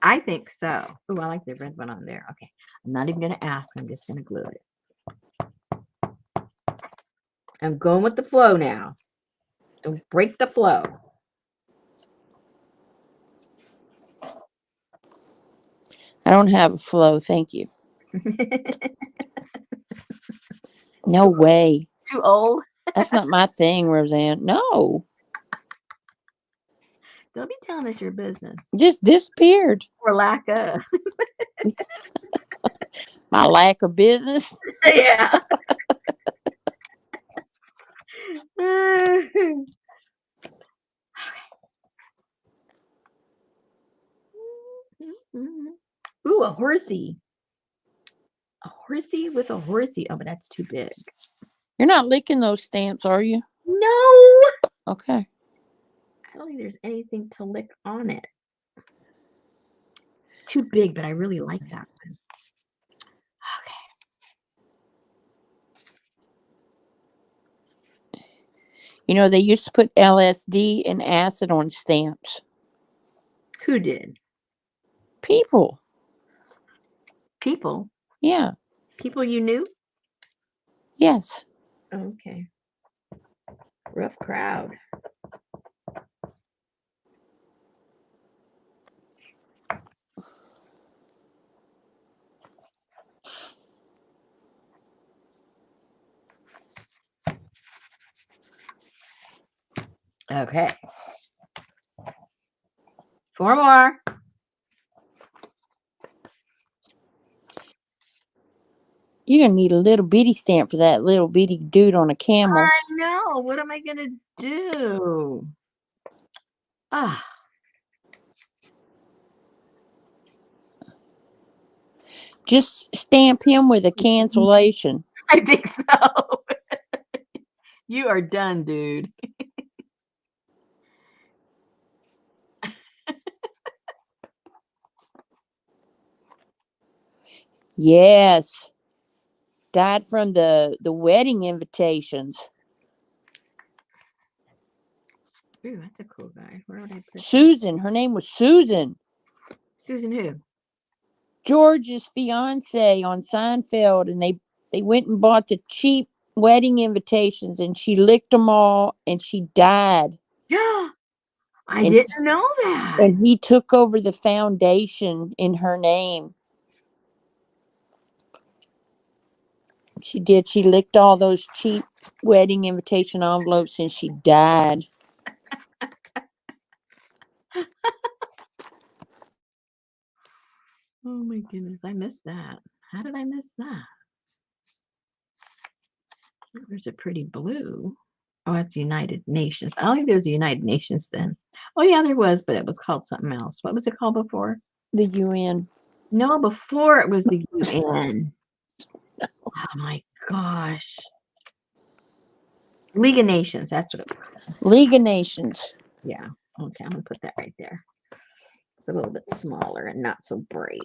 I think so. Oh, I like the red one on there. Okay. I'm not even going to ask. I'm just going to glue it. I'm going with the flow now. Don't break the flow.
I don't have a flow, thank you. No way.
Too old?
That's not my thing, Roseanne. No.
Don't be telling us your business.
Just disappeared.
For lack of.
My lack of business.
Yeah. horsey. A horsey with a horsey. Oh, but that's too big.
You're not licking those stamps, are you?
No!
Okay.
I don't think there's anything to lick on it. Too big, but I really like that one. Okay.
You know, they used to put LSD and acid on stamps.
Who did?
People.
People.
Yeah.
People you knew?
Yes.
Okay. Rough crowd. Okay. 4 more.
You're going to need a little bitty stamp for that little bitty dude on a camel.
I know. What am I going to do? Ah.
Just stamp him with a cancellation.
I think so. You are done, dude.
Yes. Died from the wedding invitations.
Ooh, that's a cool guy. Where would I put
Susan. Her name was Susan.
Susan who?
George's fiance on Seinfeld, and they went and bought the cheap wedding invitations, and she licked them all, and she died.
Yeah. I
And
didn't know that.
And he took over the foundation in her name. She did. She licked all those cheap wedding invitation envelopes, and she died.
Oh my goodness, I missed that. How did I miss that? There's a pretty blue. Oh, that's United Nations. I don't think there's a United Nations then. Oh yeah, there was, but it was called something else. What was it called before?
The UN.
No, before it was the UN. Oh my gosh. League of Nations. That's what it was called.
League of Nations.
Yeah. Okay, I'm gonna put that right there. It's a little bit smaller and not so bright.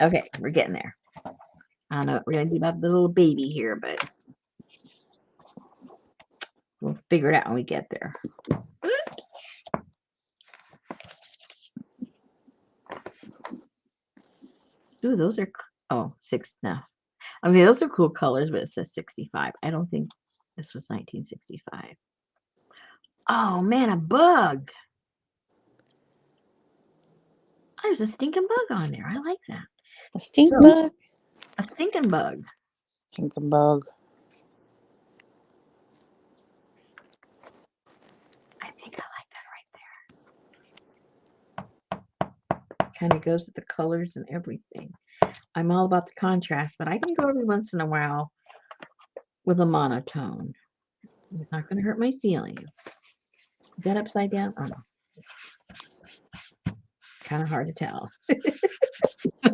Okay, we're getting there. I don't know what we're gonna do about the little baby here, but we'll figure it out when we get there. Oops. Ooh, those are, oh, 6 now. I mean, those are cool colors, but it says 65. I don't think this was 1965. Oh man, a bug. Oh, there's a stinking bug on there. I like that.
A stink bug?
A stinking bug.
Stinking bug.
I think I like that right there. Kind of goes with the colors and everything. I'm all about the contrast, but I can go every once in a while with a monotone. It's not going to hurt my feelings. Is that upside down? Oh no. Kind of hard to tell.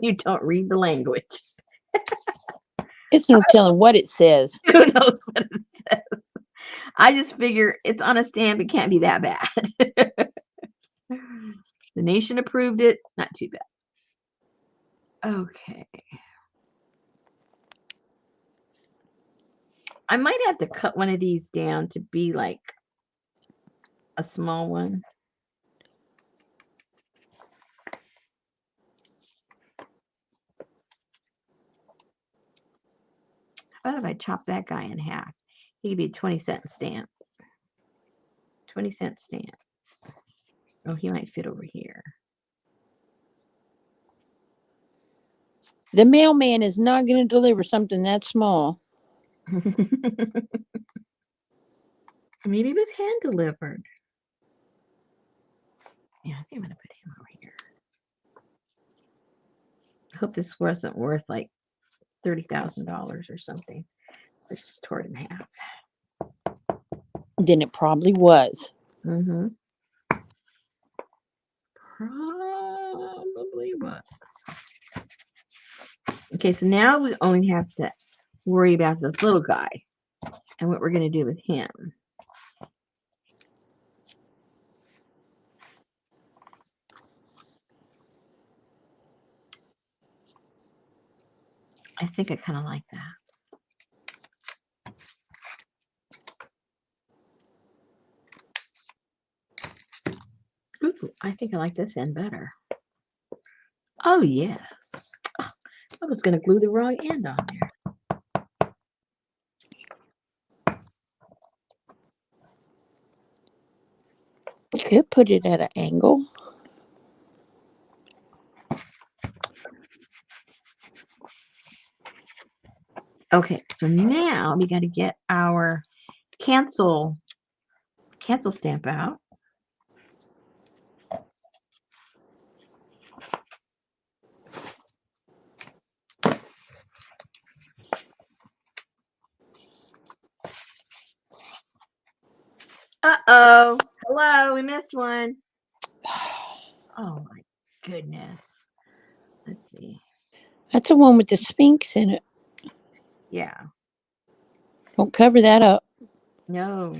You don't read the language.
It's no telling what it says.
Who knows what it says? I just figure it's on a stamp. It can't be that bad. The nation approved it. Not too bad. Okay. I might have to cut one of these down to be like a small one. How about if I chop that guy in half? He could be a 20-cent stamp. 20-cent stamp. Oh, he might fit over here.
The mailman is not going to deliver something that small.
Maybe it was hand delivered. Yeah, I think I'm going to put him over here. I hope this wasn't worth like $30,000 or something. I just tore it in half.
Then it probably was.
Mm-hmm. Probably was. Okay, so now we only have to worry about this little guy and what we're going to do with him. I think I kind of like that. Ooh, I think I like this end better. Oh, yes. Oh, I was going to glue the wrong end on there.
You could put it at an angle.
Okay, so now we got to get our cancel stamp out. Uh-oh. Hello, we missed one. Oh, my goodness. Let's see.
That's the one with the Sphinx in it.
Yeah.
Don't cover that up.
No.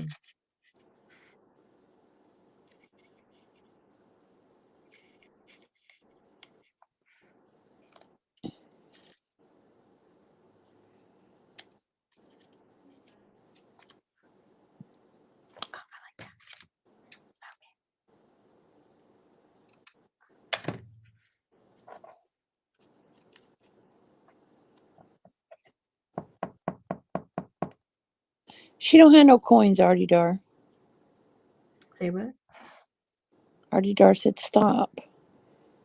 She don't have no coins, Artie Dar.
Say what?
Artie Dar said stop.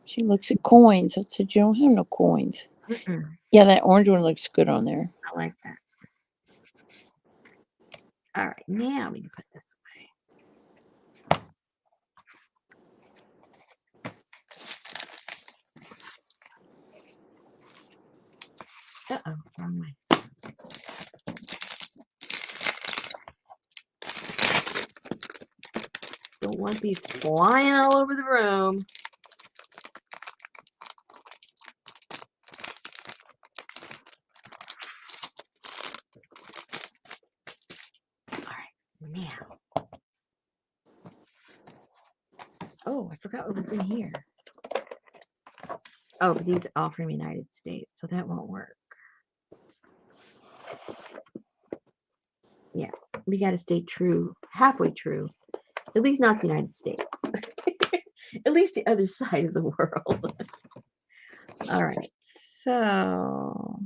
She looks at coins. I said, you don't have no coins.
Mm-mm.
Yeah, that orange one looks good on there.
I like that. All right, now we can put this away. Uh-oh, wrong way. Don't want these flying all over the room. All right, now. Oh, I forgot what was in here. Oh, but these are all from the United States, so that won't work. Yeah, we got to stay true, halfway true. At least not the United States. At least the other side of the world. All right, so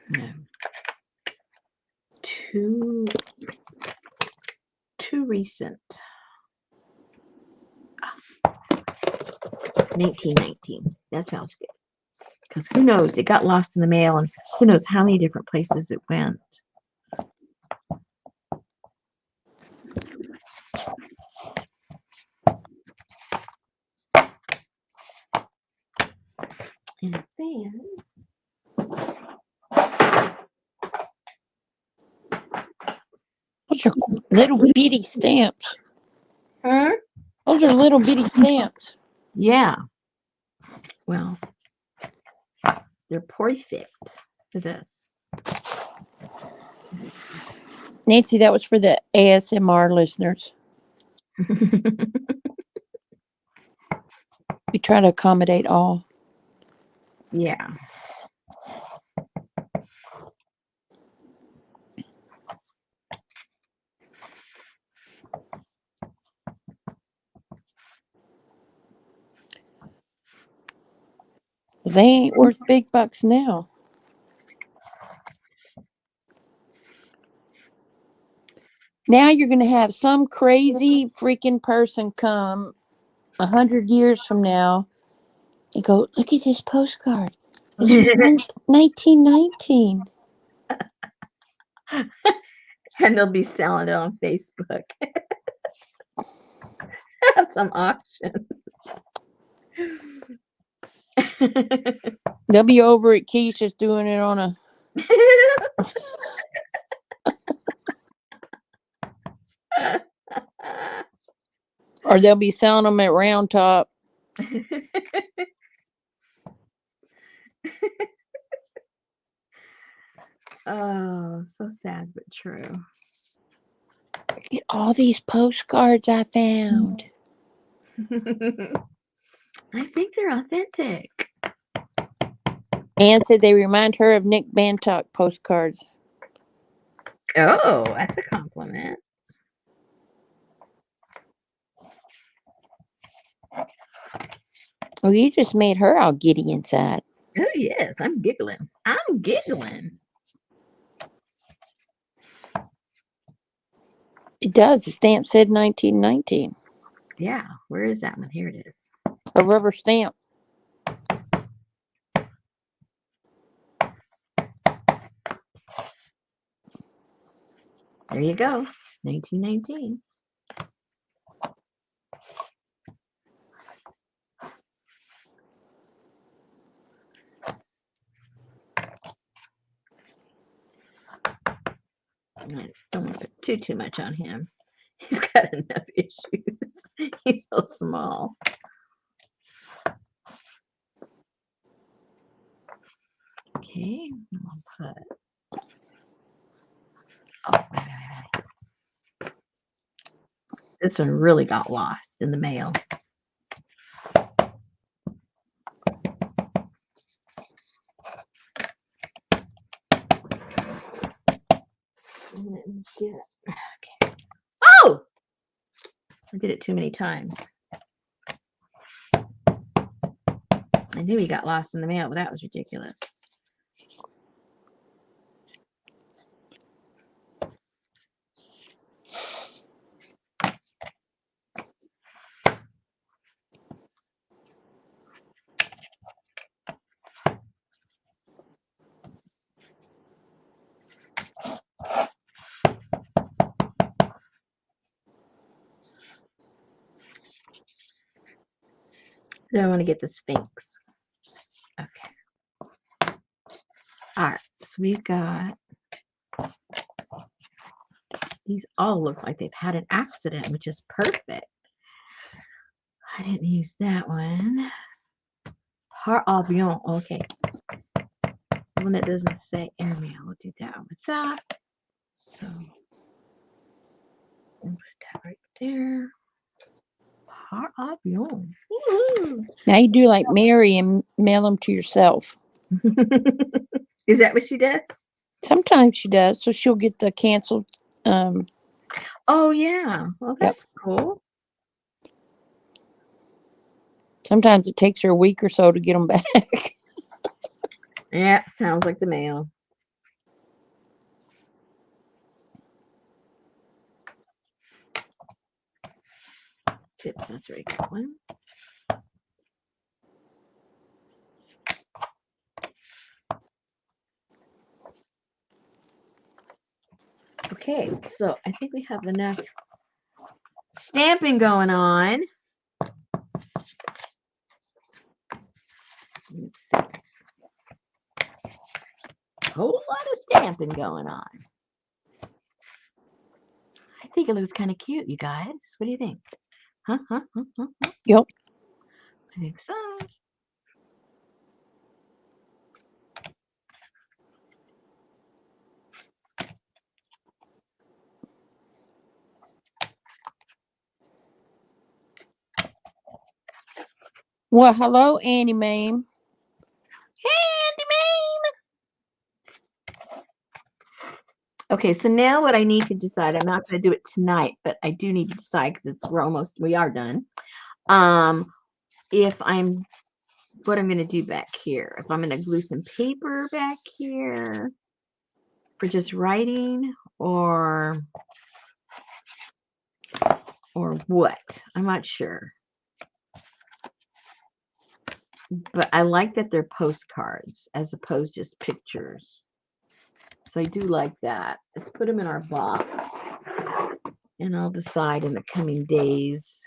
no. Too recent. 1919. That sounds good. Because who knows? It got lost in the mail, and who knows how many different places it went. And then
Those are little bitty stamps.
Hmm?
Those are little bitty stamps.
Yeah. Well, they're perfect for this.
Nancy, that was for the ASMR listeners. We try to accommodate all.
Yeah.
They ain't worth big bucks now. Now you're going to have some crazy freaking person come 100 years from now and go, look at this postcard. It's from 1919.
And they'll be selling it on Facebook. At some auction.
They'll be over at Keisha's doing it on a... Or they'll be selling them at Round Top.
Oh, so sad but true.
Look at all these postcards I found.
I think they're authentic.
Anne said they remind her of Nick Bantock postcards.
Oh, that's a compliment.
Oh, you just made her all giddy inside.
Oh, yes, I'm giggling. I'm giggling.
It does. The stamp said 1919.
Yeah, where is that one? Here it is.
A rubber stamp.
There you go. 1919. I don't want to put too much on him. He's got enough issues. He's so small. Okay, I'll put. Oh, wait. This one really got lost in the mail. Okay. Oh! I did it too many times. I knew he got lost in the mail, but that was ridiculous. Then I want to get the Sphinx. Okay. All right. So we've got, these all look like they've had an accident, which is perfect. I didn't use that one. Par avion. Okay. The one that doesn't say airmail. We'll do that with that. So we'll put that right there. Par avion. Woo-hoo.
Now you do like Mary and mail them to yourself.
Is that what she does?
Sometimes she does, so she'll get the canceled.
Oh yeah. Well, that's cool.
Sometimes it takes her a week or so to get them back.
Yeah, sounds like the mail. Tips, that's a very good one. Okay, so I think we have enough stamping going on. Let's see. A whole lot of stamping going on. think it looks kind of cute, you guys. What do you think? Huh?
Yep.
I think so.
Well, hello, Annie Mame.
Handy man. Okay, so now what I need to decide, I'm not going to do it tonight, but I do need to decide because we are done. If I'm, what I'm going to do back here, if I'm going to glue some paper back here for just writing or what, I'm not sure. But I like that they're postcards as opposed to just pictures. So I do like that. Let's put them in our box. And I'll decide in the coming days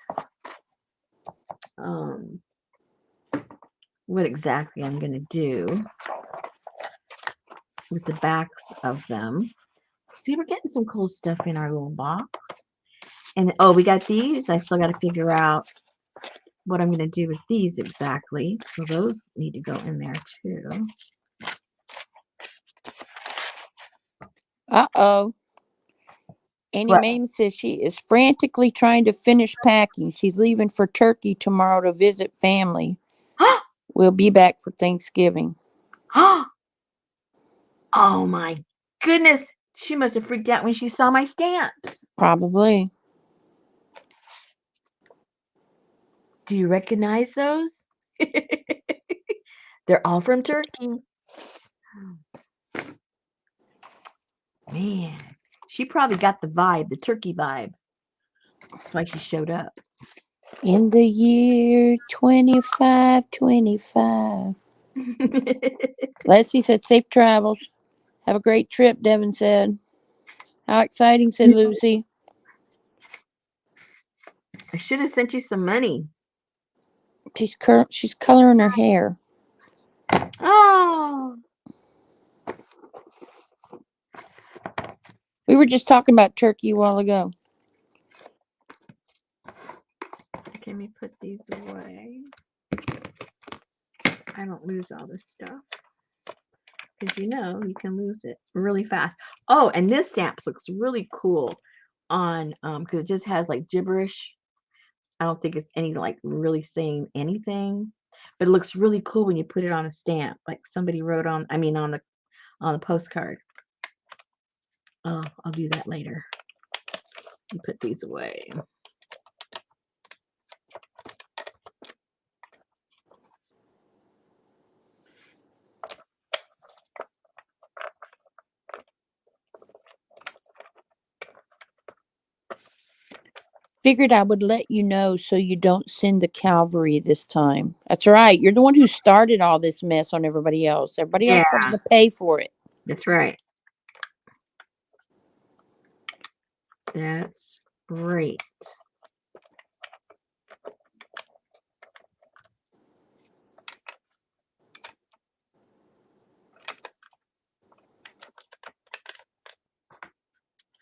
what exactly I'm going to do with the backs of them. See, we're getting some cool stuff in our little box. And oh, we got these. I still got to figure out what I'm going to do with these exactly. So those need to go in there too.
Uh-oh. Annie
What?
Mame says she is frantically trying to finish packing. She's leaving for Turkey tomorrow to visit family. We'll be back for Thanksgiving.
Oh my goodness. She must have freaked out when she saw my stamps.
Probably.
Do you recognize those? They're all from Turkey. Man, she probably got the vibe, the turkey vibe. That's why she showed up.
In the year 2525. Leslie said, safe travels. Have a great trip, Devin said. How exciting, said Lucy.
I should have sent you some money.
She's coloring her hair.
Oh.
We were just talking about turkey a while ago.
Okay, let me put these away. I don't lose all this stuff. Because you know, you can lose it really fast. Oh, and this stamp looks really cool on, because it just has like gibberish. I don't think it's any like really saying anything, but it looks really cool when you put it on a stamp, like somebody wrote on, I mean, on the postcard. Oh, I'll do that later. You put these away.
Figured I would let you know so you don't send the cavalry this time. That's right. You're the one who started all this mess on everybody else. Everybody else
Yeah,
had to pay for it.
that's right. That's great.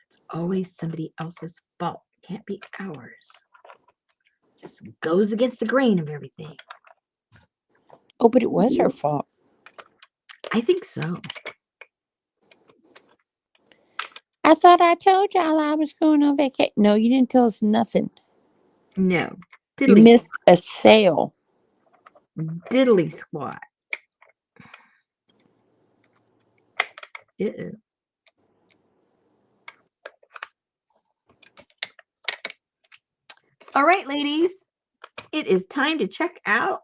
It's always somebody else's fault. It can't be ours. Just goes against the grain of everything.
Oh, but it was her fault.
I think so.
I thought I told y'all I was going on vacation. No, you didn't tell us nothing.
No.
You missed a sale.
Diddly squat. Uh-oh. All right, ladies. It is time to check out.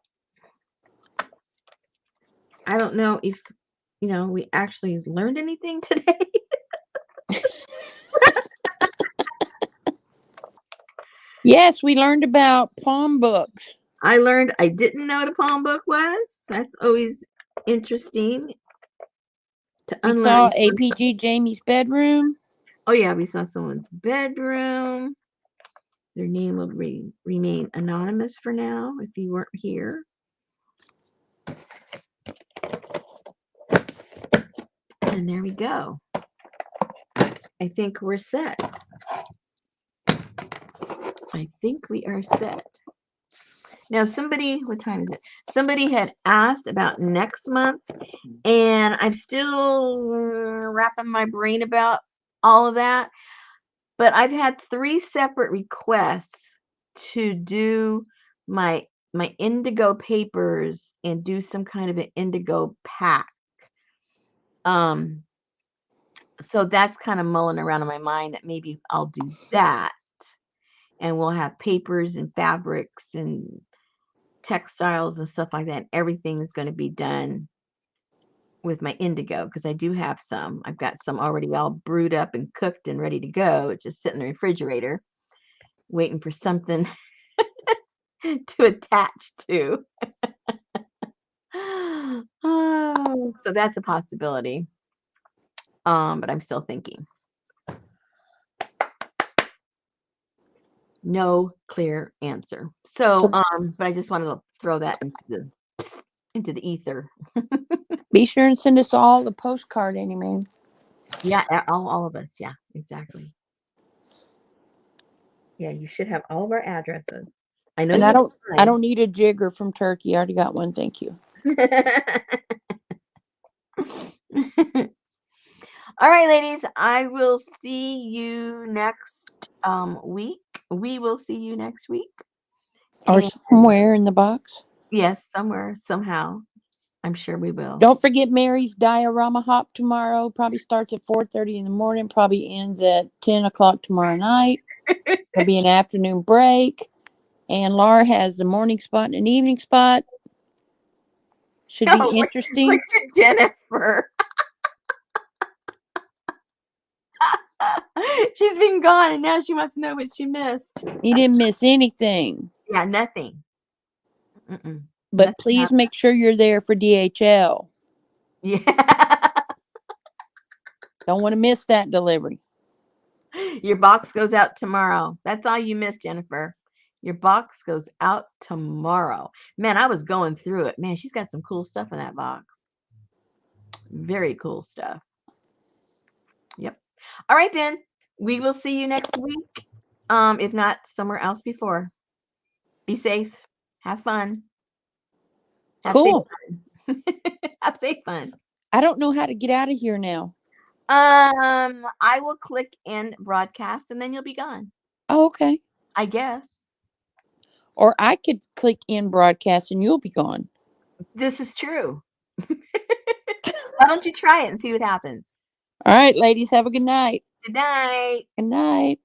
I don't know if, we actually learned anything today.
Yes, we learned about palm books.
I learned I didn't know what a palm book was. That's always interesting to
We
unlearn.
saw APG Jamie's bedroom.
Oh, yeah, we saw someone's bedroom. Their name will remain anonymous for now if you weren't here. And there we go. I think we're set. I think we are set. Now, what time is it? Somebody had asked about next month, and I'm still wrapping my brain about all of that. But I've had 3 separate requests to do my indigo papers and do some kind of an indigo pack. So that's kind of mulling around in my mind that maybe I'll do that. And we'll have papers and fabrics and textiles and stuff like that. Everything is going to be done with my indigo because I do have some. I've got some already all brewed up and cooked and ready to go. It's just sitting in the refrigerator waiting for something to attach to. Oh, so that's a possibility. But I'm still thinking. No clear answer. So, but I just wanted to throw that into the ether.
Be sure and send us all the postcard, anyway.
Yeah, all of us. Yeah, exactly. Yeah, you should have all of our addresses. I know
And
you
I don't need a jigger from Turkey. I already got one. Thank you.
All right, ladies. I will see you next week. We will see you next week.
Or somewhere in the box.
Yes, somewhere, somehow. I'm sure we will.
Don't forget Mary's Diorama Hop tomorrow. Probably starts at 4:30 in the morning. Probably ends at 10 o'clock tomorrow night. There'll be an afternoon break. And Laura has a morning spot and an evening spot. Should be interesting.
Look at Jennifer. She's been gone and now she wants to know what she missed.
You didn't miss anything.
Yeah, nothing.
But
nothing
please
happened.
make sure you're there for DHL.
Yeah.
Don't want to miss that delivery.
Your box goes out tomorrow. That's all you missed, Jennifer. Your box goes out tomorrow. Man, I was going through it. Man, she's got some cool stuff in that box. Very cool stuff. Yep. All right, then. We will see you next week. If not somewhere else before. Be safe. Have fun.
Cool.
Have safe fun.
I don't know how to get out of here now.
I will click in broadcast and then you'll be gone.
Oh, okay.
I guess.
Or I could click in broadcast and you'll be gone.
This is true. Why don't you try it and see what happens?
All right, ladies. Have a good night.
Good night.
Good night.